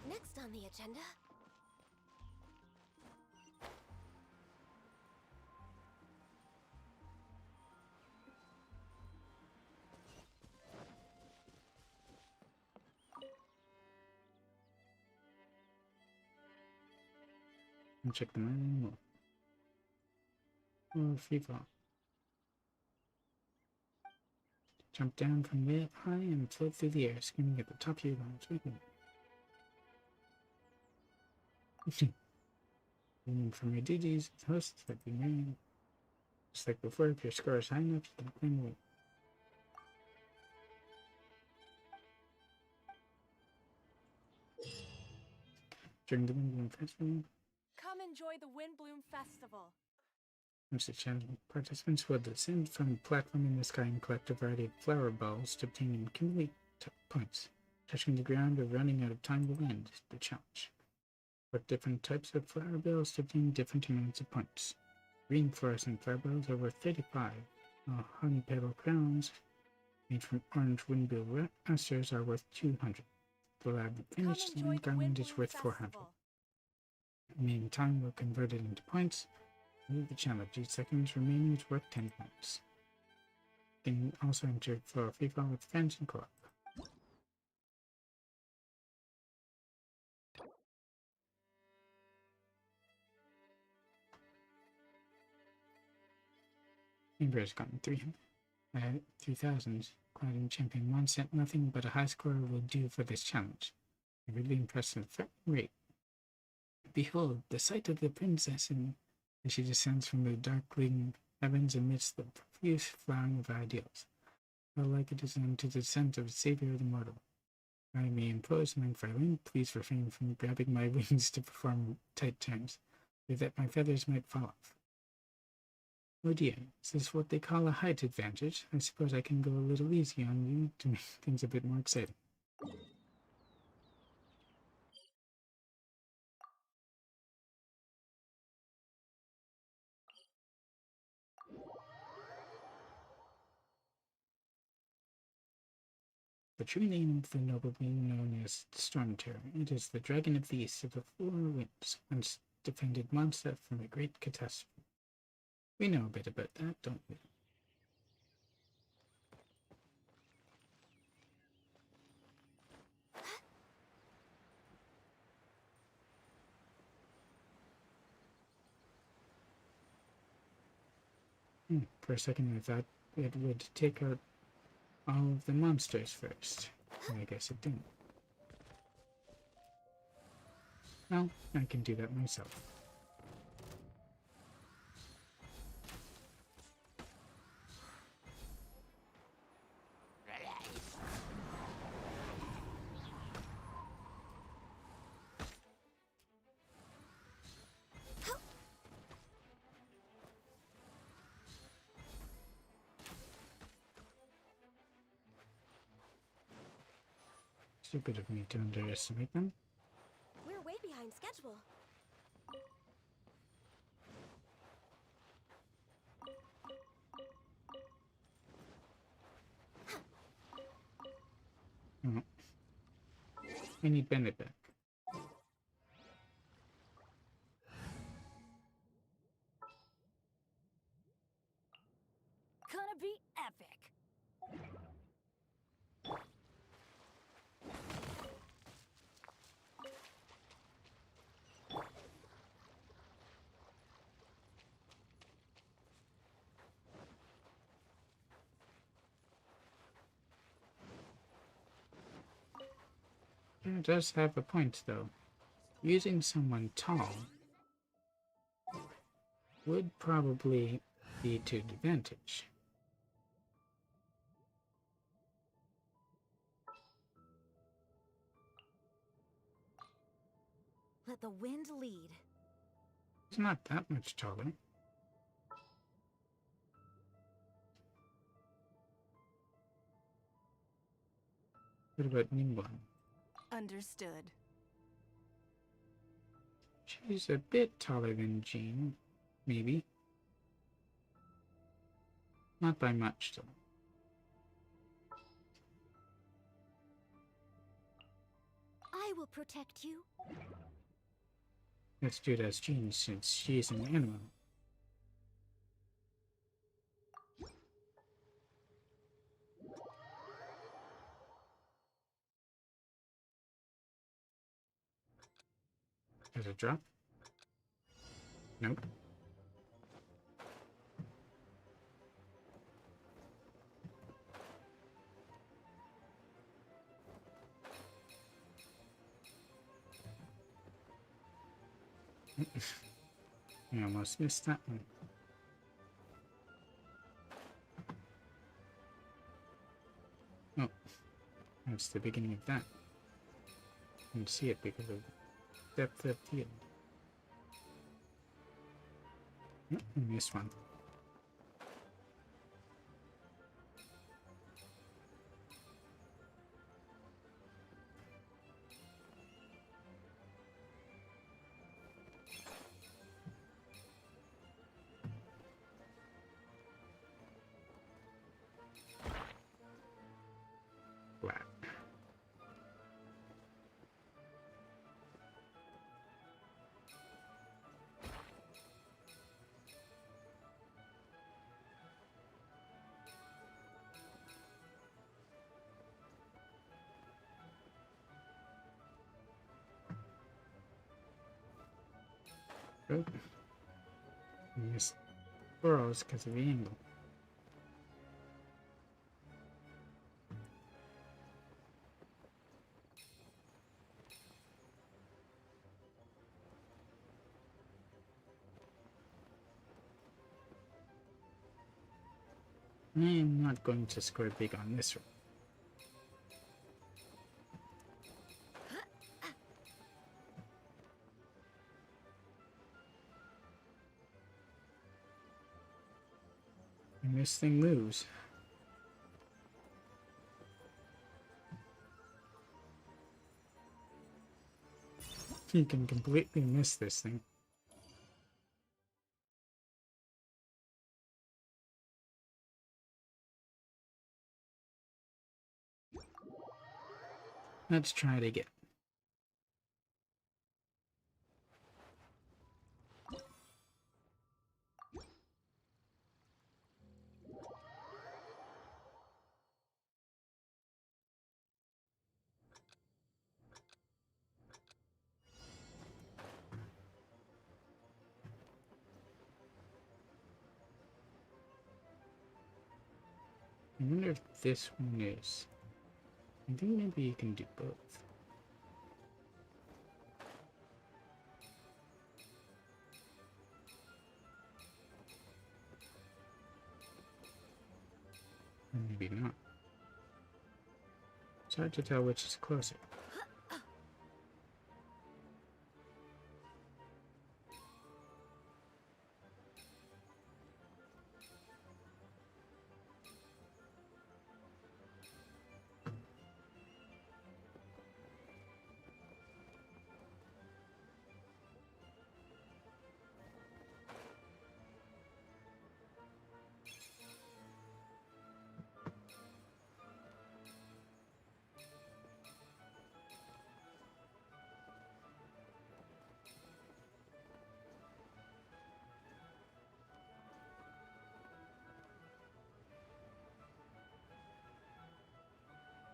Speaker 2: Next on the agenda.
Speaker 1: I'll check them out. Oh, FIFA. Jump down from way up high and float through the air, screaming at the top of your lungs. And from your duties as hosts that be married. Just like before, if your score is high enough, you can claim a win. during the Windbloom Festival.
Speaker 8: Come enjoy the Windbloom Festival.
Speaker 1: Once the challenge, participants will descend from a platform in the sky and collect a variety of flower balls to obtain accumulate points. Touching the ground or running out of time will end the challenge. With different types of flower balls to obtain different amounts of points. Green fluorescent flower balls are worth 35, while honey petal crowns made from orange windbill asters are worth 200. The lab finished
Speaker 8: Come enjoy the
Speaker 1: garland is
Speaker 8: Windbloom
Speaker 1: worth 400.
Speaker 8: Festival.
Speaker 1: Remaining time will convert it into points. Move the challenge. Each second remaining is worth 10 points. You can also enter for a free fall with friends and co-op. Amber has gotten 3,000. Clouding Champion 1 said nothing but a high score will do for this challenge. A really impressive rate. Behold, the sight of the princess as she descends from the darkling heavens amidst the profuse flowering of ideals. How like it is unto the descent of the Savior of the mortal. I may impose my violin, please refrain from grabbing my wings to perform tight turns, so that my feathers might fall off. Oh dear, is this what they call a height advantage? I suppose I can go a little easy on you to make things a bit more exciting. The true name of the noble being known as Storm Terror. It is the dragon of the east of the four winds, once defended monster from a great catastrophe. We know a bit about that, don't we? For a second I thought it would take out all of the monsters first. I guess it didn't. Well, I can do that myself. Stupid of me to underestimate them.
Speaker 8: We're way behind schedule.
Speaker 1: Oh. I need Bennett back.
Speaker 3: Gonna be epic.
Speaker 1: It does have a point, though. Using someone tall would probably be to advantage.
Speaker 8: Let the wind lead.
Speaker 1: It's not that much taller. What about Ningguang?
Speaker 8: Understood.
Speaker 1: She's a bit taller than Jean, maybe. Not by much, though.
Speaker 2: I will protect you.
Speaker 1: Let's do it as Jean, since she's an animal. Does it drop? Nope. I almost missed that one. Oh, that's the beginning of that. I didn't see it because of depth of the end. Oh, I missed one. Flat. Oh. I missed burrows because of the angle. I'm not going to score big on this one. And this thing moves. You can completely miss this thing. Let's try it again. I wonder if this one is. I think maybe you can do both. Or maybe not. It's hard to tell which is closer.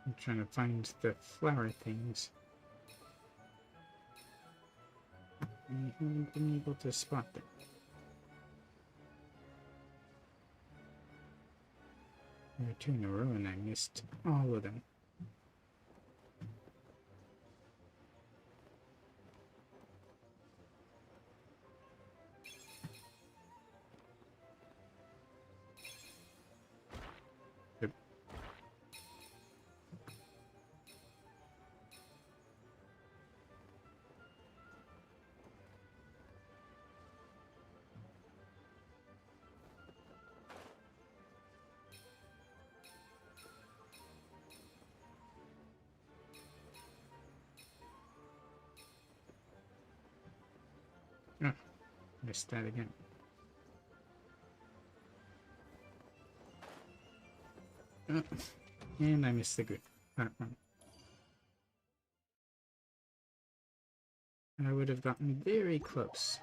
Speaker 1: I'm trying to find the flower things. I haven't been able to spot them. There were two in a row and I missed all of them. Yep. Oh, missed that again. Oh, and I missed the good that one. I would have gotten very close.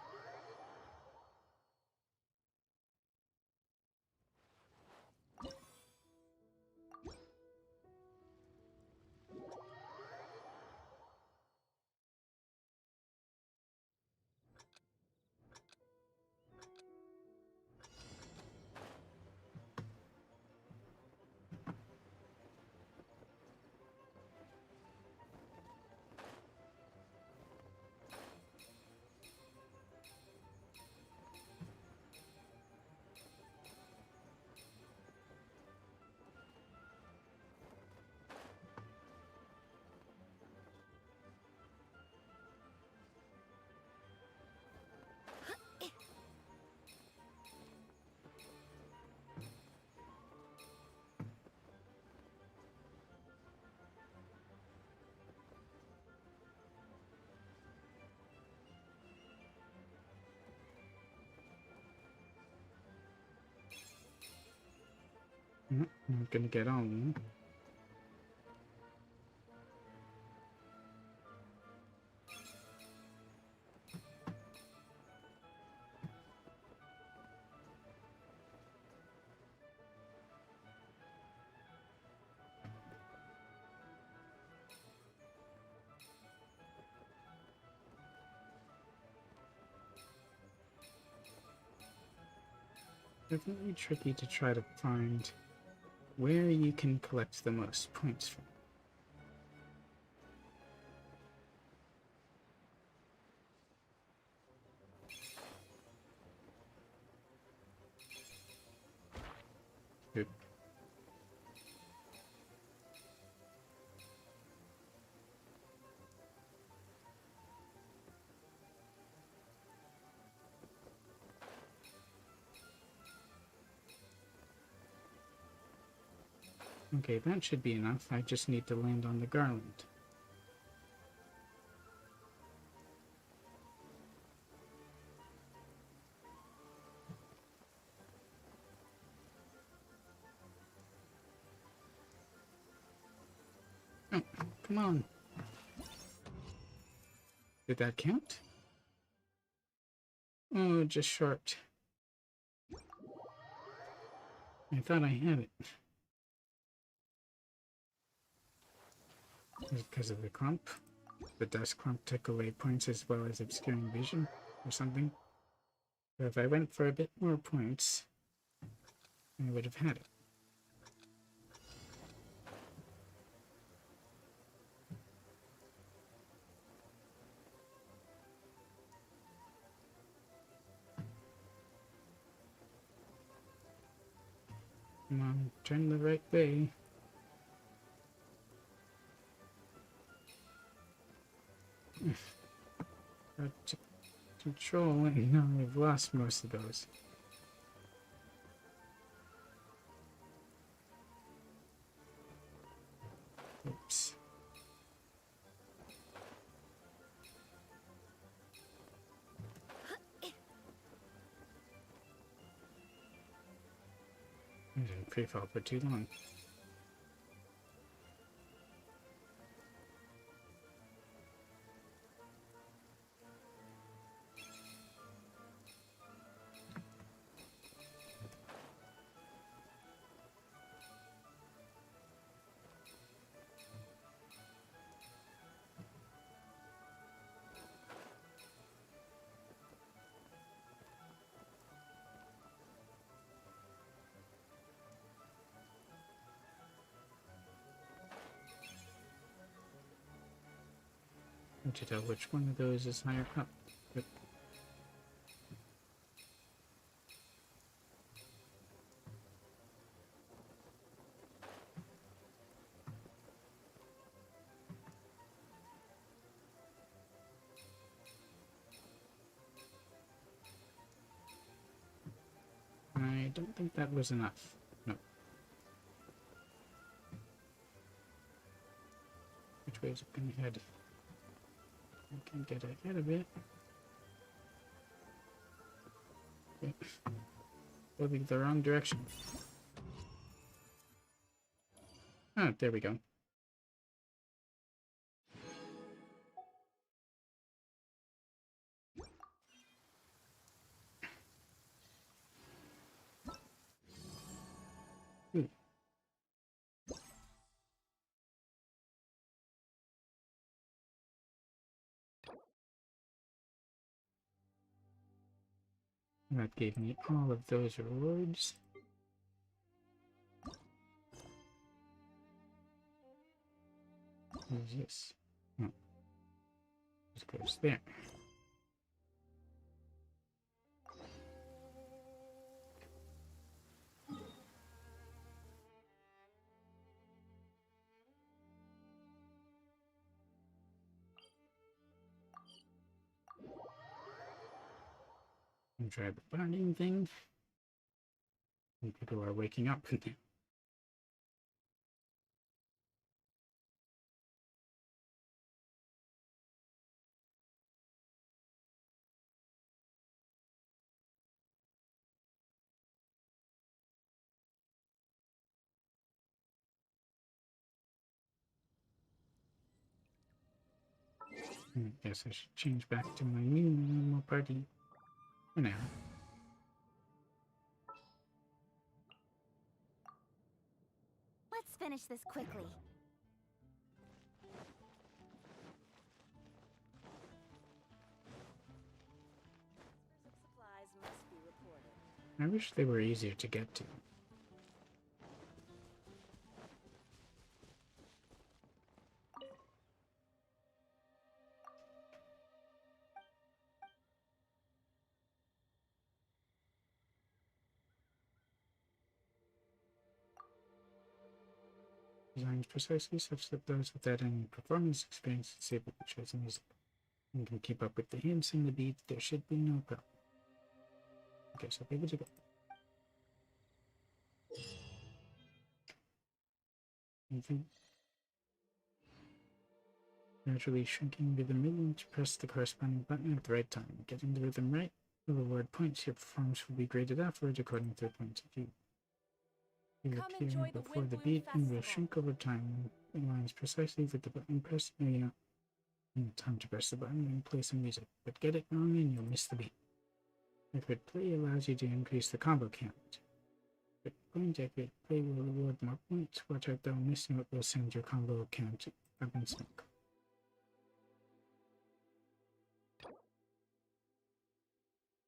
Speaker 1: I'm gonna get all of them. Definitely tricky to try to find where you can collect the most points from. Oop. Okay, that should be enough. I just need to land on the garland. Oh, come on. Did that count? Oh, just short. I thought I had it. Because of the clump. The dust clump took away points as well as obscuring vision or something. But if I went for a bit more points, I would have had it. Come on, turn the right way. Got to control, and now I've lost most of those. Oops. I didn't pre-fall for too long. To tell which one of those is higher up. Yep. I don't think that was enough. No. Which way is it going to head? I can get ahead of it. Okay. Going the wrong direction. Oh, there we go. Ooh. That gave me all of those rewards. What is this? Oh. It goes there. And try the burning thing. And people are waking up. I guess I should change back to my new normal party for now.
Speaker 2: Let's finish this quickly.
Speaker 8: Supplies must be reported.
Speaker 1: I wish they were easier to get to. Designed precisely such that those without any performance experience is able to choose the music and can keep up with the hints and the beats. There should be no problem. I guess I'll be able to go. Gradually shrinking rhythm rhythm to press the corresponding button at the right time. Getting the rhythm right will reward points. Your performance will be graded afterwards according to the points of view. You
Speaker 8: Come
Speaker 1: appear
Speaker 8: enjoy the
Speaker 1: before the
Speaker 8: Windbloom
Speaker 1: beat and will
Speaker 8: Festival.
Speaker 1: shrink over time. It aligns precisely with the button press. And time to press the button and play some music. But get it wrong and you'll miss the beat. Accurate play allows you to increase the combo count. But point accurate play will reward more points. Watch out though, missing it will send your combo count up in smoke.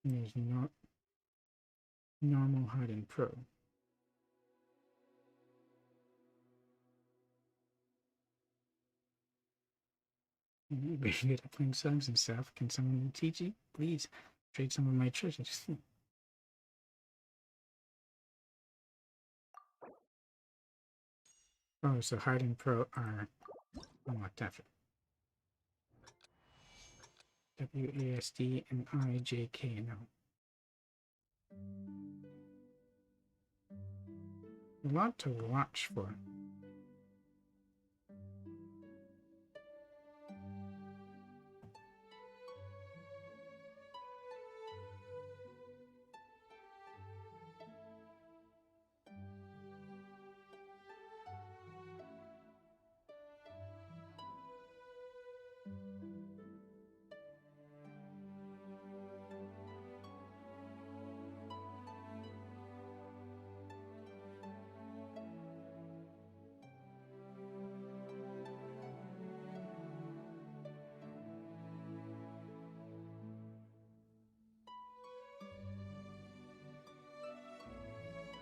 Speaker 1: There's not normal, hard, and pro. You're good at playing songs and stuff. Can someone teach you? Please trade some of my treasures. Oh, so hard and pro are unlocked after. WASD and IJK now. A lot to watch for.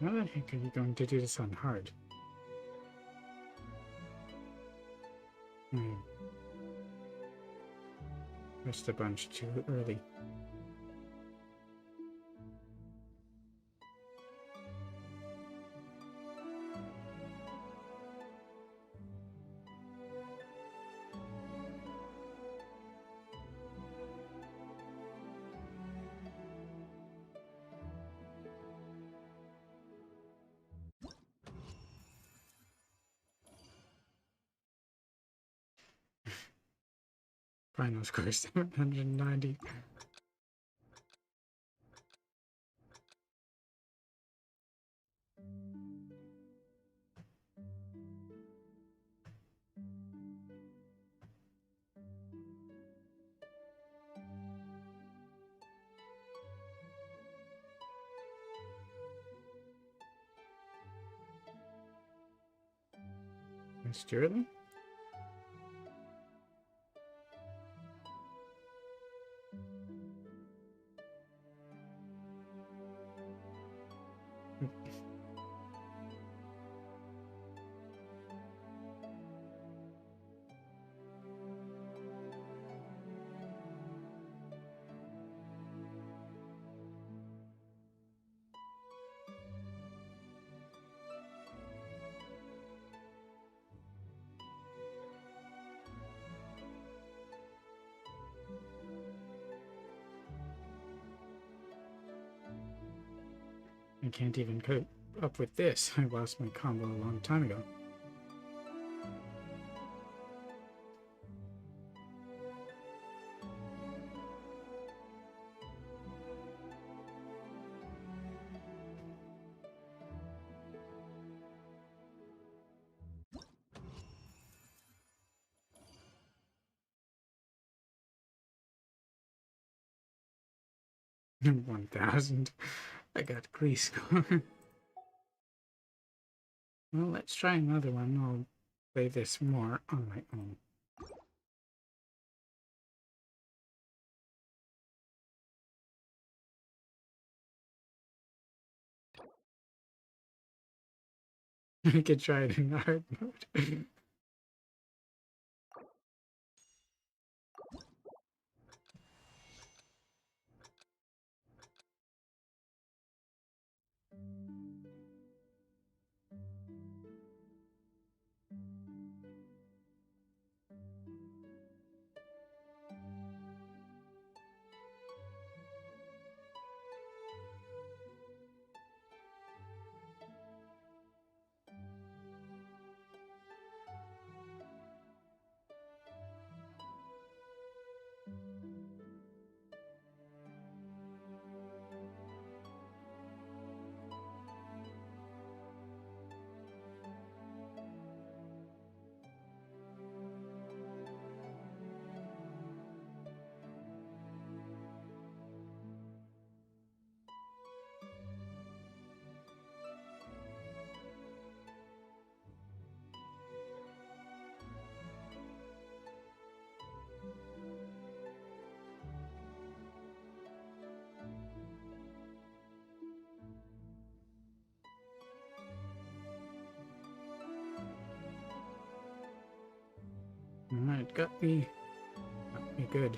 Speaker 1: How the heck are you going to do this on hard? Pressed a bunch too early. Final score 790. Sterling? I can't even cope up with this. I lost my combo a long time ago. 1000. I got Glee score. Well, let's try another one. I'll play this more on my own. I could try it in hard mode. Alright, got me good.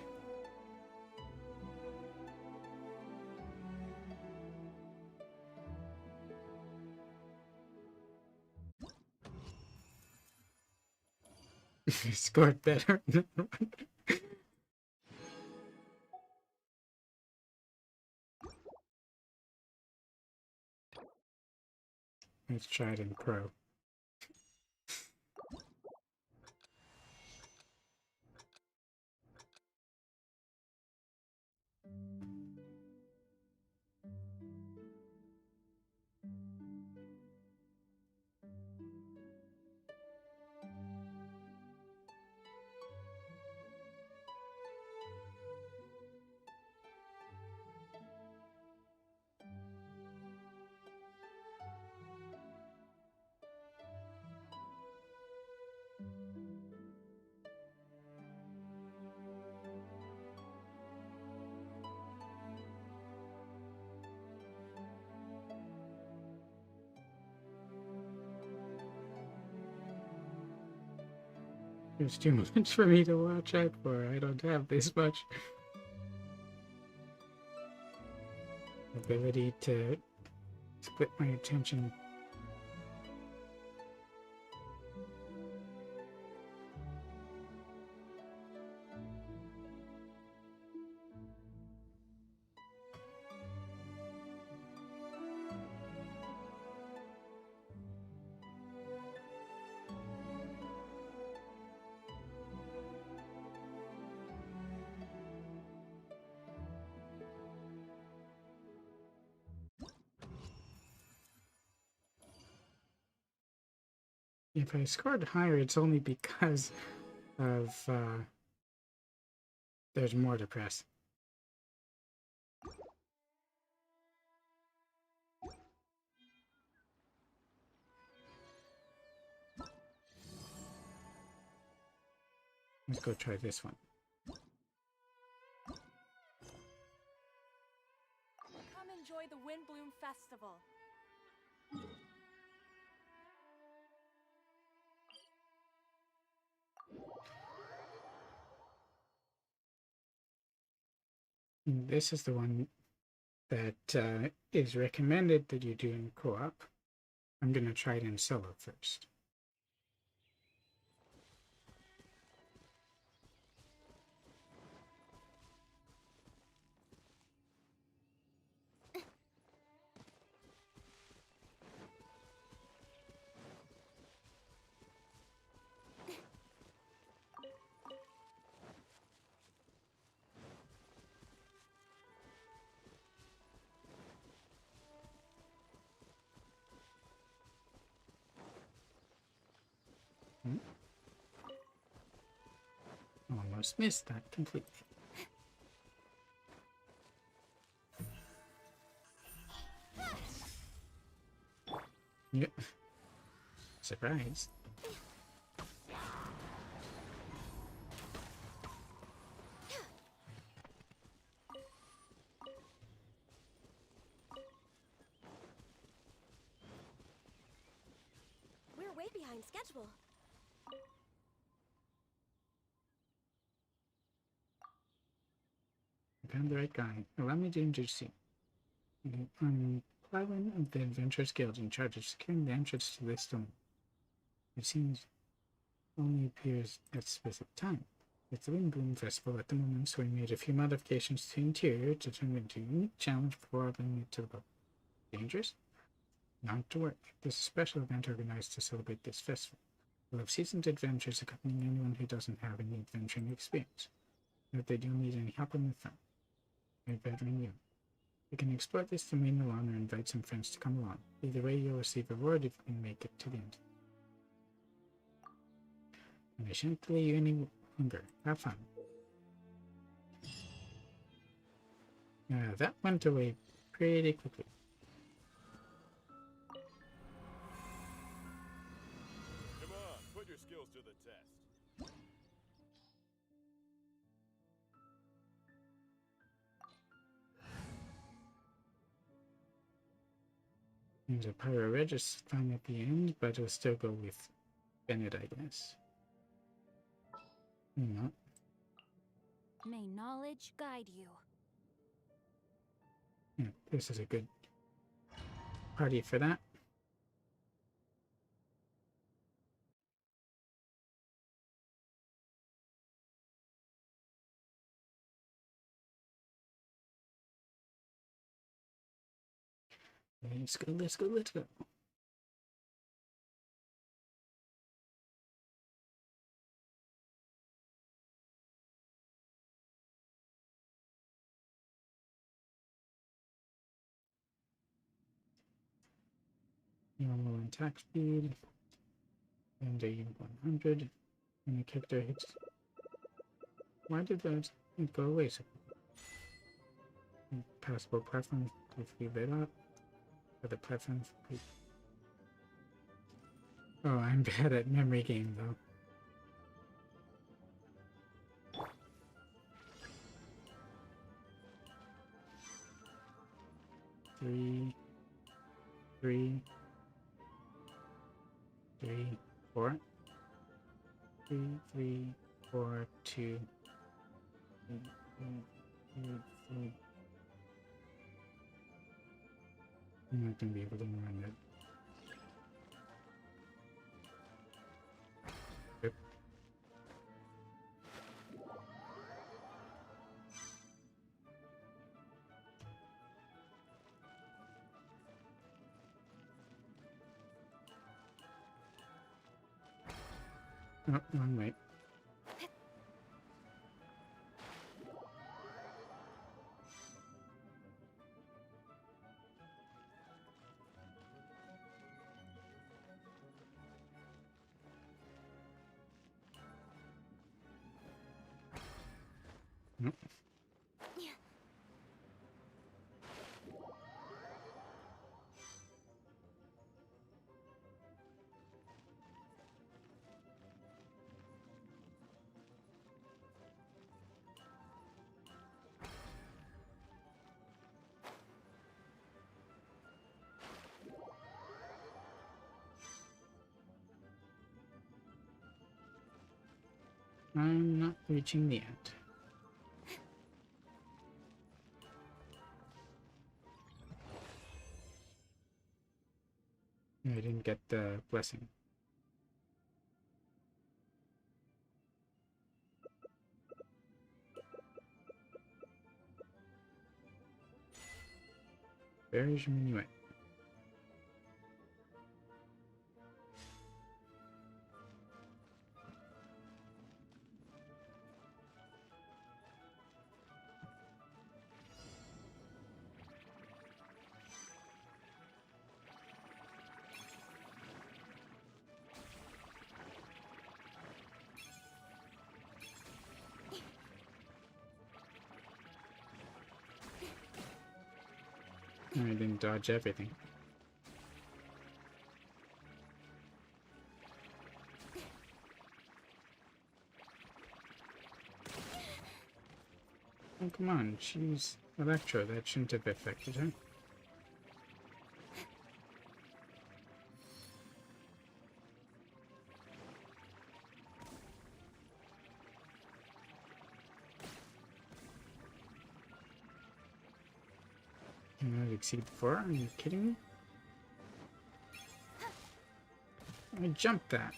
Speaker 1: Scored better. Let's try it in pro. There's too much for me to watch out for. I don't have this much ability to split my attention. If I scored higher, it's only because of there's more to press. Let's go try this one.
Speaker 8: Come enjoy the Windbloom Festival.
Speaker 1: This is the one that is recommended that you do in co-op. I'm going to try it in solo first. Almost missed that completely. Yeah. Surprise.
Speaker 2: We're way behind schedule.
Speaker 1: I found the right guy. Allow me to introduce you. I'm Plowin of the Adventurers Guild, in charge of securing the entrance to this stone. It seems only appears at a specific time. It's the Windbloom Festival at the moment, so we made a few modifications to the interior to turn it into a unique challenge before opening it to the public. Dangerous? Not to worry. There's a special event organized to celebrate this festival. We'll have seasoned adventurers accompanying anyone who doesn't have any adventuring experience. And if they do need any help in the fun, we're veteran you. You can explore this domain alone or invite some friends to come along. Either way, you'll receive a reward if you can make it to the end. And I shan't delay you any longer. Have fun. That went away pretty quickly.
Speaker 9: Come on, put your skills to the test.
Speaker 1: There's a Pyro Regis fine at the end, but we'll still go with Bennett, I guess. Not.
Speaker 3: May knowledge guide you.
Speaker 1: Yeah, this is a good party for that. Let's go, let's go, let's go. Normal attack speed. And a 100. And the character hits. Why did that go away? So passable platforms, if we lit up. Other platforms. Oh, I'm bad at memory game though. Three, 4. 3, 4, 2. 3. I'm not gonna be able to run it. Yep. Oh, wrong way. Nope. I'm not reaching the end. I didn't get the blessing. Where's your minuet? I didn't dodge everything. Oh, come on. She's Electro. That shouldn't have affected her. Can I exceed 4? Are you kidding me? I jumped that.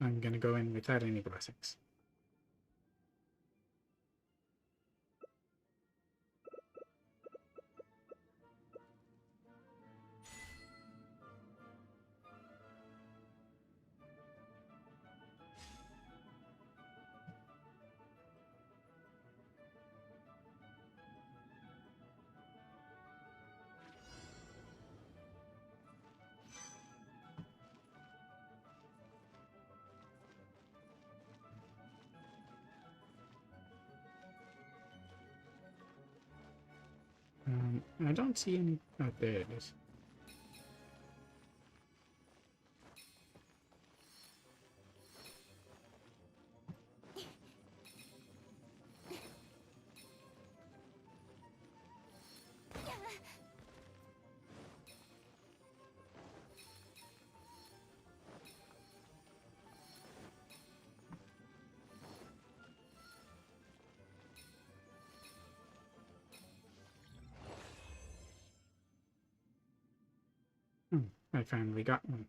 Speaker 1: I'm gonna go in without any blessings. I don't see any. Oh, there it is. I finally got one.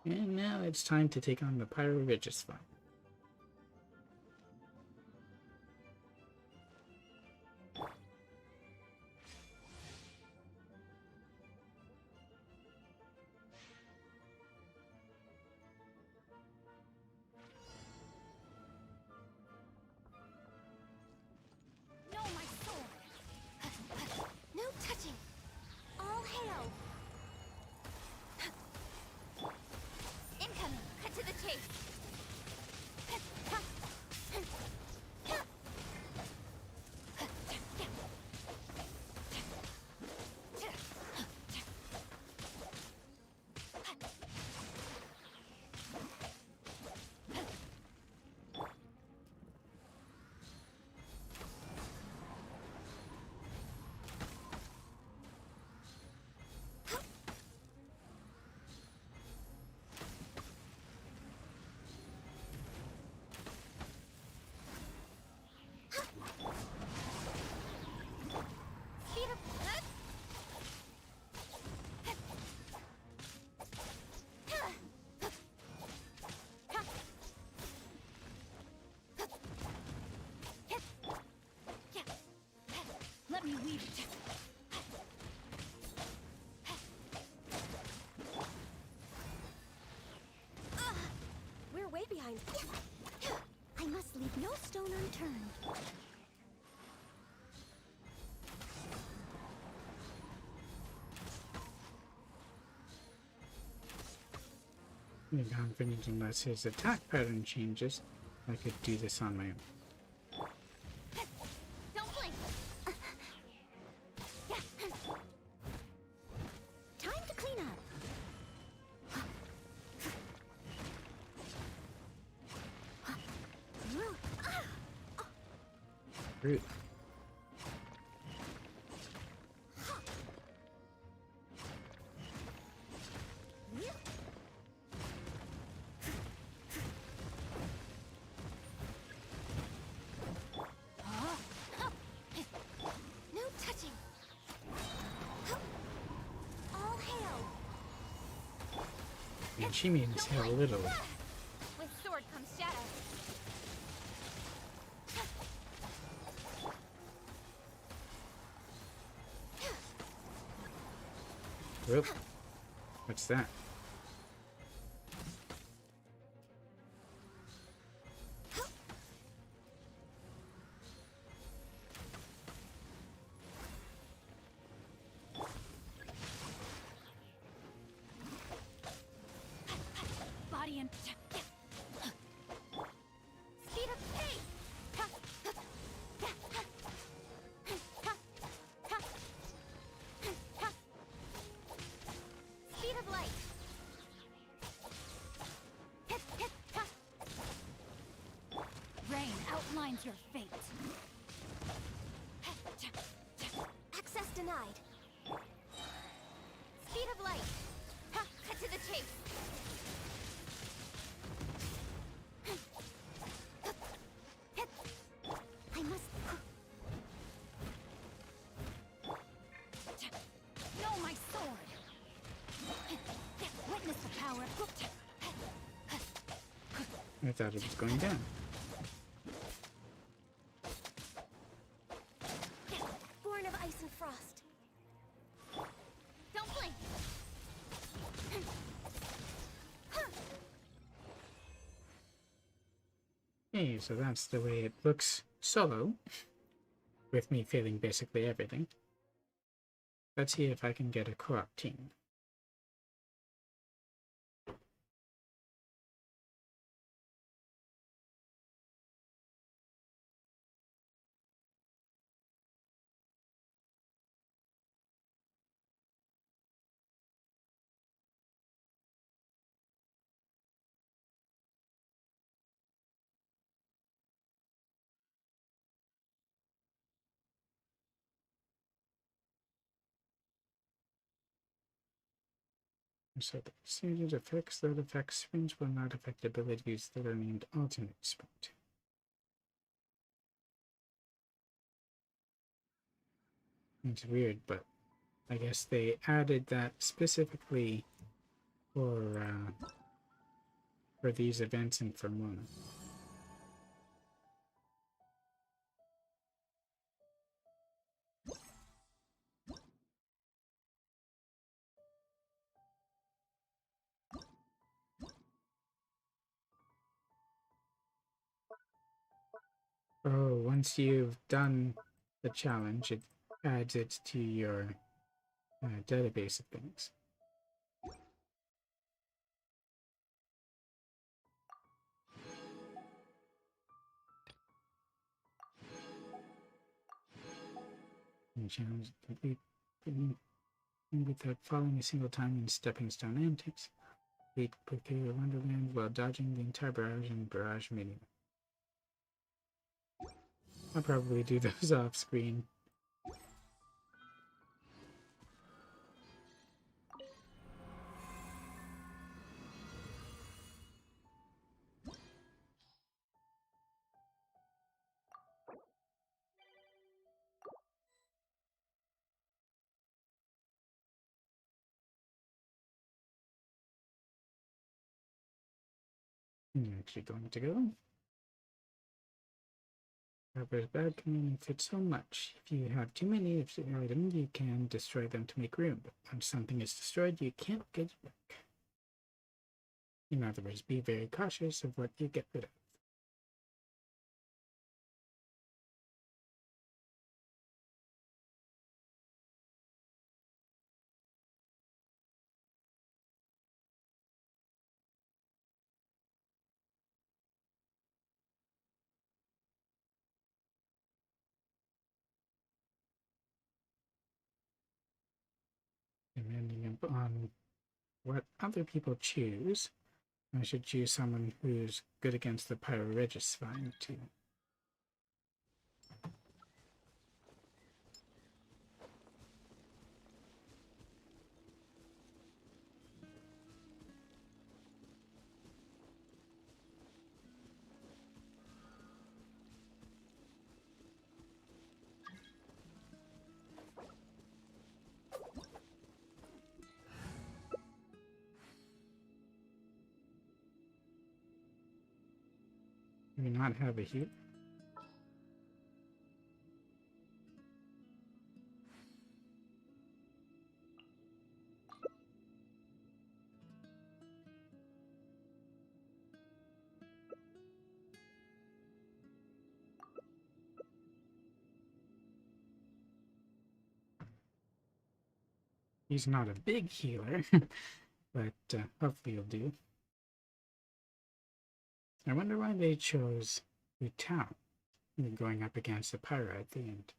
Speaker 1: And now it's time to take on the Pyroregis fight.
Speaker 2: No, my sword! No touching! All hail! Incoming! Cut to the chase! Let me weave it. We're way behind. I must leave no stone unturned.
Speaker 1: I'm confident unless his attack pattern changes, I could do this on my own.
Speaker 2: Don't blink. Time to clean up.
Speaker 1: Rude.
Speaker 2: No touching. All hail.
Speaker 1: And she means hell little.
Speaker 2: With sword comes shadow.
Speaker 1: Whoop. What's that?
Speaker 2: Body and
Speaker 7: your fate. Access denied.
Speaker 2: Speed of light. Ha, cut to the chase. I must.
Speaker 7: No, my sword. Witness the power.
Speaker 1: I thought it was going down.
Speaker 7: Born of ice and frost.
Speaker 2: Don't blink.
Speaker 1: Okay, so that's the way it looks solo, with me failing basically everything. Let's see if I can get a co-op team. So the stated effects that affect sprints will not affect abilities that are named alternate sprint. It's weird, but I guess they added that specifically for these events in Vermona. Oh, once you've done the challenge, it adds it to your database of things. And challenge complete without falling a single time in stepping stone antics. Complete quickly Wonderland while dodging the entire barrage and barrage menu. I'll probably do those off screen. I'm actually going to go. Copper's bag can only fit so much. If you have too many of the item, you can destroy them to make room. But once something is destroyed, you can't get it back. In other words, be very cautious of what you get rid of. Depending on what other people choose, I should choose someone who's good against the Pyroregis Vine too. Do we not have a heat? He's not a big healer, but hopefully he'll do. I wonder why they chose Utao going up against the Pyro at the end.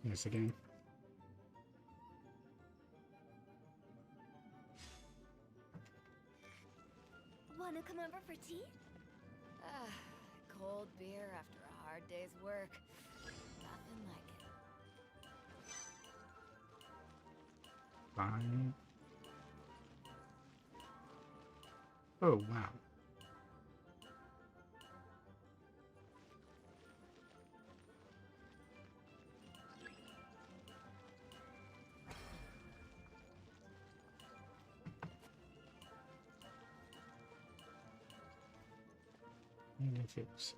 Speaker 1: Yes, again.
Speaker 7: Wanna come over for tea?
Speaker 3: Cold beer after a hard day's work. Nothing like it.
Speaker 1: Fine. Oh, wow. Negatives.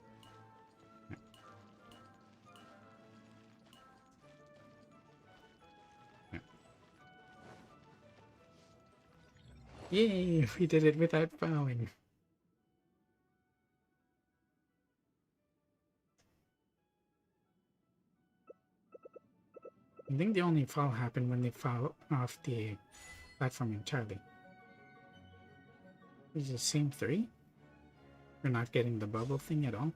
Speaker 1: Yay! We did it without fouling. I think the only foul happened when they fell off the platform entirely. Is it the same 3? We're not getting the bubble thing at all?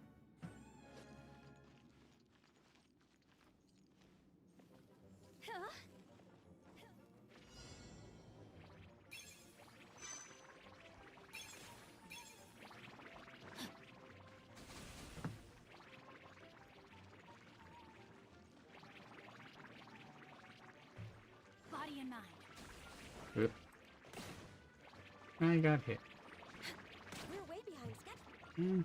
Speaker 7: Body and mind.
Speaker 1: Oop. I got hit.
Speaker 7: We're way behind schedule.
Speaker 1: Hmm.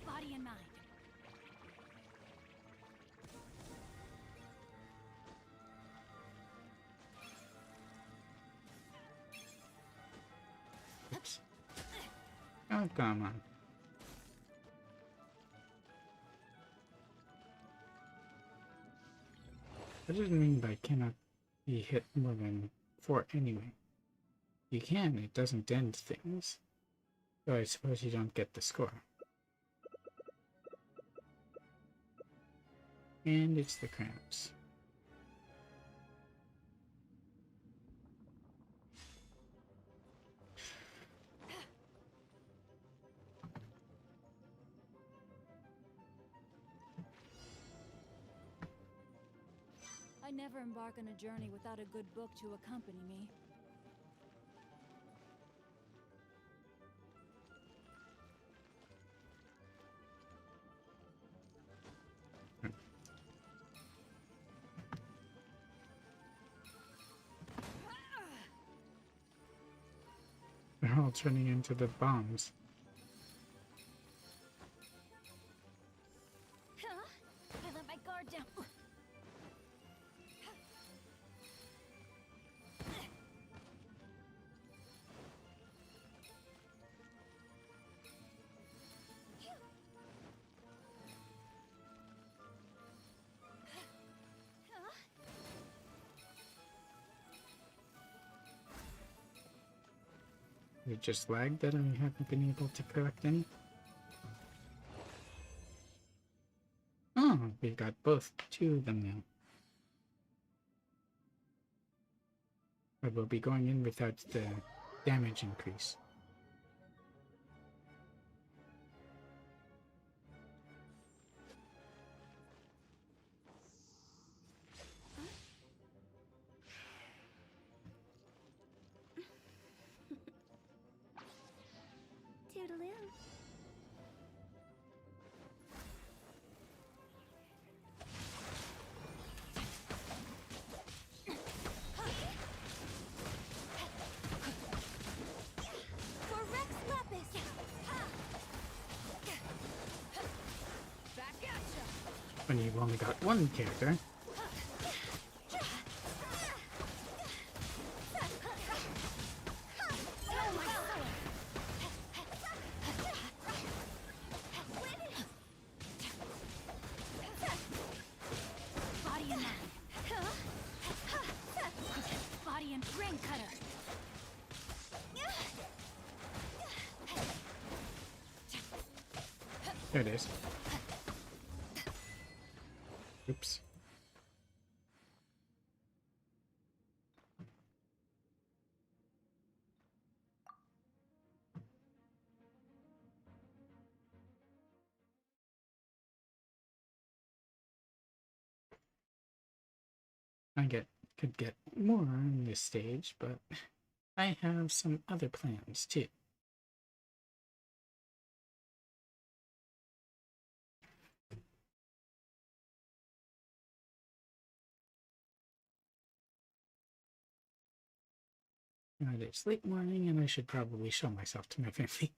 Speaker 7: Body and mind.
Speaker 1: Oops. Oh, come on. What does it mean by cannot be hit more than 4 anyway? You can, it doesn't end things. So I suppose you don't get the score. And it's the cramps.
Speaker 3: I never embark on a journey without a good book to accompany me.
Speaker 1: They're all turning into the bombs.
Speaker 3: I let my guard down.
Speaker 1: It just lagged that I haven't been able to collect any. Oh, we've got both 2 of them now. But we'll be going in without the damage increase.
Speaker 2: Toodaloo.
Speaker 7: For Rex Lapis.
Speaker 3: Back at ya!
Speaker 1: When you've only got 1 character.
Speaker 7: Body and mind. Body and brain cutter.
Speaker 1: There it is. Oops. Could get more on this stage, but I have some other plans too. It's late morning and I should probably show myself to my family.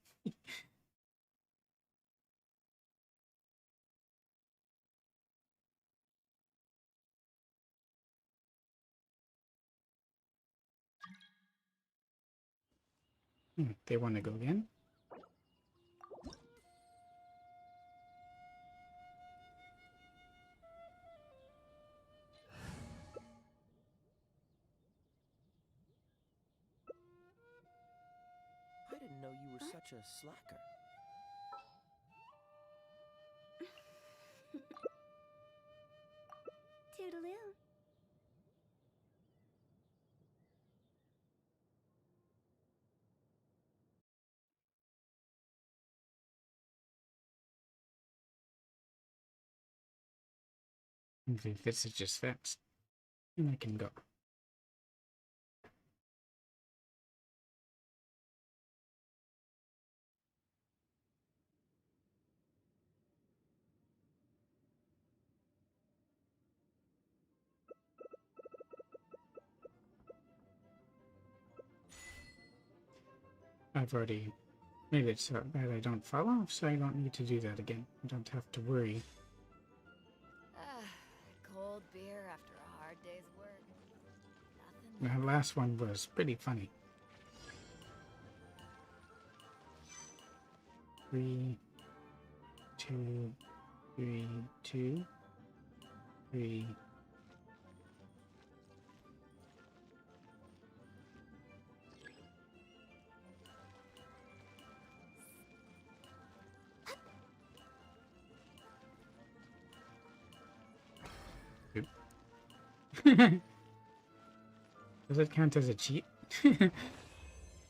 Speaker 1: They want to go again?
Speaker 10: I didn't know you were such a slacker.
Speaker 2: Toodaloo.
Speaker 1: I think this is just fixed. And I can go. I've already made it so that I don't fall off, so I don't need to do that again. I don't have to worry.
Speaker 3: Cold beer after a hard day's work. Nothing.
Speaker 1: The last one was pretty funny. 3, 2, 3, 2, 3. Does it count as a cheat? I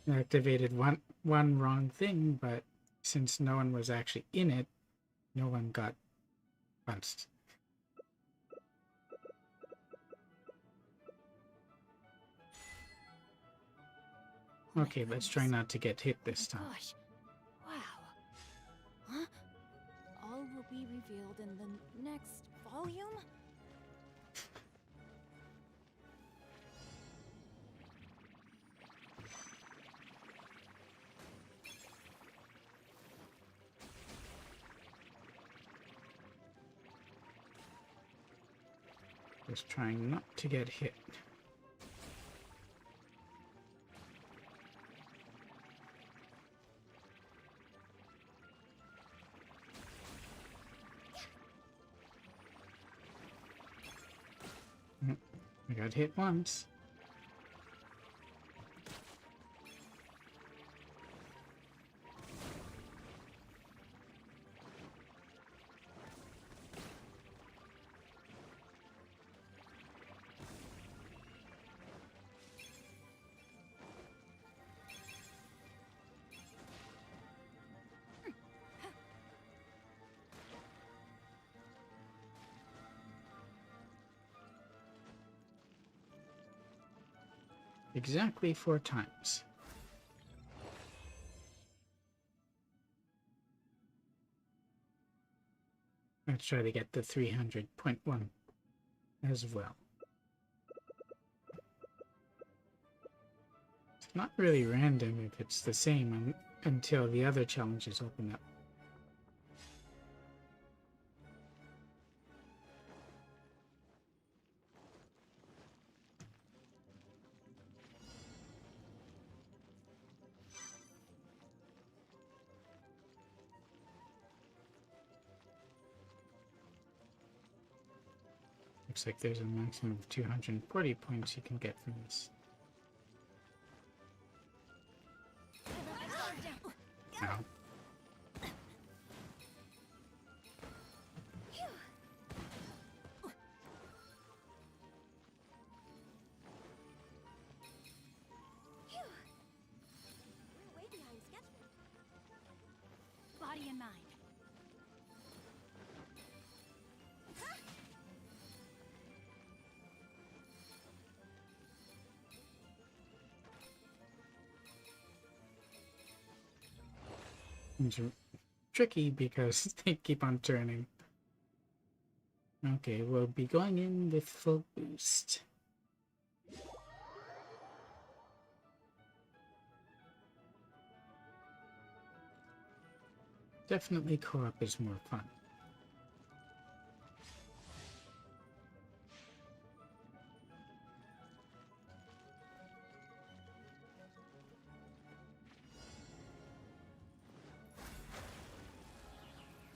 Speaker 1: activated one wrong thing, but since no one was actually in it, no one got punched. Okay, let's try not to get hit this time.
Speaker 3: Gosh. Wow. Huh? All will be revealed in the next volume?
Speaker 1: Just trying not to get hit. I got hit once. Exactly 4 times. Let's try to get the 300.1 as well. It's not really random if it's the same until the other challenges open up. Looks like there's a maximum of 240 points you can get from this. Ow.
Speaker 8: body and mind.
Speaker 1: It's tricky because they keep on turning. Okay, we'll be going in with full boost. Definitely co-op is more fun.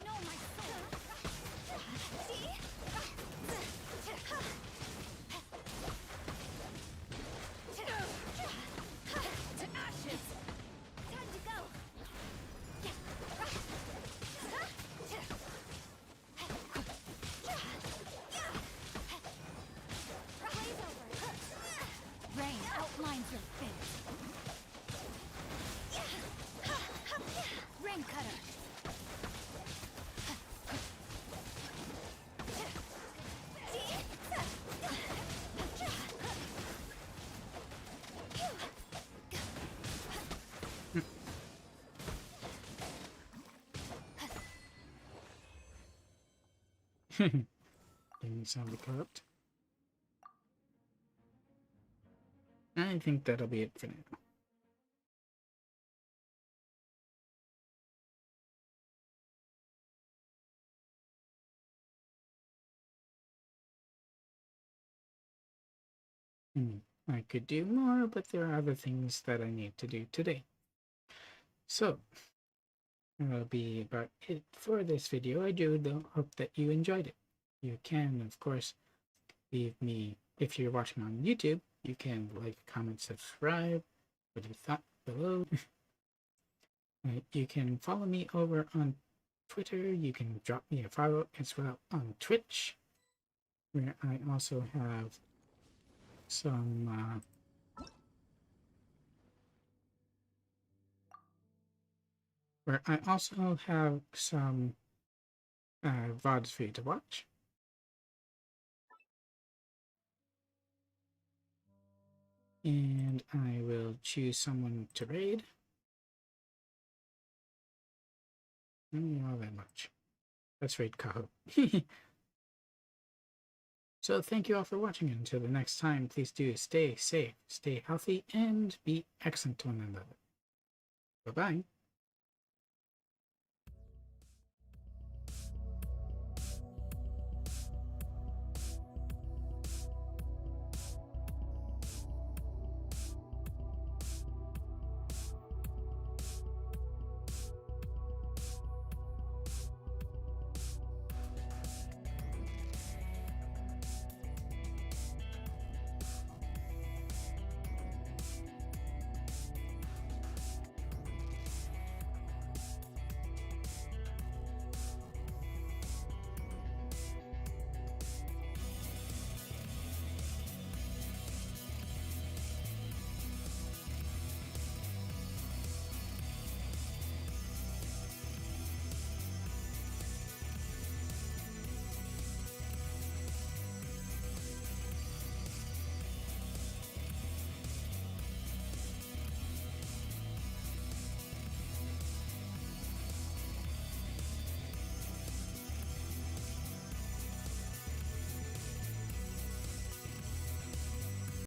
Speaker 8: No, my soul! To ashes!
Speaker 2: Time to go. Blaze over.
Speaker 8: Rain outlines your fate. Rain cutter!
Speaker 1: Didn't sound corrupt. I think that'll be it for now. I could do more, but there are other things that I need to do today. So, that'll be about it for this video. I do though hope that you enjoyed it. You can, of course, leave me, if you're watching on YouTube, you can like, comment, subscribe, what you thought below. You can follow me over on Twitter. You can drop me a follow as well on Twitch, where I also have some VODs for you to watch. And I will choose someone to raid. Not that much. Let's raid Kaho. So thank you all for watching. Until the next time, please do stay safe, stay healthy, and be excellent to one another. Bye-bye.